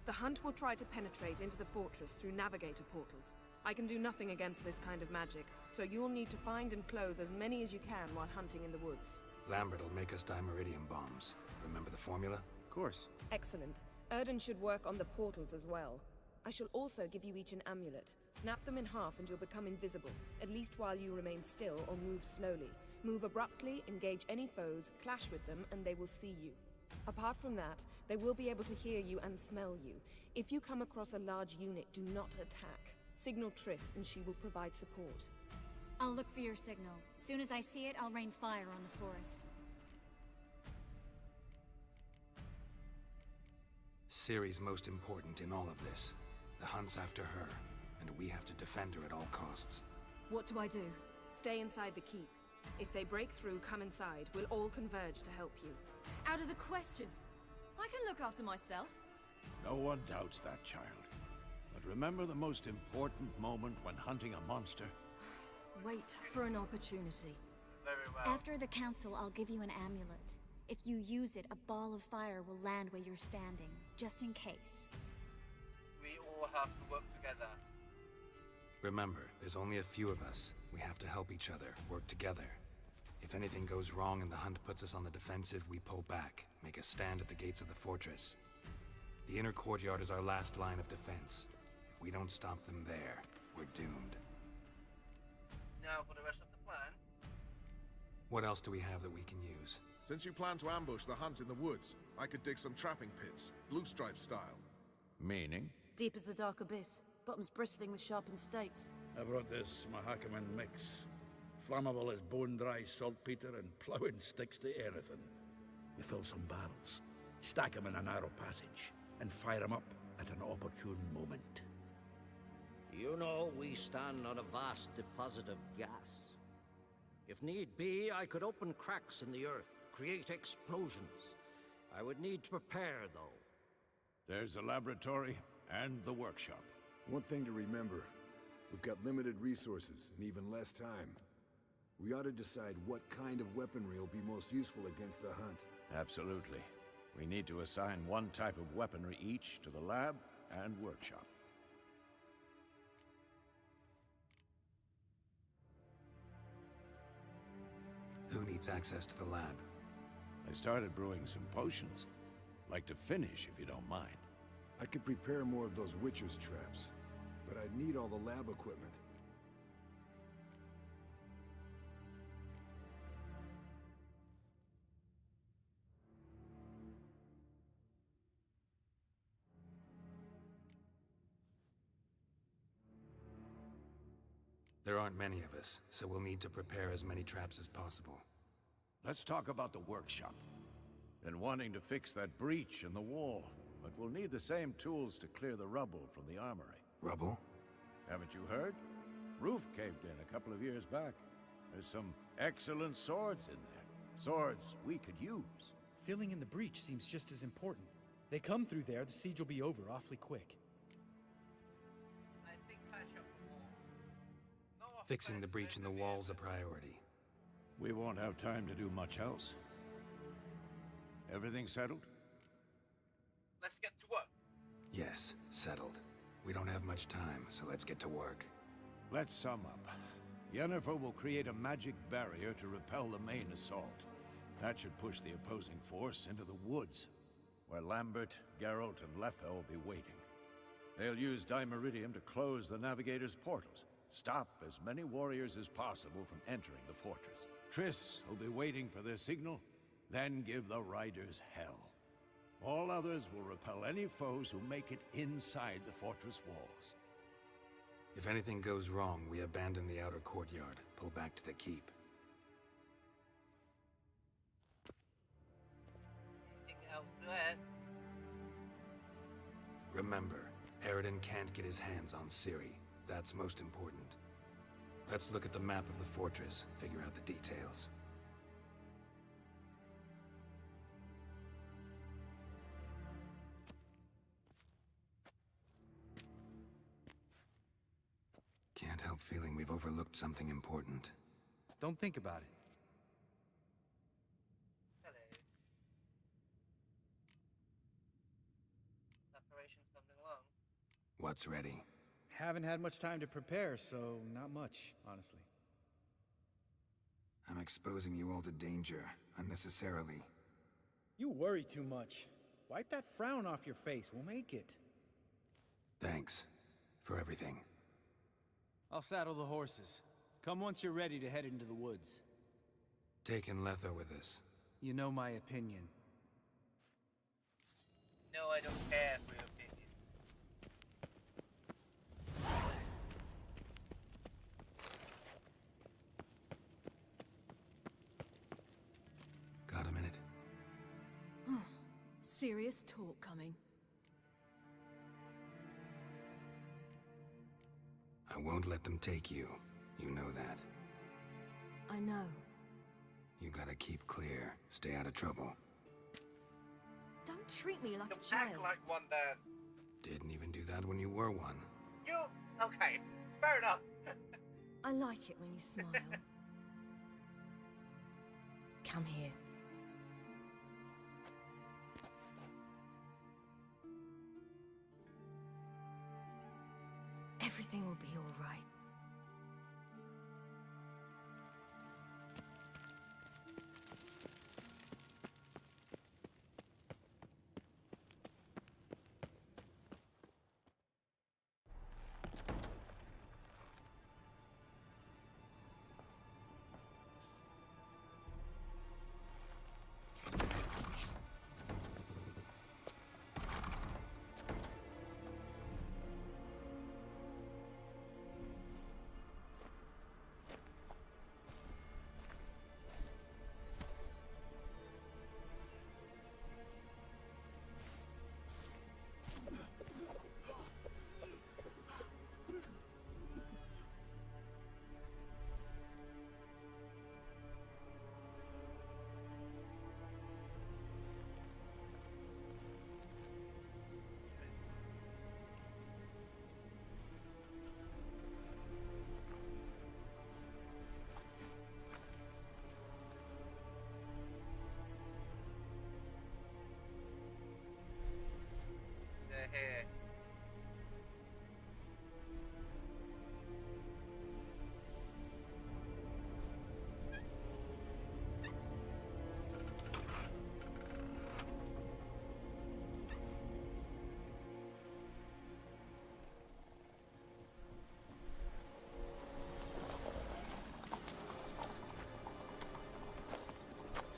The Hunt will try to penetrate into the fortress through navigator portals. I can do nothing against this kind of magic, so you'll need to find and close as many as you can while hunting in the woods. Lambert will make us dimeridium bombs. Remember the formula? Of course. Excellent. Erden should work on the portals as well. I shall also give you each an amulet. Snap them in half and you'll become invisible, at least while you remain still or move slowly. Move abruptly, engage any foes, clash with them, and they will see you. Apart from that, they will be able to hear you and smell you. If you come across a large unit, do not attack. Signal Triss and she will provide support. I'll look for your signal. Soon as I see it, I'll rain fire on the forest. Ciri's most important in all of this. The Hunt's after her, and we have to defend her at all costs. What do I do? Stay inside the keep. If they break through, come inside. We'll all converge to help you. Out of the question. I can look after myself. No one doubts that, child. But remember the most important moment when hunting a monster? Wait for an opportunity. Very well. After the council, I'll give you an amulet. If you use it, a ball of fire will land where you're standing, just in case. We all have to work together. Remember, there's only a few of us. We have to help each other, work together. If anything goes wrong and the Hunt puts us on the defensive, we pull back, make a stand at the gates of the fortress. The inner courtyard is our last line of defense. If we don't stop them there, we're doomed. Now for the rest of the plan. What else do we have that we can use? Since you plan to ambush the Hunt in the woods, I could dig some trapping pits, blue stripe style. Meaning? Deep as the dark abyss, bottoms bristling with sharpened stakes. I brought this Mahakaman mix. Flammable as bone-dry saltpeter and ploughing sticks to anything. You fill some barrels, stack them in a narrow passage, and fire them up at an opportune moment. You know, we stand on a vast deposit of gas. If need be, I could open cracks in the earth, create explosions. I would need to prepare, though. There's the laboratory and the workshop. One thing to remember, we've got limited resources and even less time. We ought to decide what kind of weaponry will be most useful against the Hunt. Absolutely. We need to assign one type of weaponry each to the lab and workshop. Who needs access to the lab? I started brewing some potions. Like to finish, if you don't mind. I could prepare more of those Witcher's traps, but I'd need all the lab equipment. There aren't many of us, so we'll need to prepare as many traps as possible. Let's talk about the workshop. Been wanting to fix that breach in the wall, but we'll need the same tools to clear the rubble from the armory. Rubble? Haven't you heard? Roof caved in a couple of years back. There's some excellent swords in there. Swords we could use. Filling in the breach seems just as important. They come through there, the siege will be over awfully quick. I think patch up the wall. No Fixing the breach in the wall's a priority. We won't have time to do much else. Everything settled? Let's get to work. Yes, settled. We don't have much time, so let's get to work. Let's sum up. Yennefer will create a magic barrier to repel the main assault. That should push the opposing force into the woods, where Lambert, Geralt, and Letha will be waiting. They'll use Dimeridium to close the Navigator's portals, stop as many warriors as possible from entering the fortress. Triss will be waiting for their signal, then give the riders hell. All others will repel any foes who make it inside the fortress walls. If anything goes wrong, we abandon the outer courtyard, pull back to the keep. Anything else to add? Remember, Eridan can't get his hands on Ciri. That's most important. Let's look at the map of the fortress, figure out the details. Can't help feeling we've overlooked something important. Don't think about it. Hello. Operation's coming along. What's ready? Haven't had much time to prepare, so not much, honestly. I'm exposing you all to danger, unnecessarily. You worry too much. Wipe that frown off your face, we'll make it. Thanks for everything. I'll saddle the horses. Come once you're ready to head into the woods. Taking Letha with us. You know my opinion. No, I don't care for your opinion. Got a minute? Serious talk coming. I won't let them take you. You know that. I know. You gotta keep clear. Stay out of trouble. Don't treat me like a Act child. like one then. Didn't even do that when you were one. You? Okay, fair enough. I like it when you smile. Come here. Everything will be all right.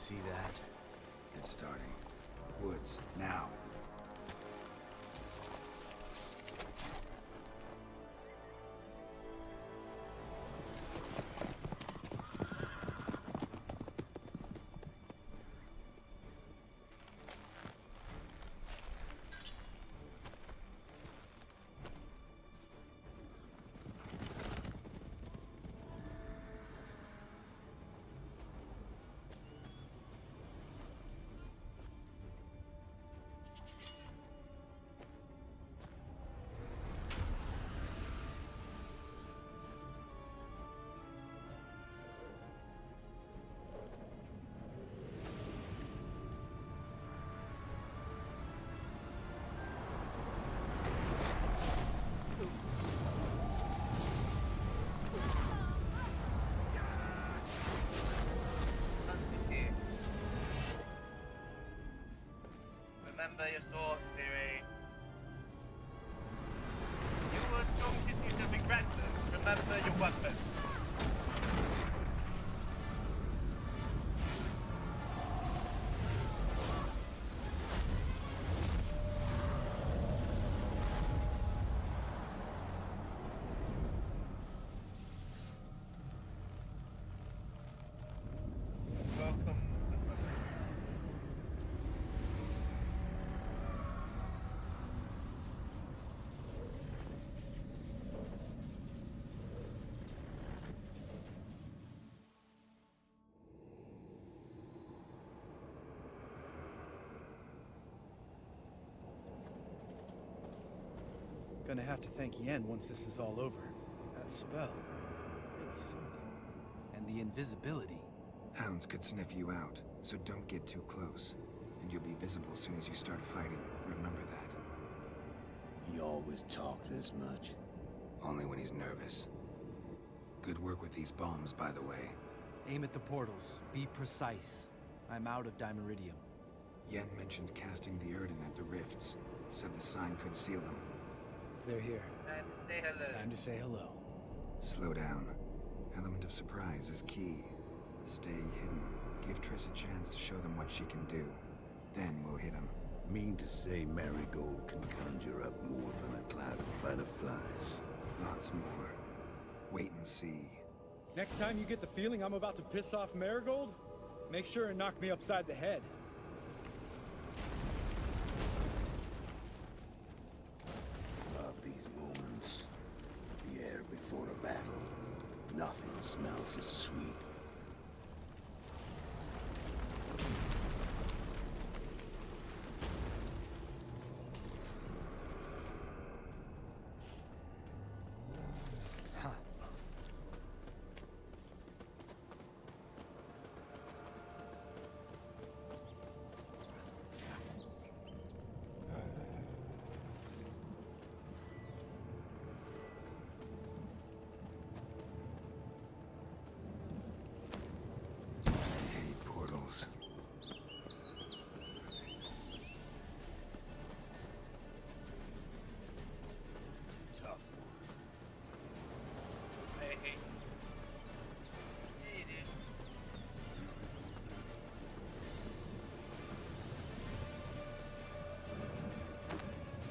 see that. It's starting. Woods, now. Remember your sword, Siri. You were going to do the regret this. Remember your weapon. Welcome. Gonna have to thank Yen once this is all over. That spell, really something. And the invisibility. Hounds could sniff you out, so don't get too close. And you'll be visible as soon as you start fighting. Remember that. He always talked this much. Only when he's nervous. Good work with these bombs, by the way. Aim at the portals. Be precise. I'm out of Dimeridium. Yen mentioned casting the Erden at the rifts. Said the sign could seal them. They're here. Time to say hello. Time to say hello. Slow down. Element of surprise is key. Stay hidden. Give Triss a chance to show them what she can do. Then we'll hit him. Mean to say Marigold can conjure up more than a cloud of butterflies? Lots more. Wait and see. Next time you get the feeling I'm about to piss off Marigold, make sure and knock me upside the head. Love these moments. The air before a battle. Nothing smells as sweet.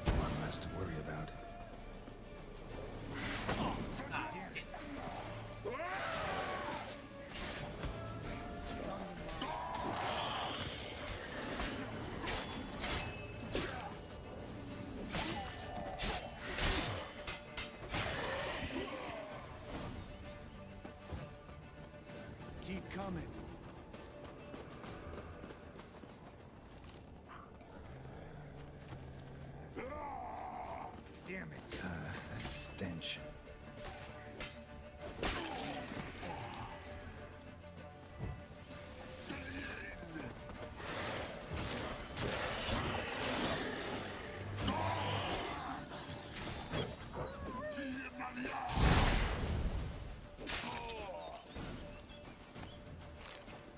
One less to worry about. Keep coming. Damn it. That stench.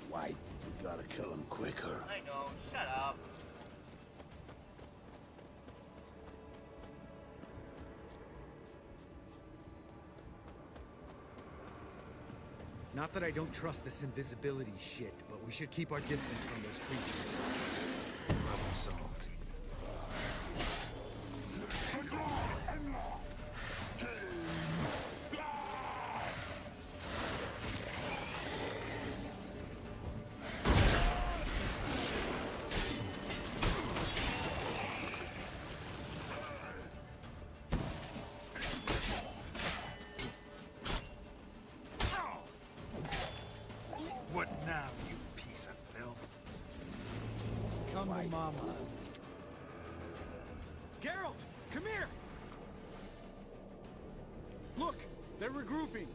White, we gotta kill him quicker. I know, shut up. Not that I don't trust this invisibility shit, but we We should keep our distance from those creatures. Problem solved. What now, you piece of filth? Come to mama. Geralt, come here! Look, they're regrouping.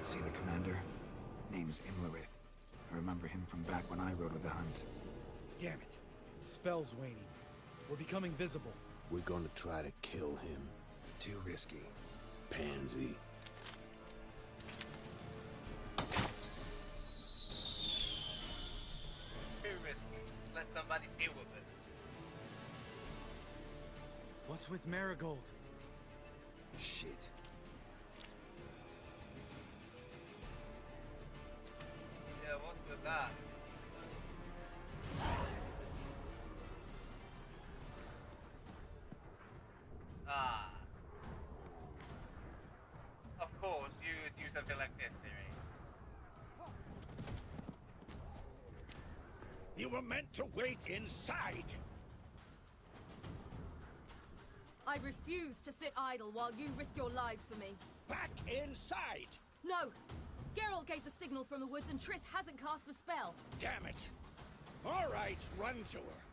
See the commander? Name's Imlerith. I remember him from back when I rode with the hunt. Damn it. Spell's waning. We're becoming visible. We're gonna try to kill him. Too risky. Pansy. Too risky. Let somebody deal with it. What's with Marigold? Shit. Yeah, what's with that? Ah. Of course, you would do something like this, Siri. You were meant to wait inside. I refuse to sit idle while you risk your lives for me. Back inside! No! Geralt gave the signal from the woods and Triss hasn't cast the spell. Damn it! All right, run to her.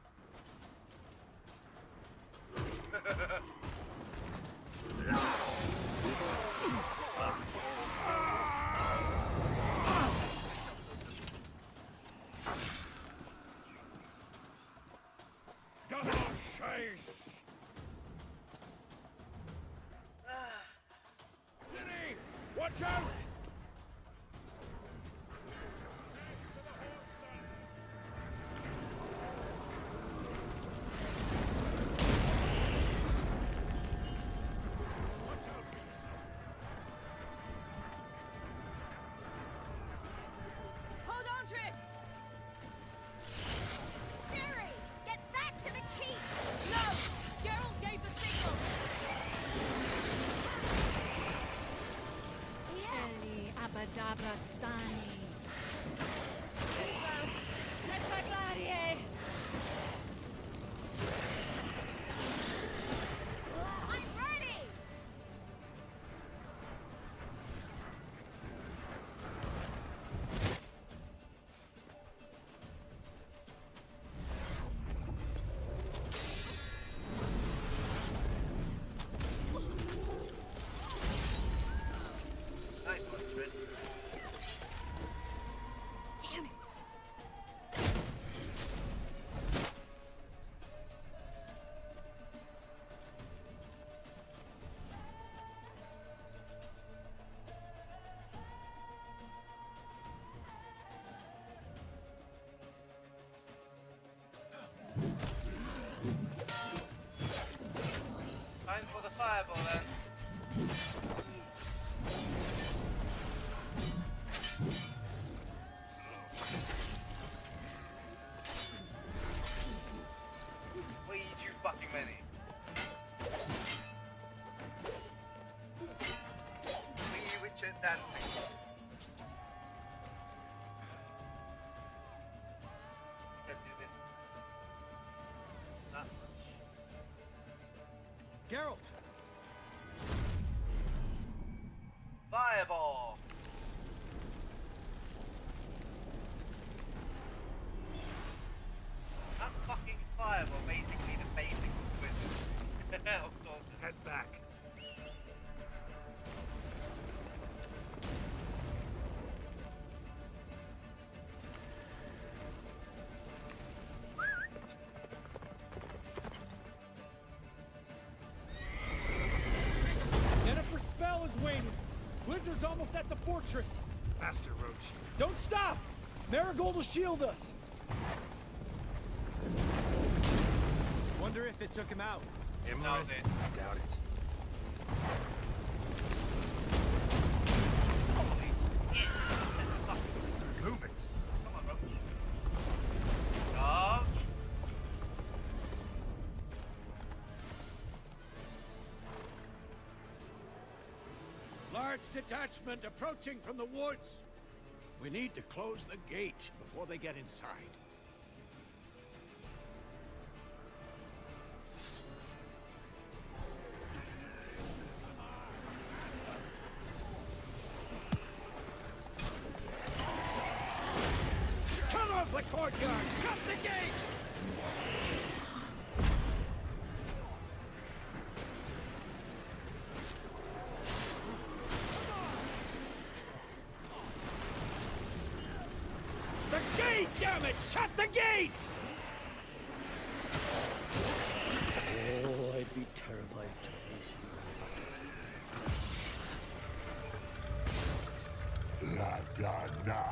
Double chase! City! Watch out! Hold on, Triss! Siri, get back to the keep! No! Geralt gave the signal! Eli Abadabra Sani. Respaglarie! I'm ready! Nice one, Triss. Damn it! Time for the fireball then. Way too fucking many. Thingy Richard dancing. Can do this. Not much. Geralt! Fireball! That fucking fireball, basically the basic wizard of sorts. Head back. Yennefer's spell is waning. Blizzard's almost at the fortress. Faster, Roach. Don't stop! Marigold will shield us. Wonder if it took him out. Imlerith? Doubt it. Holy shit! large detachment approaching from the woods. We need to close the gate before they get inside. Cut off the courtyard! Shut the gate! The gate, damn it! Shut the gate! Oh, I'd be terrified to face you. La da da.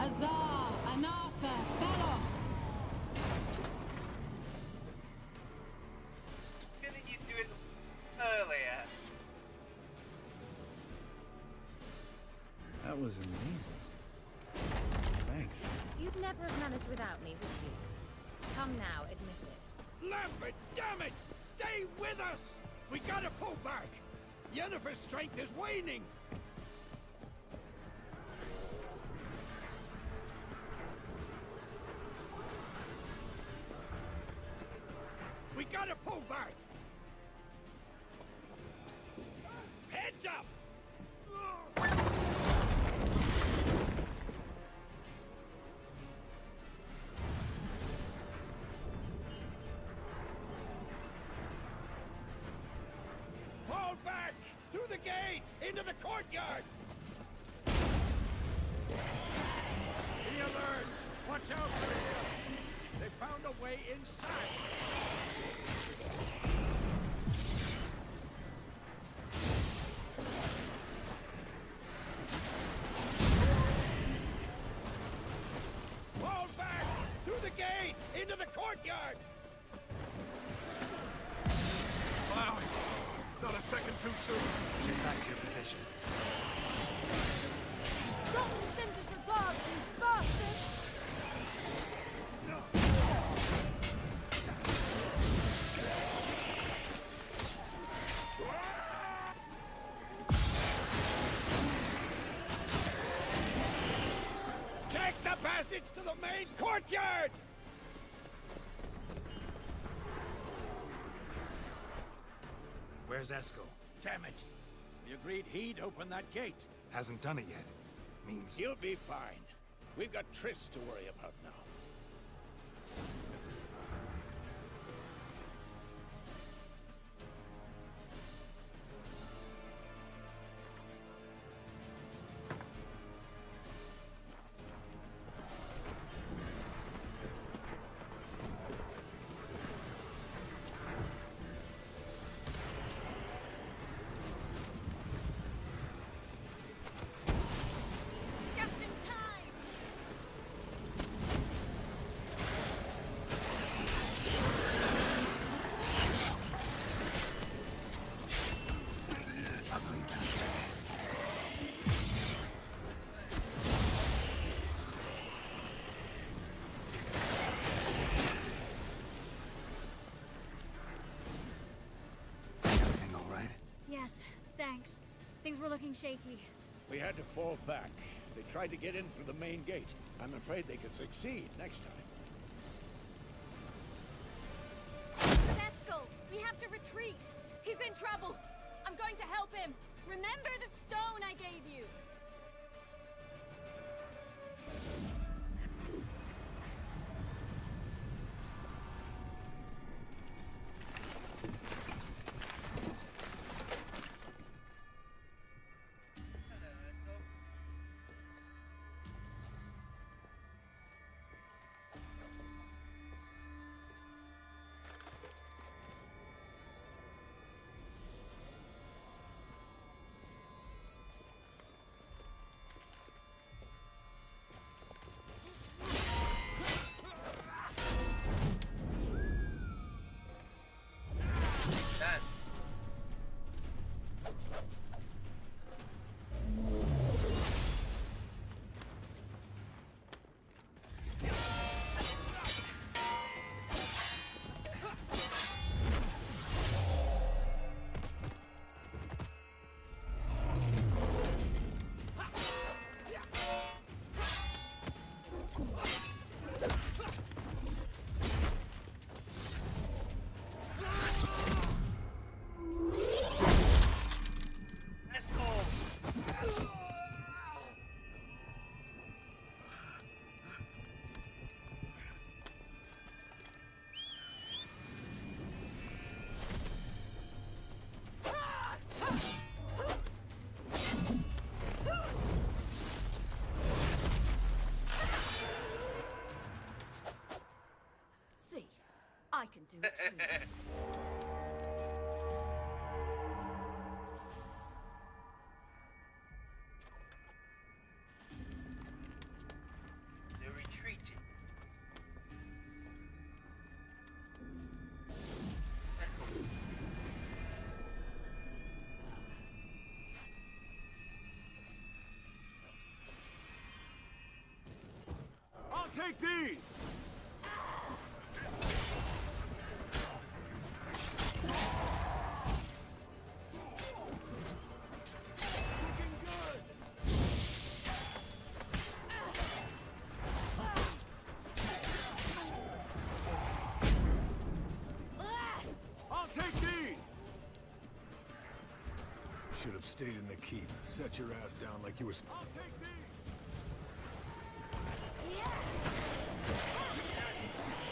Azar, Anartha, Belos! Couldn't you do it earlier? That was amazing. Thanks. You'd never have managed without me, would you? Come now, admit it. Lambert, damn it! Stay with us! We gotta pull back! Yennefer's strength is waning! We gotta pull back! Heads up! Fall back! Through the gate! Into the courtyard! Be alert! Watch out for here! They found a way inside! Fall back! Through the gate! Into the courtyard! Allow it. Not a second too soon. Get back to your position. Sultan sends his regards, you bastards! Take the passage to the main courtyard! Where's Esco? Damn it! We agreed he'd open that gate. Hasn't done it yet. Means He'll be fine. We've got Triss to worry about now. Just in time! ugly bastard. Everything all right? Yes, thanks. Things were looking shaky. We had to fall back. They tried to get in through the main gate. I'm afraid they could succeed next time. Eskel, we have to retreat. He's in trouble. I'm going to help him. Remember the stone I gave you. They're retreating. Let's go. I'll take these! Looking good! I'll take these! Should have stayed in the keep. Set your ass down like you was. I'll take these!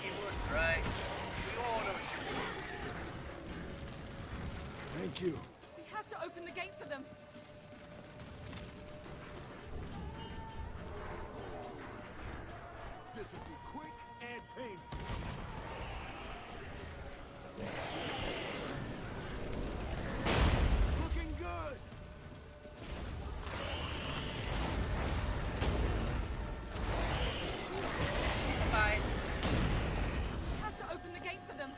It was right. We all know you. Thank you. We have to open the gate for them. This will be quick and painful. Looking good! Fine. We have to open the gate for them.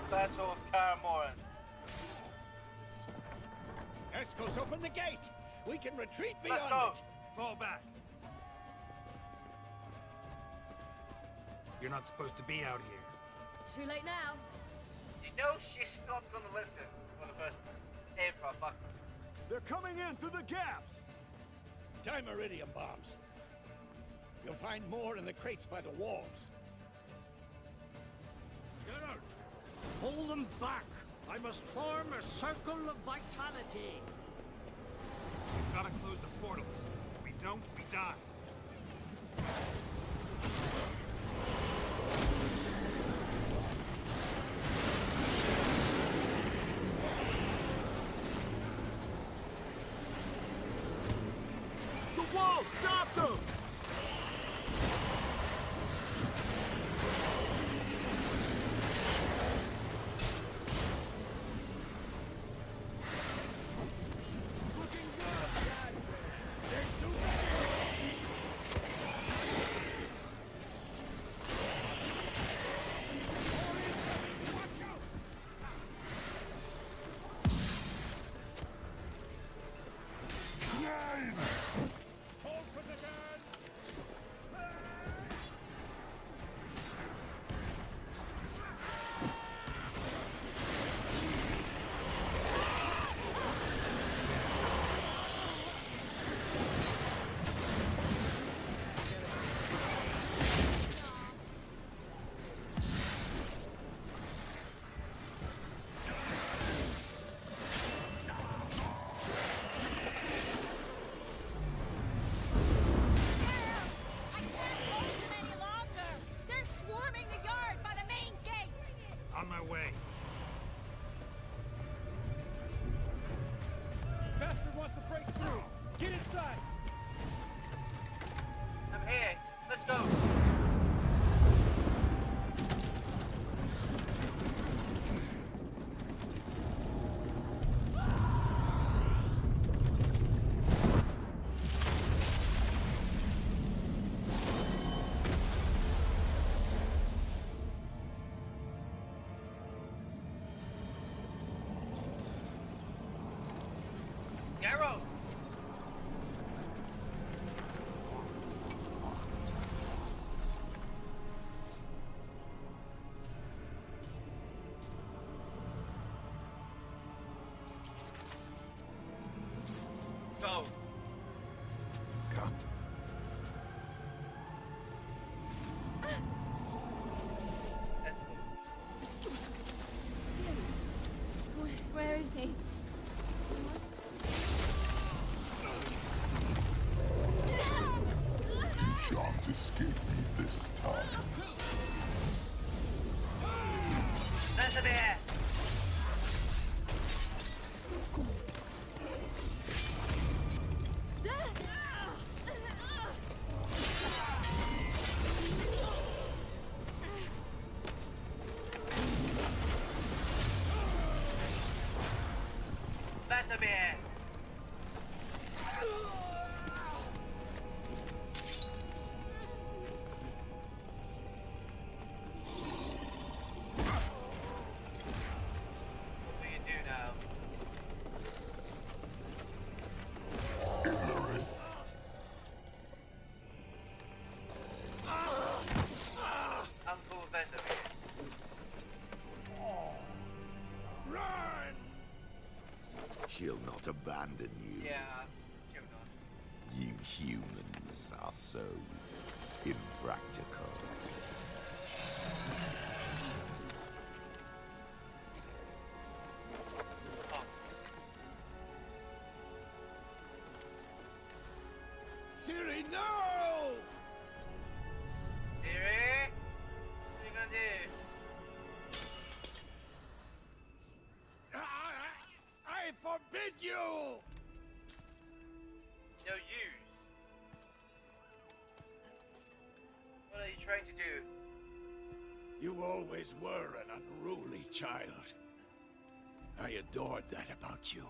Battle of Karamoran. Escos, open the gate! We can retreat Let's beyond go. it! Fall back. You're not supposed to be out here. Too late now. You know she's not gonna listen for the first time. Ever, fuck. They're coming in through the gaps! Time iridium bombs. You'll find more in the crates by the walls. Get out! Hold them back! I must form a circle of vitality. We've got to close the portals. If we don't, we die. The wall! Stop them! Looking good! They're too Hold positions! I can't hold them any longer. They're swarming the yard by the main gates. On my way. Bastard wants to break through! Get inside! I'm here. Let's go. Darrow. Go. Come. Let's go. Where is he? Shan't escape me this time. Listen here. Vesemir! What do you do now? Uncle Vesemir. Run! She'll not abandon you. Yeah, she'll not. You humans are so impractical. Ciri, no! Siri? What are you gonna do? I forbid you! No use. What are you trying to do? You always were an unruly child. I adored that about you.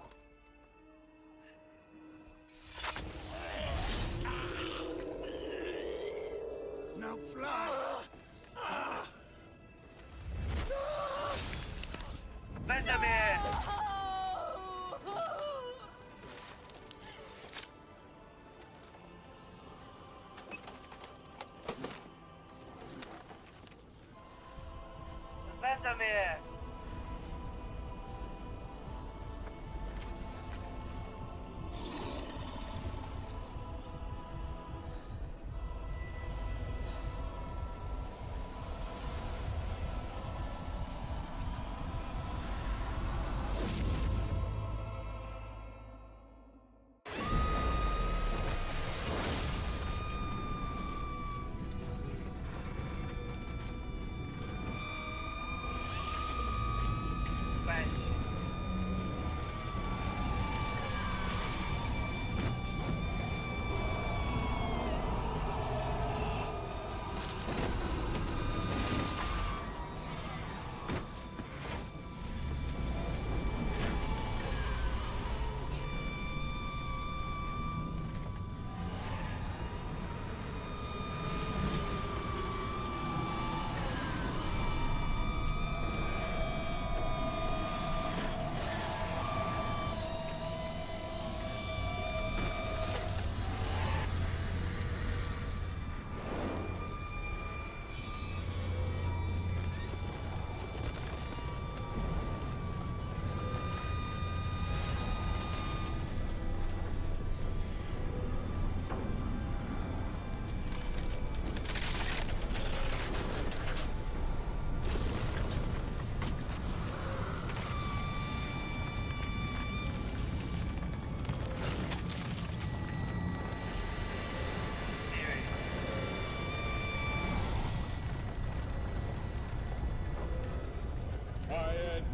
Now fly! Vesemir! Vesemir!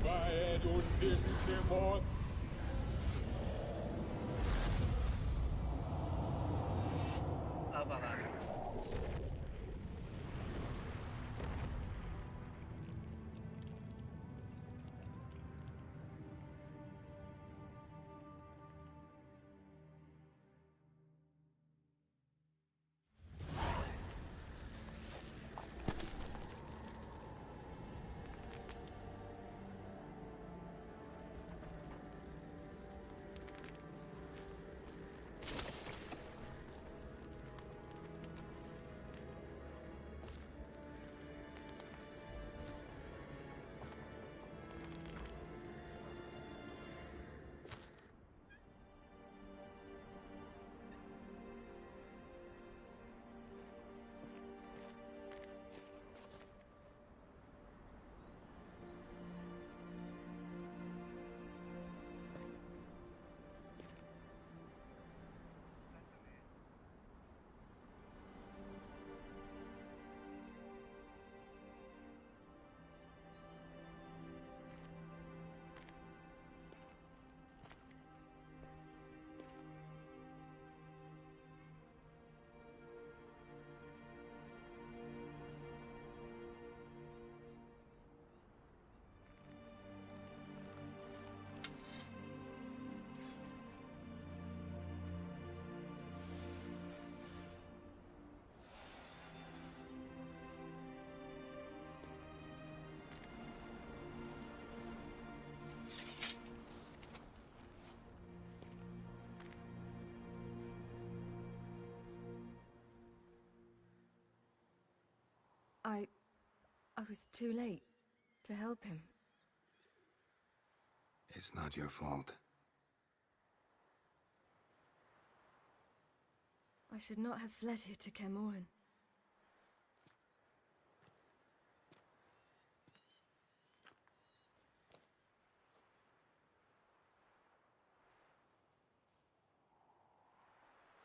Weihet und himmlische Moth. I was too late to help him. It's not your fault. I should not have fled here to Kermoran.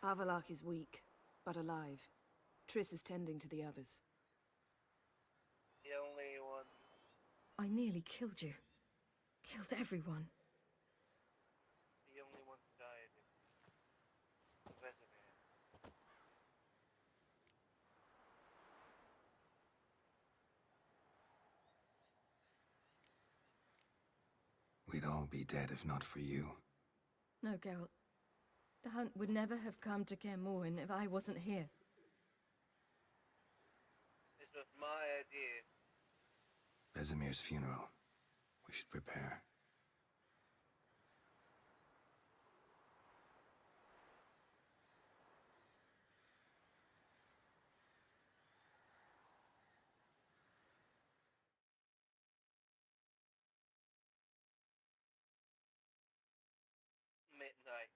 Avalak is weak, but alive. Triss is tending to the others. The only one. I nearly killed you. Killed everyone. The only one who died is Vesemir. We'd all be dead if not for you. No, Geralt. The hunt would never have come to Kermoran if I wasn't here. This was my idea. Vesemir's funeral. We should prepare. Midnight.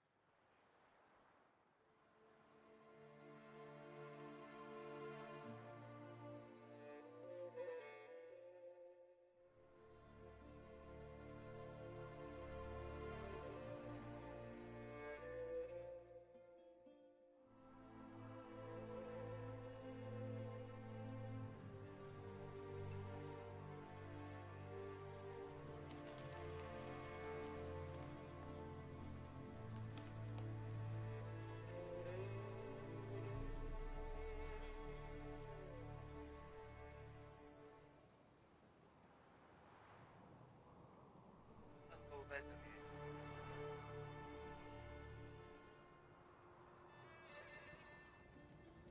Uncle Vesemir.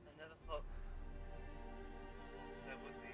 I never thought there would be.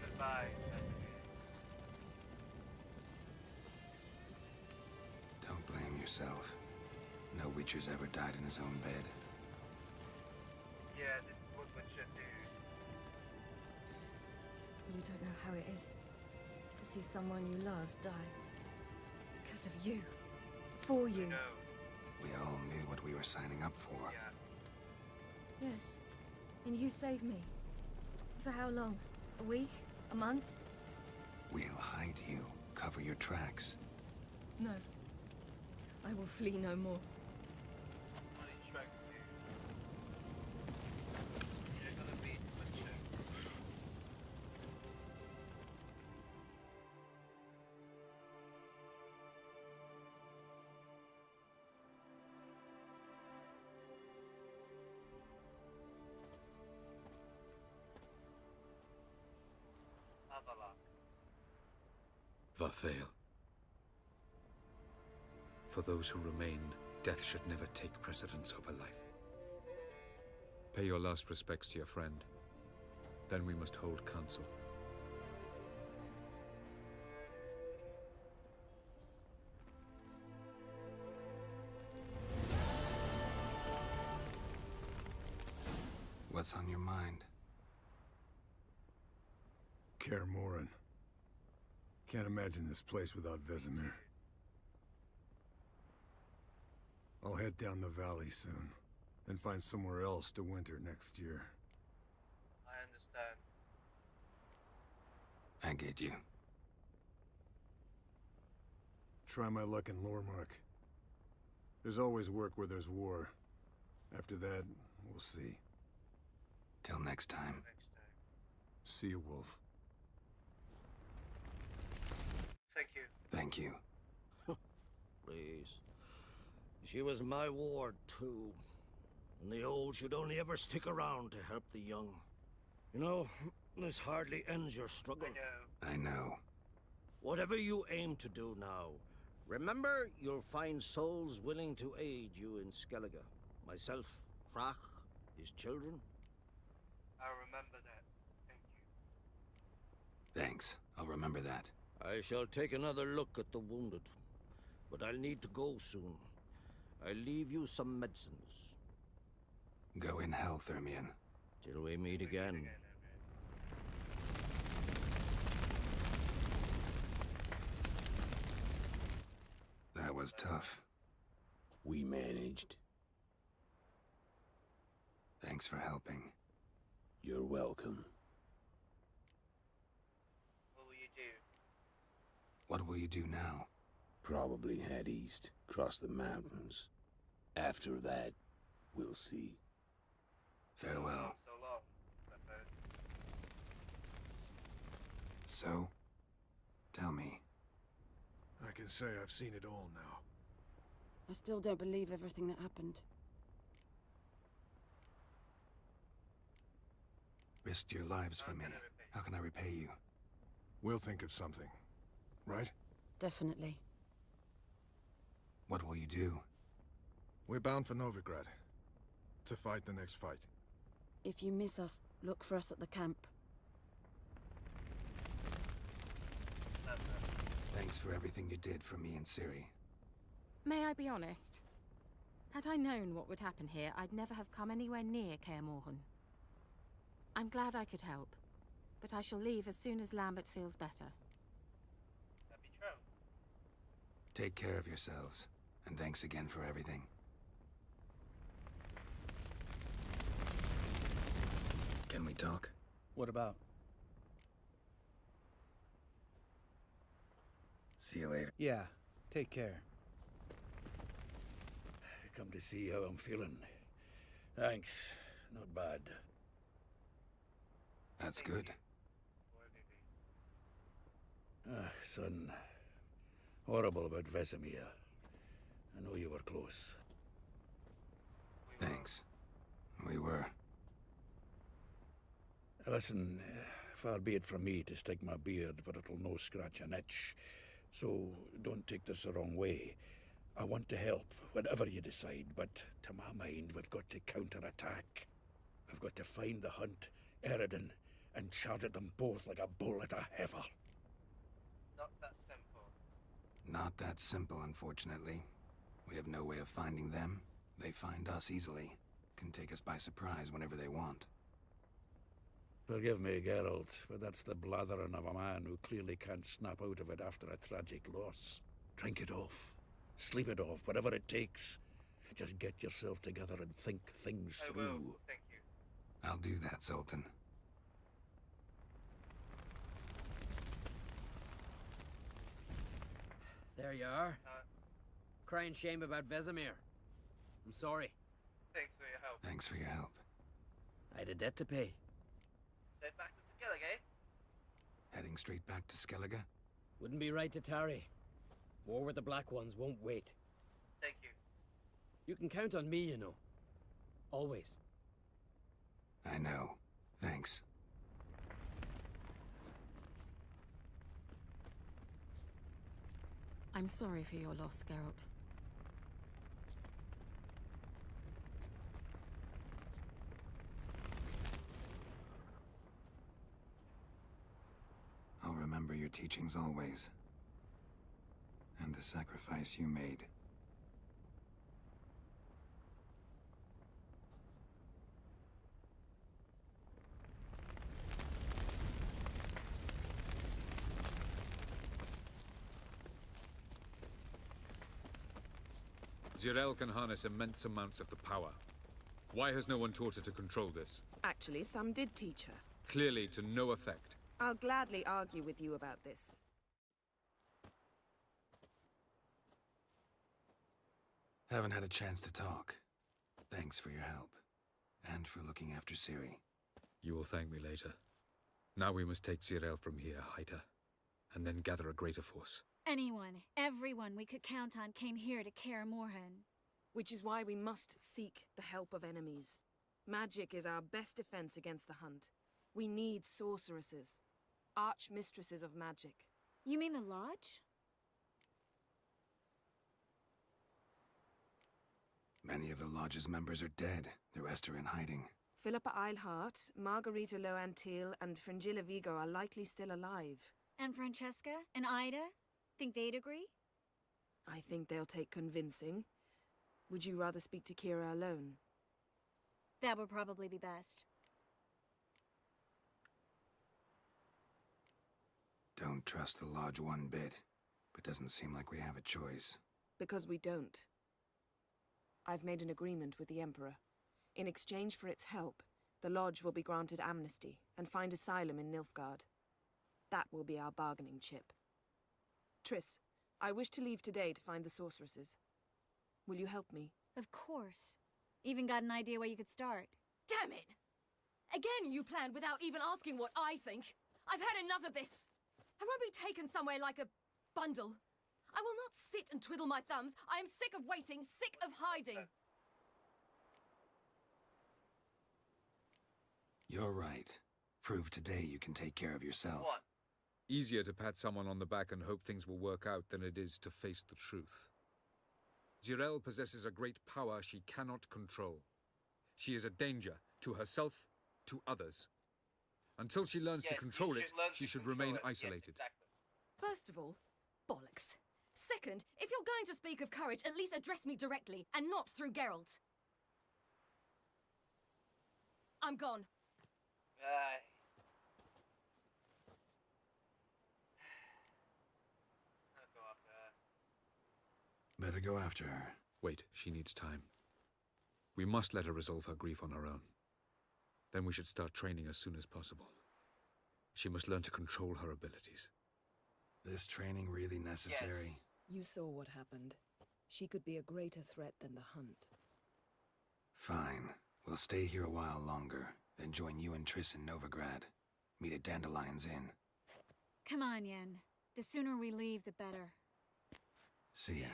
Goodbye, Vesemir. Don't blame yourself. No Witcher's ever died in his own bed. Yeah, this is what one should do. You don't know how it is to see someone you love die. Because of you. For you. No. We all knew what we were signing up for. Yeah. Yes. And you saved me. For how long? A week? A month? We'll hide you. Cover your tracks. No. I will flee no more. What are you trying to do? You're gonna be Witcher. Avalok. Varthael. For those who remain, death should never take precedence over life. Pay your last respects to your friend. Then we must hold council. What's on your mind? Kermoran. Can't imagine this place without Vesemir. I'll head down the valley soon, then find somewhere else to winter next year. I understand. I get you. try my luck in Lormark. There's always work where there's war. After that, we'll see. Till next time. See you, Wolf. Thank you. Thank you. Please. She was my ward, too. And the old should only ever stick around to help the young. You know, this hardly ends your struggle. I know. Whatever you aim to do now, remember you'll find souls willing to aid you in Skellige. Myself, Krach, his children. I'll remember that. Thank you. Thanks. I'll remember that. I shall take another look at the wounded. But I'll need to go soon. I'll leave you some medicines. Go in health, Ermion. Till we meet again. That was tough. We managed. Thanks for helping. You're welcome. What will you do? What will you do now? Probably head east, cross the mountains. After that, we'll see. Farewell. So long. So, tell me. I can say I've seen it all now. I still don't believe everything that happened. Risked your lives for me. How can I repay you? We'll think of something, right? Definitely. What will you do? We're bound for Novigrad. To fight the next fight. If you miss us, look for us at the camp. Thanks for everything you did for me and Ciri. May I be honest? Had I known what would happen here, I'd never have come anywhere near Kaer Morhen. I'm glad I could help, but I shall leave as soon as Lambert feels better. That'd be true. Take care of yourselves, and thanks again for everything. Can we talk? What about? See you later. Yeah, take care. Come to see how I'm feeling. Thanks. Not bad. That's good. Son. Horrible about Vesemir. I know you were close. Thanks. We were. Listen, far be it from me to stick my beard, but it'll no scratch an itch. So don't take this the wrong way. I want to help, whatever you decide, but to my mind, we've got to counterattack. We've got to find the Hunt, Eredin, and charge at them both like a bull at a heifer. Not that simple. Not that simple, unfortunately. We have no way of finding them. They find us easily. Can take us by surprise whenever they want. Forgive me, Geralt, but that's the blathering of a man who clearly can't snap out of it after a tragic loss. Drink it off. Sleep it off, whatever it takes. Just get yourself together and think things through. I will. Thank you. I'll do that, Sultan. There you are. Crying shame about Vesemir. I'm sorry. Thanks for your help. Thanks for your help. I had a debt to pay. Head back to Skellige. Heading straight back to Skellige? Wouldn't be right to tarry. War with the Black Ones won't wait. Thank you. You can count on me, you know. Always. I know. Thanks. I'm sorry for your loss, Geralt. I'll remember your teachings always. And the sacrifice you made. Zirel can harness immense amounts of the power. Why has no one taught her to control this? Actually, some did teach her. Clearly to no effect. I'll gladly argue with you about this. Haven't had a chance to talk. Thanks for your help. And for looking after Ciri. You will thank me later. Now we must take Zirael from here, hide her, and then gather a greater force. Anyone, everyone we could count on came here to Kaer Morhen. Which is why we must seek the help of enemies. Magic is our best defense against the Hunt. We need sorceresses. Archmistresses of magic. You mean the Lodge? Many of the Lodge's members are dead. The rest are in hiding. Philippa Eilhart, Margarita Loantil, and Fringilla Vigo are likely still alive. And Francesca? And Ida? Think they'd agree? I think they'll take convincing. Would you rather speak to Kira alone? That would probably be best. Don't trust the Lodge one bit, but doesn't seem like we have a choice. Because we don't. I've made an agreement with the Emperor. In exchange for its help, the Lodge will be granted amnesty and find asylum in Nilfgaard. That will be our bargaining chip. Triss, I wish to leave today to find the sorceresses. Will you help me? Of course. Even got an idea where you could start. Damn it! Again you planned without even asking what I think. I've had enough of this. I won't be taken somewhere like a bundle. I will not sit and twiddle my thumbs. I am sick of waiting, sick of hiding. You're right. Prove today you can take care of yourself. What? Easier to pat someone on the back and hope things will work out than it is to face the truth. Zirael possesses a great power she cannot control. She is a danger to herself, to others. Until she learns to control it, she should remain isolated. Yes, exactly. First of all, bollocks. Second, if you're going to speak of courage, at least address me directly, and not through Geralt. I'm gone. Aye. I'll go after her. Better go after her. Wait, she needs time. We must let her resolve her grief on her own. Then we should start training as soon as possible. She must learn to control her abilities. This training really necessary? You saw what happened. She could be a greater threat than the Hunt. Fine. We'll stay here a while longer, then join you and Triss in Novigrad. Meet at Dandelion's Inn. Come on, Yen. The sooner we leave, the better. See ya.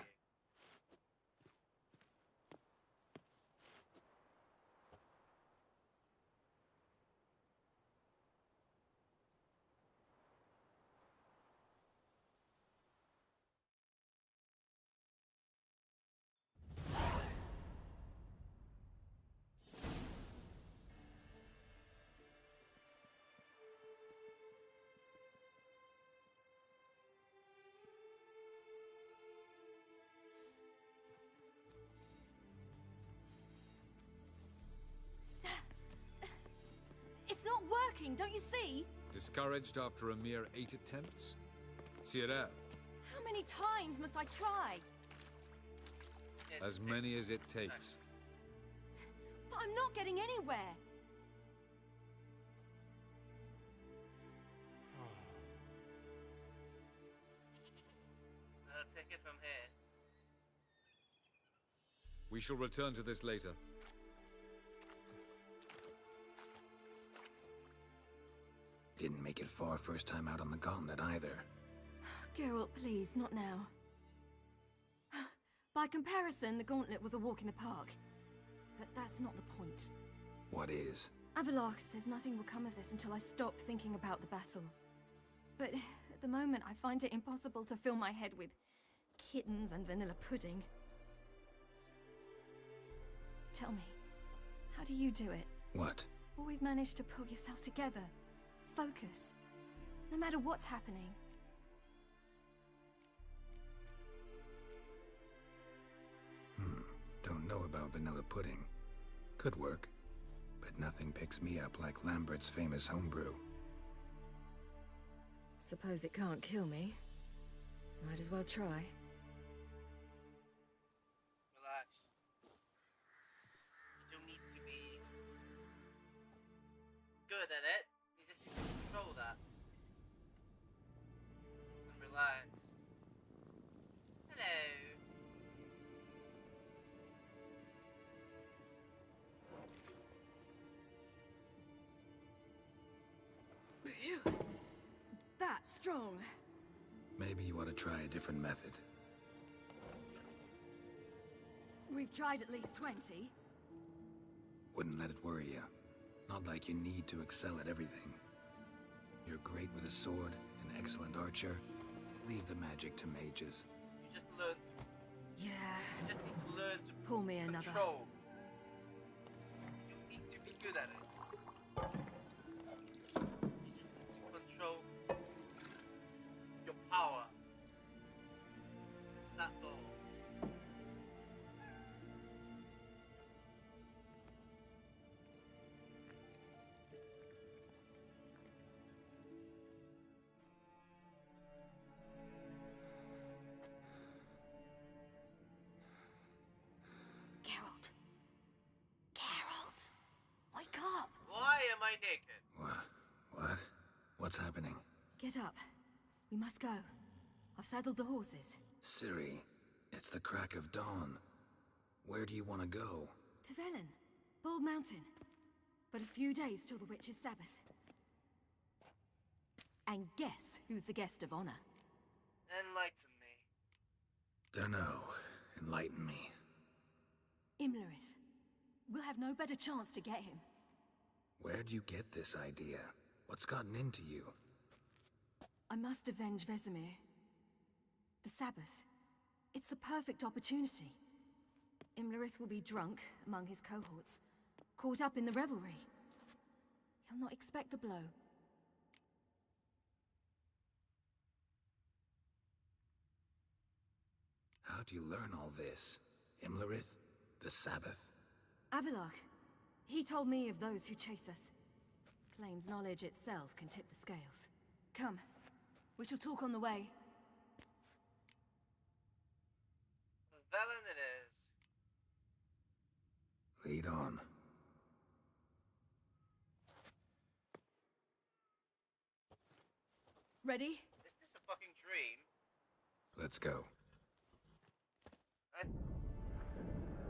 It's not working, don't you see? Discouraged after a mere 8 attempts? Zirael, How many times must I try? as many as it takes. But I'm not getting anywhere. I'll take it from here. We shall return to this later. Didn't make it far first time out on the gauntlet either. Geralt, please, not now. By comparison, the gauntlet was a walk in the park. But that's not the point. What is? Avallac'h says nothing will come of this until I stop thinking about the battle. But at the moment, I find it impossible to fill my head with kittens and vanilla pudding. Tell me, how do you do it? What? Always manage to pull yourself together. Focus. No matter what's happening. Don't know about vanilla pudding. Could work. But nothing picks me up like Lambert's famous homebrew. Suppose it can't kill me. Might as well try. Relax. You don't need to be good at it. You just need to control that. And relax. Hello. strong. Maybe you ought to try a different method. We've tried at least 20. Wouldn't let it worry you. Not like you need to excel at everything. You're great with a sword, an excellent archer. Leave the magic to mages. You just learn. Yeah. You just need to learn to Pull me another. control. You need to be good at it. You just need to control your power. That's all. Geralt. Geralt. Wake up. Why am I naked? What? What's happening? Get up. We must go. I've saddled the horses. Ciri, it's the crack of dawn. Where do you want to go? To Velen. Bald Mountain. But a few days till the Witch's Sabbath. And guess who's the guest of honor? Enlighten me. Dunno. Enlighten me. Imlerith. We'll have no better chance to get him. Where'd you get this idea? What's gotten into you? I must avenge Vesemir. The Sabbath. It's the perfect opportunity. Imlerith will be drunk among his cohorts, caught up in the revelry. He'll not expect the blow. How'd you learn all this? Imlerith? The Sabbath? Avalok. He told me of those who chase us. Claims knowledge itself can tip the scales. Come. We shall talk on the way. Velen it is. Lead on. Ready? Is this a fucking dream? Let's go.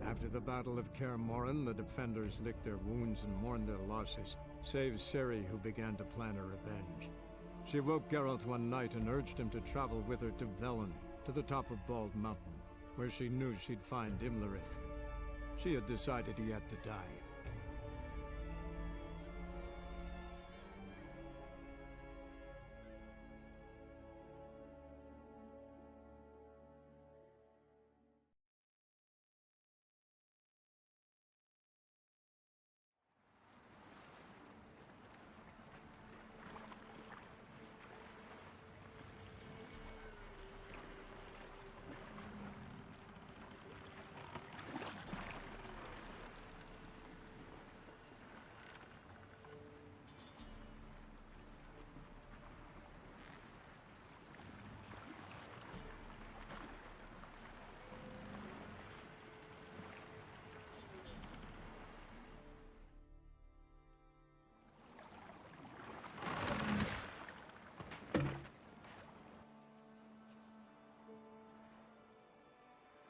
After the Battle of Kaer Morhen, the defenders licked their wounds and mourned their losses, save Ciri, who began to plan a revenge. She woke Geralt one night and urged him to travel with her to Velen, to the top of Bald Mountain, where she knew she'd find Imlerith. She had decided he had to die.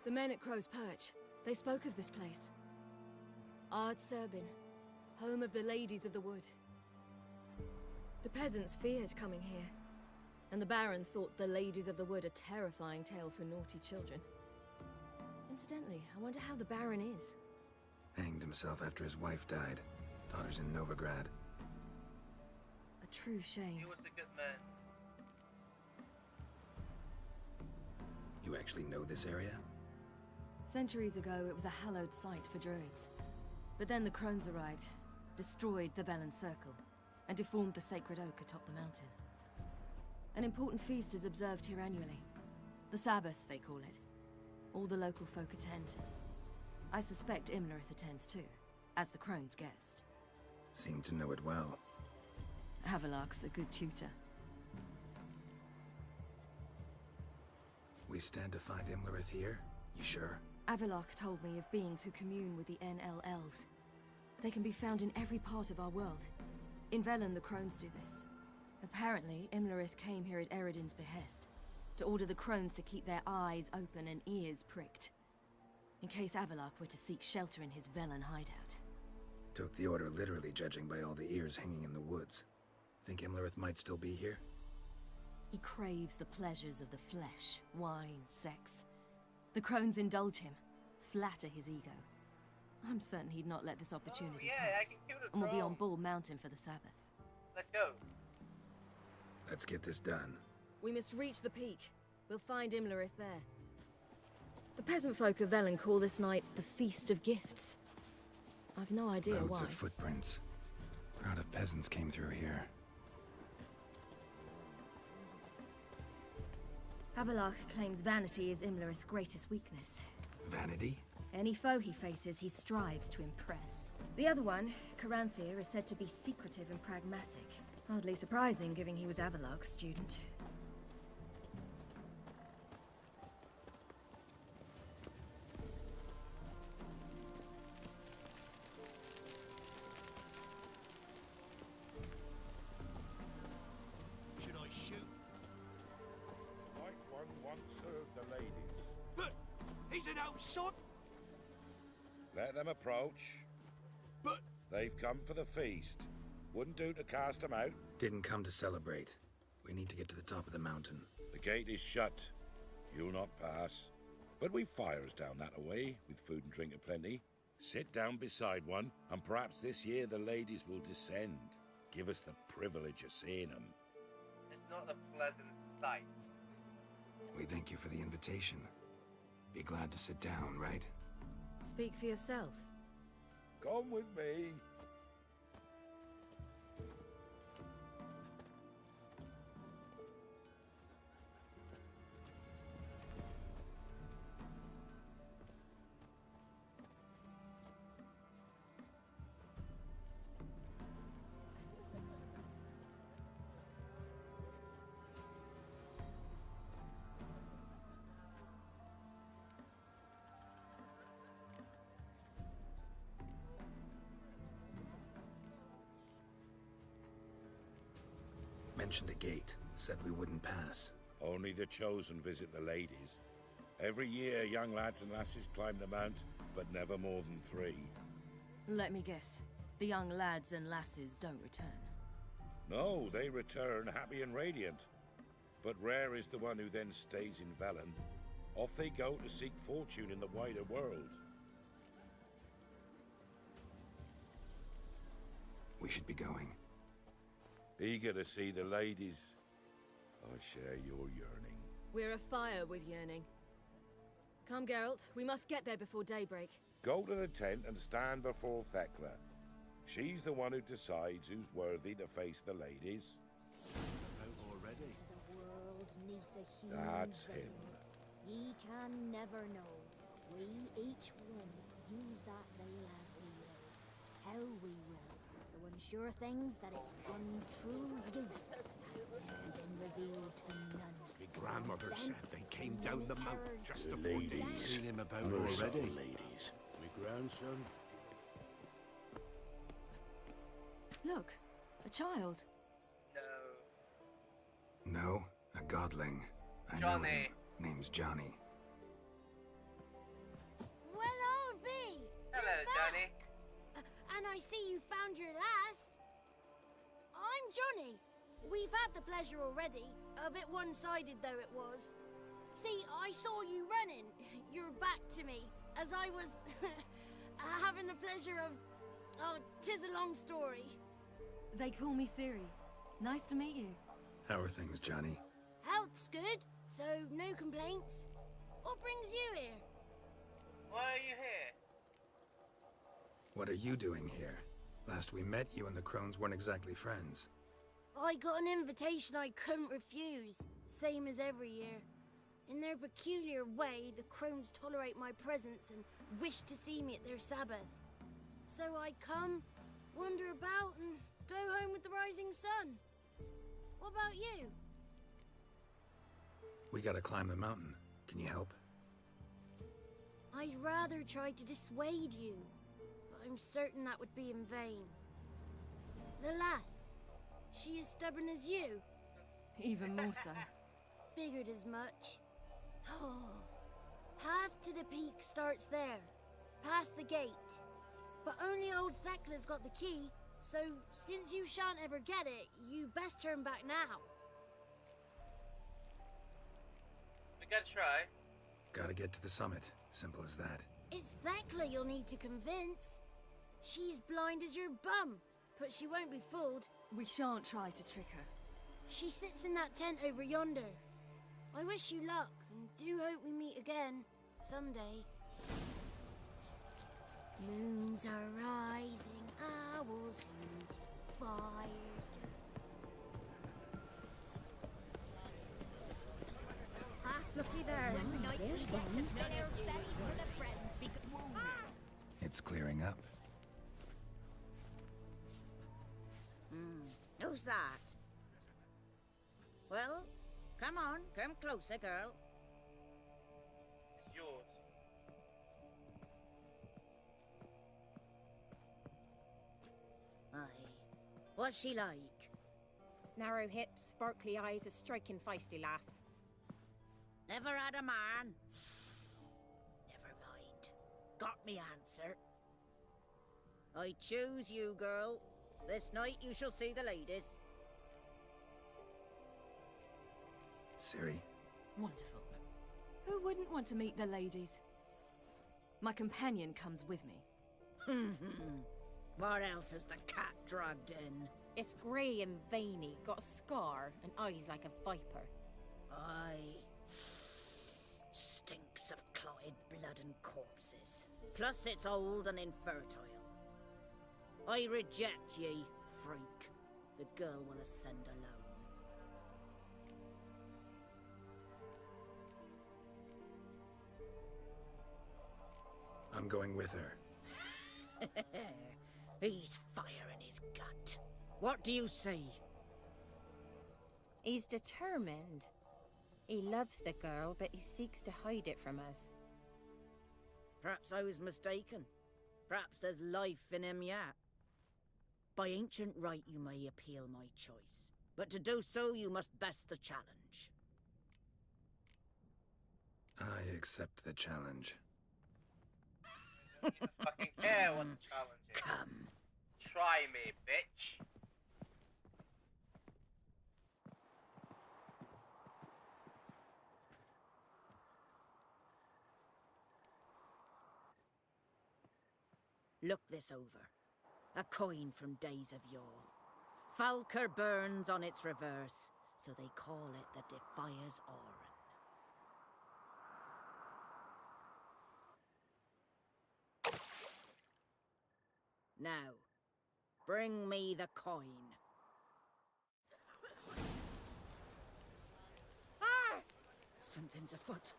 The men at Crow's Perch, they spoke of this place. Ard Serbin, home of the Ladies of the Wood. The peasants feared coming here, and the Baron thought the Ladies of the Wood a terrifying tale for naughty children. Incidentally, I wonder how the Baron is. Hanged himself after his wife died. Daughter's in Novigrad. A true shame. He was a good man. You actually know this area? Centuries ago, it was a hallowed site for druids. But then the crones arrived, destroyed the Velen Circle, and deformed the sacred oak atop the mountain. An important feast is observed here annually. The Sabbath, they call it. All the local folk attend. I suspect Imlerith attends too, as the crone's guest. Seem to know it well. Havelok's a good tutor. We stand to find Imlerith here? You sure? Avalok told me of beings who commune with the NL elves. They can be found in every part of our world. In Velen, the crones do this. Apparently, Imlerith came here at Eredin's behest, to order the crones to keep their eyes open and ears pricked, in case Avalok were to seek shelter in his Velen hideout. Took the order literally, judging by all the ears hanging in the woods. Think Imlerith might still be here? He craves the pleasures of the flesh, wine, sex. The crones indulge him, flatter his ego. I'm certain he'd not let this opportunity pass, and will be on Bull Mountain for the Sabbath. Let's go. Let's get this done. We must reach the peak. We'll find Imlerith there. The peasant folk of Velen call this night the Feast of Gifts. I've no idea Loads why. of footprints. Crowd of peasants came through here. Havelach claims vanity is Imlerith's greatest weakness. Vanity? Any foe he faces, he strives to impress. The other one, Caranthir, is said to be secretive and pragmatic. Hardly surprising, given he was Havelach's student. Should I shoot? Might one once serve the ladies. But he's an outside. Let them approach. But they've come for the feast. Wouldn't do to cast them out. Didn't come to celebrate. We need to get to the top of the mountain. The gate is shut. You'll not pass. But we've fires down that away, with food and drink aplenty. Sit down beside one, and perhaps this year the ladies will descend. Give us the privilege of seeing them. It's not a pleasant sight. We thank you for the invitation. Be glad to sit down, right? Speak for yourself. Come with me. Mentioned a gate. Said we wouldn't pass. Only the chosen visit the ladies. Every year, young lads and lasses climb the mount, but never more than 3. Let me guess. The young lads and lasses don't return. No, they return happy and radiant. But rare is the one who then stays in Velen. Off they go to seek fortune in the wider world. We should be going. Eager to see the ladies. I share your yearning. We're afire with yearning. Come, Geralt. We must get there before daybreak. Go to the tent and stand before Thekla. She's the one who decides who's worthy to face the ladies. Out already? The world neath a human That's veil. him. Ye can never know. We each one use that veil as we will. How we will. The one sure things that its one true use has never been revealed to none. My grandmother said they came down the mountain just The before day. ladies. Seen him about Merciful already. ladies. My grandson. Look, a child. No. No, a godling. I know him. Name's Johnny. Well, I'll be. Hello, Johnny. And I see you found your lass. I'm Johnny. We've had the pleasure already. A bit one-sided though it was. See, I saw you running. Your back to me as I was having the pleasure of. Oh, 'tis a long story. They call me Ciri. Nice to meet you. How are things, Johnny? Health's good, so no complaints. What brings you here? Why are you here? What are you doing here? Last we met, you and the crones weren't exactly friends. I got an invitation I couldn't refuse, same as every year. In their peculiar way, the crones tolerate my presence and wish to see me at their Sabbath. So I come, wander about, and go home with the rising sun. What about you? We gotta climb the mountain. Can you help? I'd rather try to dissuade you, but I'm certain that would be in vain. The lass, she as stubborn as you? Even more so. Figured as much. Path to the peak starts there, past the gate. But only old Thekla's got the key, so since you shan't ever get it, you best turn back now. Good try. Gotta get to the summit. Simple as that. It's Thekla you'll need to convince. She's blind as your bum, but she won't be fooled. We shan't try to trick her. She sits in that tent over yonder. I wish you luck, and do hope we meet again, someday. Moons are rising, owls hoot, fires... Ah, looky there. It's clearing up. Who's that? Well, come on, come closer, girl. It's yours. Aye. What's she like? Narrow hips, sparkly eyes, a striking feisty lass. Never had a man. Never mind. Got me answer. I choose you, girl. This night you shall see the ladies. Ciri? Wonderful. Who wouldn't want to meet the ladies? My companion comes with me. What else has the cat dragged in? It's grey and veiny, got a scar, and eyes like a viper. Aye. Stinks of clotted blood and corpses. Plus it's old and infertile. I reject ye, freak. The girl will ascend alone. I'm going with her. He's fire in his gut. What do you say? He's determined. He loves the girl, but he seeks to hide it from us. Perhaps I was mistaken. Perhaps there's life in him yet. By ancient right you may appeal my choice, but to do so you must best the challenge. I accept the challenge. You don't fucking care what the challenge is. Come. Try me, bitch. Look this over. A coin from days of yore. Falker burns on its reverse, so they call it the Defier's Oran. Now, bring me the coin. Ah! Something's afoot.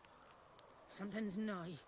Something's nigh.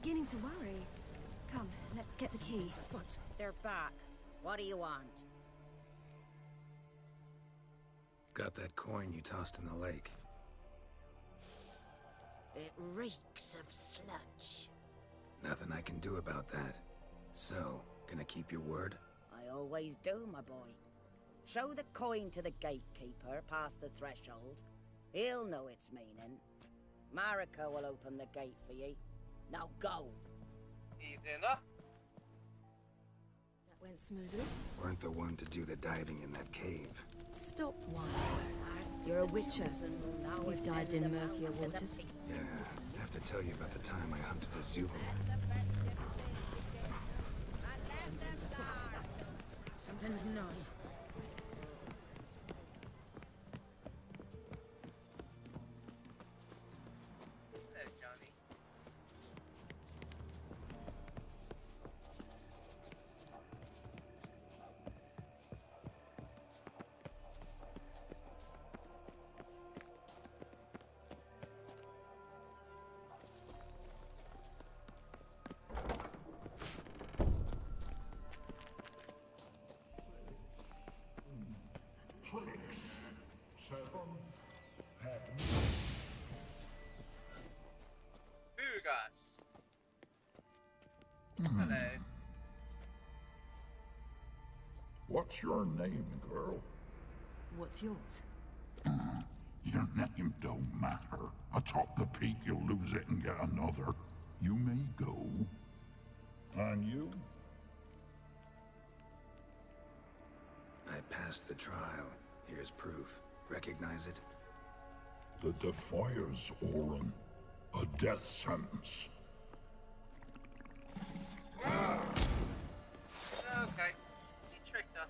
beginning to worry. Come, let's get the key. They're back. What do you want? Got that coin you tossed in the lake. It reeks of sludge. Nothing I can do about that. So, gonna keep your word? I always do, my boy. Show the coin to the gatekeeper past the threshold. He'll know its meaning. Marika will open the gate for ye. Now go. Easy enough. That went smoothly. Weren't the one to do the diving in that cave. Stop whining. You're a witcher. You've dived in murkier waters. Yeah, I have to tell you about the time I hunted a Zubul. Something's afoot. Something's nigh. There, Johnny. Boogas. Hello. What's your name, girl? What's yours? Your name don't matter. Atop the peak, you'll lose it and get another. You may go. And you? I passed the trial. Here's proof. Recognize it? The Defier's Orin. A death sentence. Okay. He tricked us.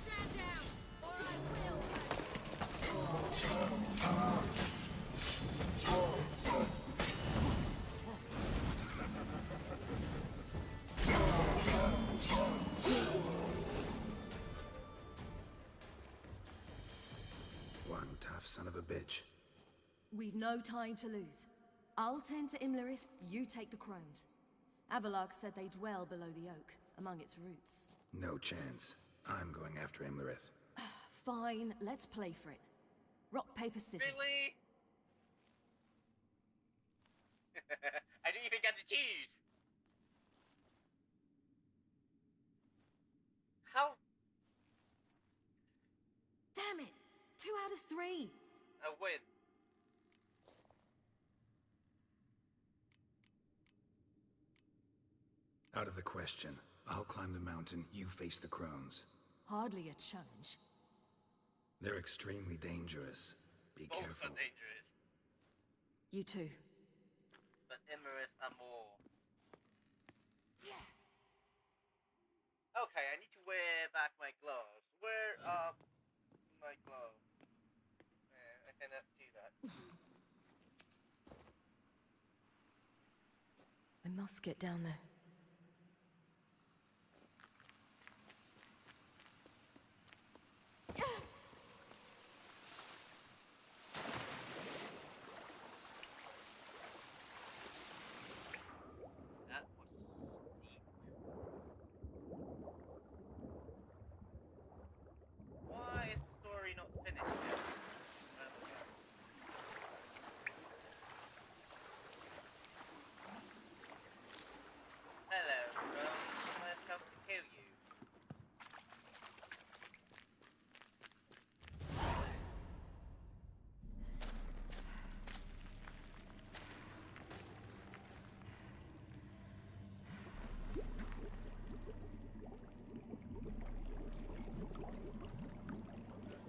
Stand down, or I will. One tough son of a bitch. We've no time to lose. I'll tend to Imlerith, you take the crones. Avalok said they dwell below the oak, among its roots. No chance. I'm going after Imlerith. Fine, let's play for it. Rock, paper, scissors. Really? I didn't even get to choose. How? Damn it! 2 out of 3! A win. Out of the question. I'll climb the mountain, you face the crones. Hardly a challenge. They're extremely dangerous. Be Both careful. are dangerous, You too. but Imerus are more. Okay, I need to wear back my gloves. Where are my gloves? I cannot do that. I must get down there. That was steep. Why is the story not finished yet? Hello, Rome. I've come to kill you.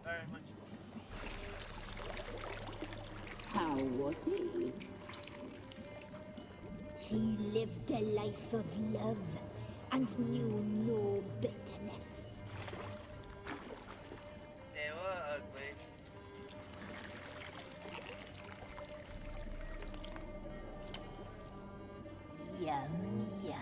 Very much. How was he? He lived a life of love and knew no bitterness. They were ugly. Yum, yum.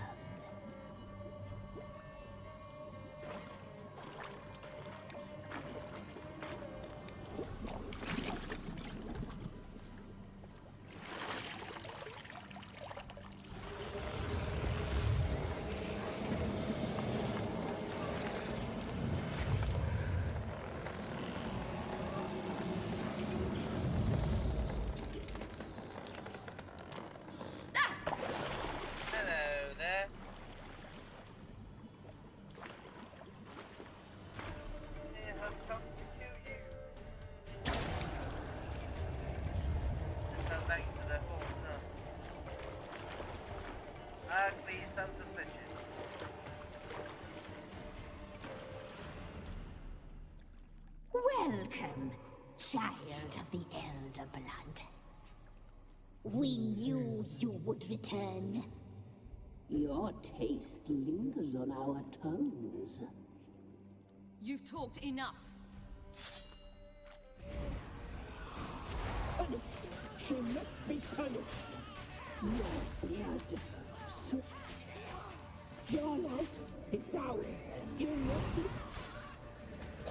Welcome, child of the Elder Blood. We knew you would return. Your taste lingers on our tongues. You've talked enough. Punished! She must be punished! Your blood, so... Your life, it's ours. You're not...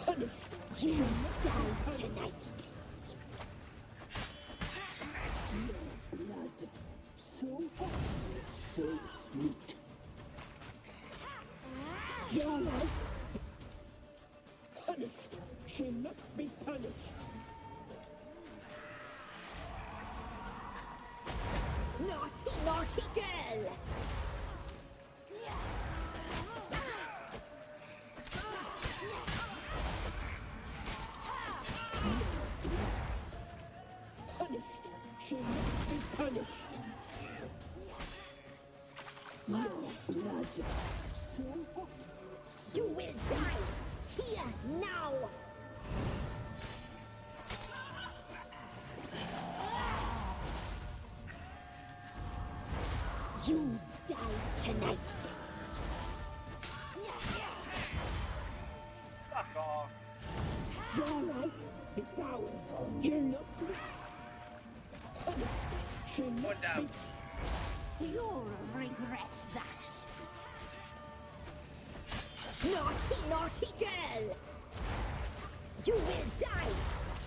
Punished! You die tonight. Your blood, so hot, so sweet. Your life... Punished! She must be punished! Naughty, naughty girl! Punished! She must be punished! Your blood, so hot. You will die! Here, now! You die tonight! Fuck off. Your life, it's ours. You're not... Punished! She must down. be... You'll regret that! Naughty, naughty girl! You will die!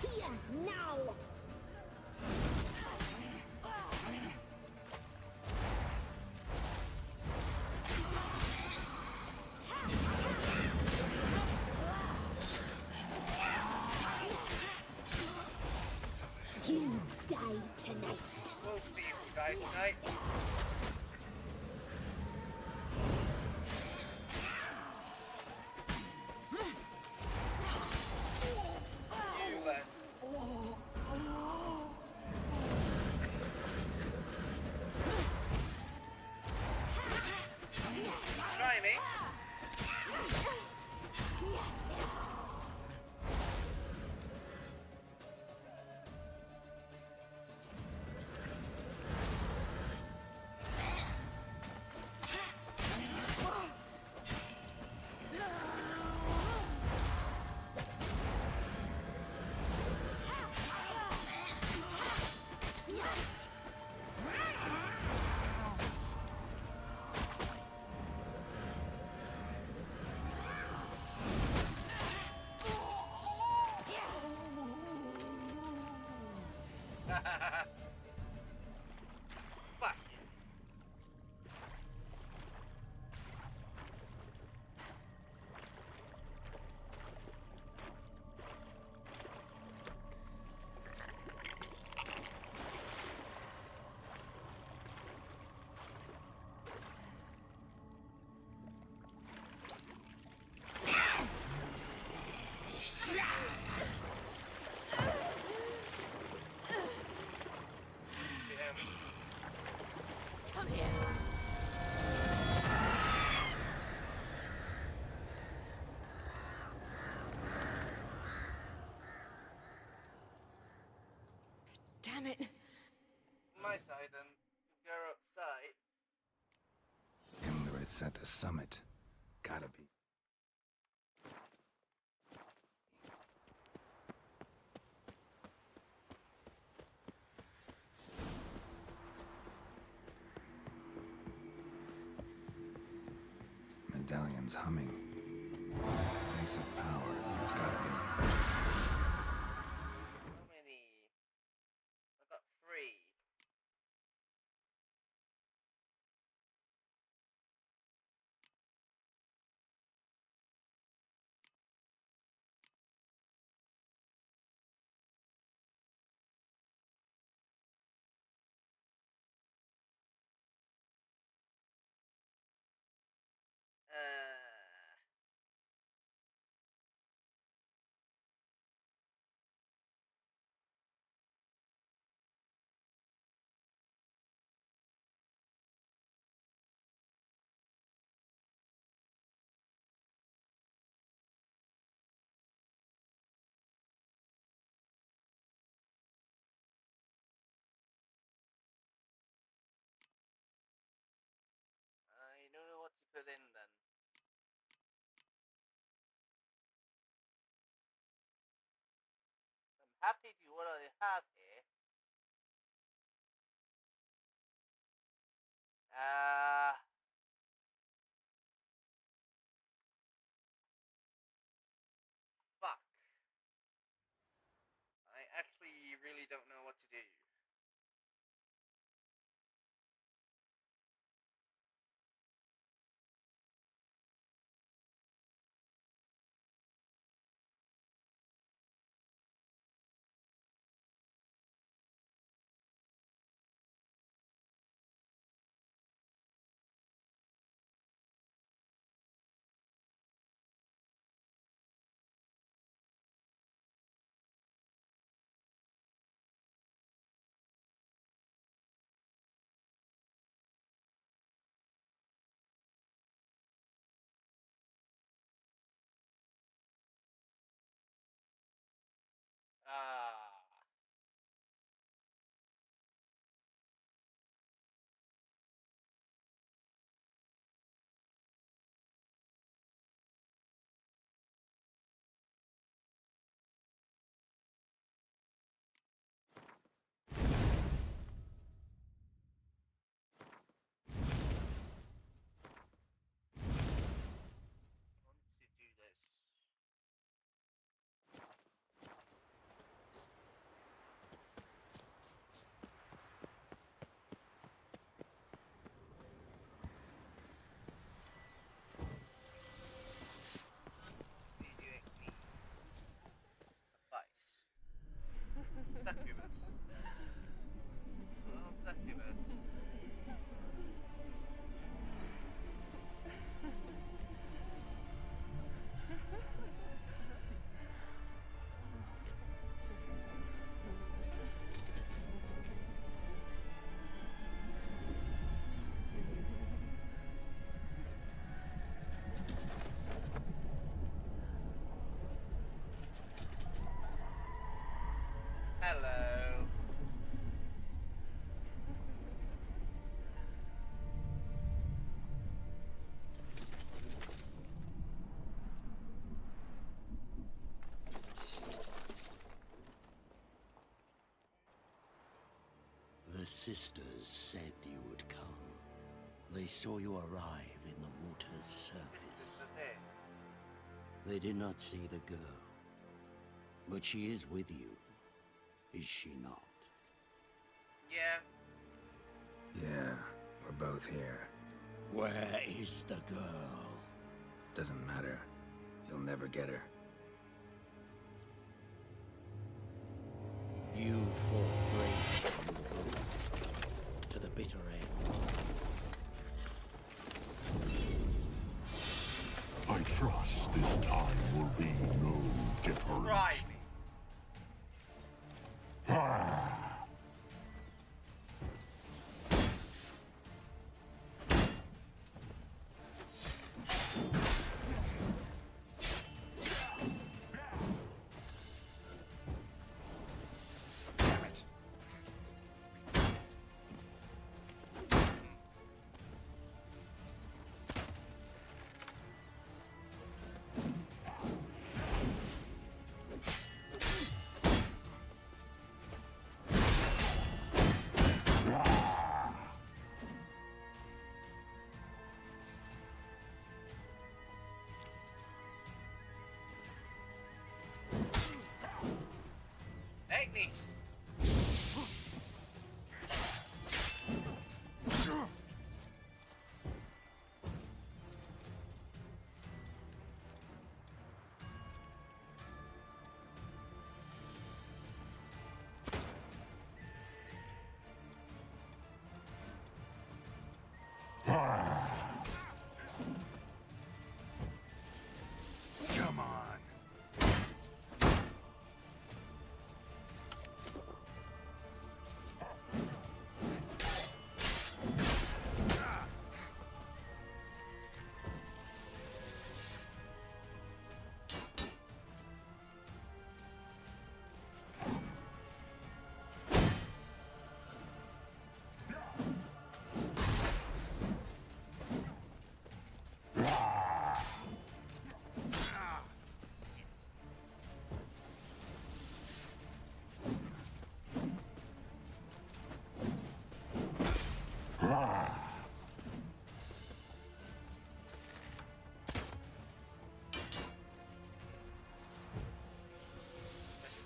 Here, now! You die tonight! We'll see who dies tonight. You then. Try me. Fuck you. Come here. Damn it. My side and Garrett's side. It's at the summit. Gotta be. Medallion's humming. Place of power. It's gotta be. How many? I got 3. happy to what I have here. Fuck. I actually really don't know what to do. Succubus. Oh, succubus. Hello. The sisters said you would come. They saw you arrive in the water's surface. They did not see the girl. But she is with you, is she not? Yeah. Yeah, we're both here. Where is the girl? Doesn't matter. You'll never get her. You fought bravely to the bitter end. I trust this time will be no different. Right. Ah! Techniques. Come on.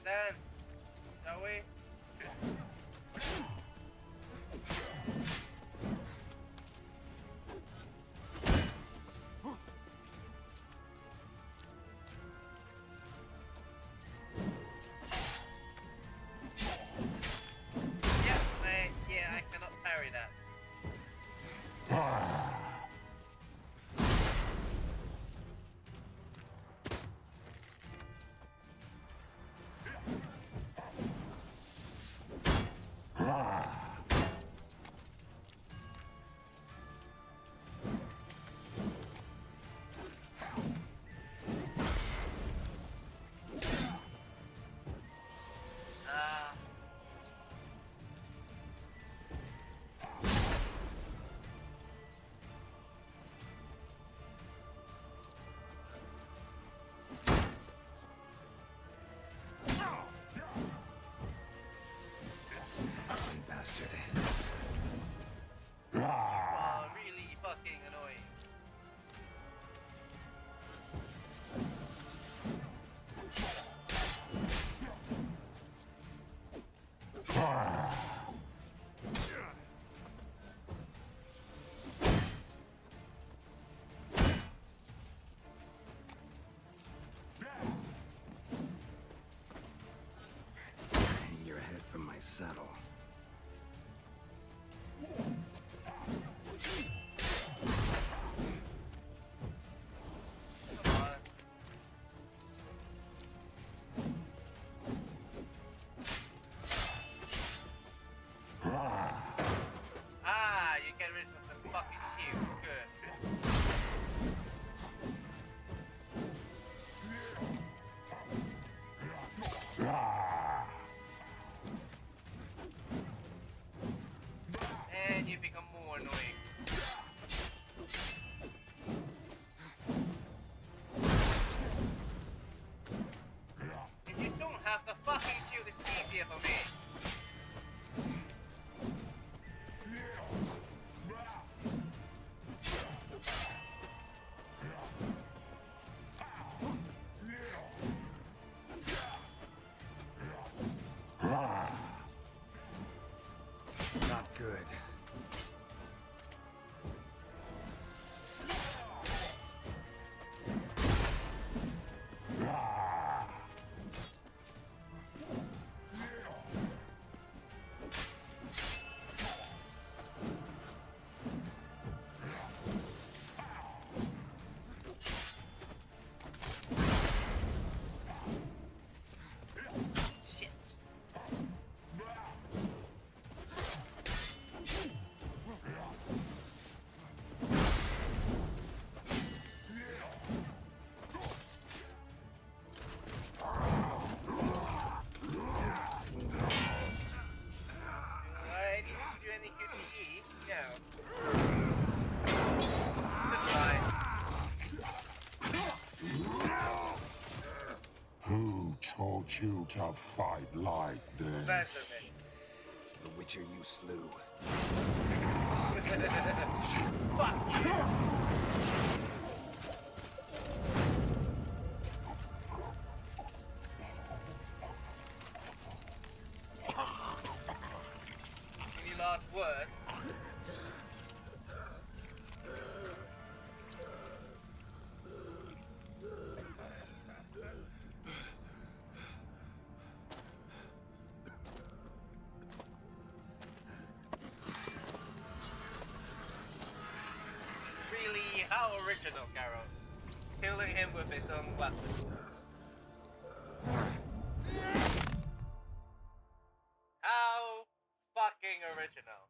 dance, shall we? Yeah, mate. Yeah, I cannot parry that. Bastard. You are really fucking annoying. Hang your head from my saddle. Ah, you get rid of the fucking shield. Good. And you become more annoying. If you don't have the fucking shield, it's easier for me. Not good. Shit. Do I need to do any good deeds? No. Goodbye. Who taught you to fight like this? The Witcher you slew. Fuck you! Any last words? Really, how original, Carol. Killing him with his own weapon. How fucking original.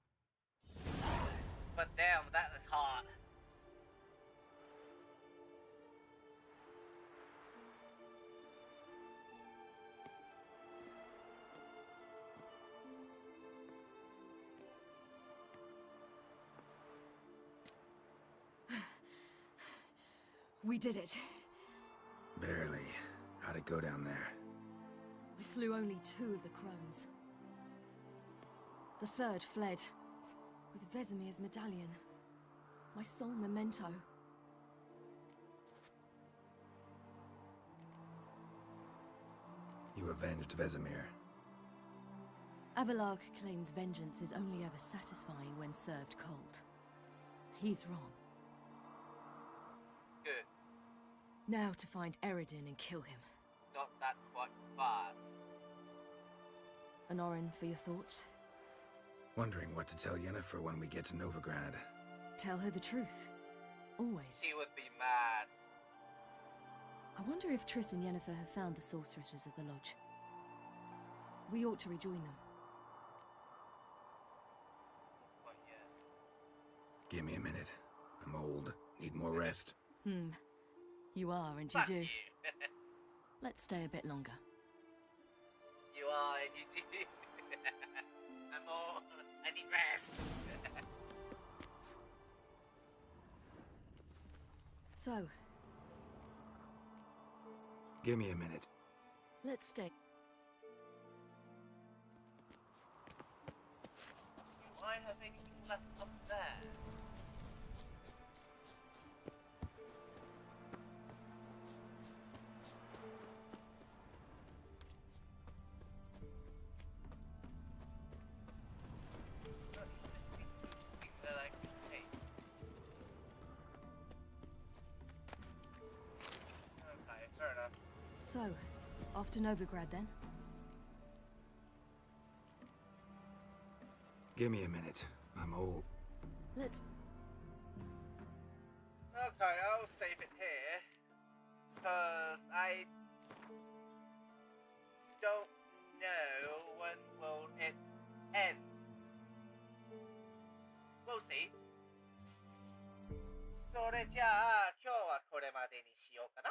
But damn, that is hard. We did it. Barely. How'd it go down there? We slew only 2 of the crones. The third fled, with Vesemir's medallion. My sole memento. You avenged Vesemir. Avalark claims vengeance is only ever satisfying when served cold. He's wrong. Good. Now to find Eredin and kill him. Not that quite fast. Honorin, for your thoughts? Wondering what to tell Yennefer when we get to Novigrad. Tell her the truth. Always. He would be mad. I wonder if Triss and Yennefer have found the sorceresses of the Lodge. We ought to rejoin them. Oh, yeah. Give me a minute. I'm old. Need more rest. You are, and you Fuck do. you. Let's stay a bit longer. You are and you do. I'm old. I need rest. So, Give me a minute. let's stay. Do I have anything left up there? That I could take. Okay, fair enough. So, off to Novigrad then? Give me a minute. I'm old. Let's... Okay, I'll save it here. Because I don't know when will it end. We'll see. それじゃあ今日はこれまでにしようかな。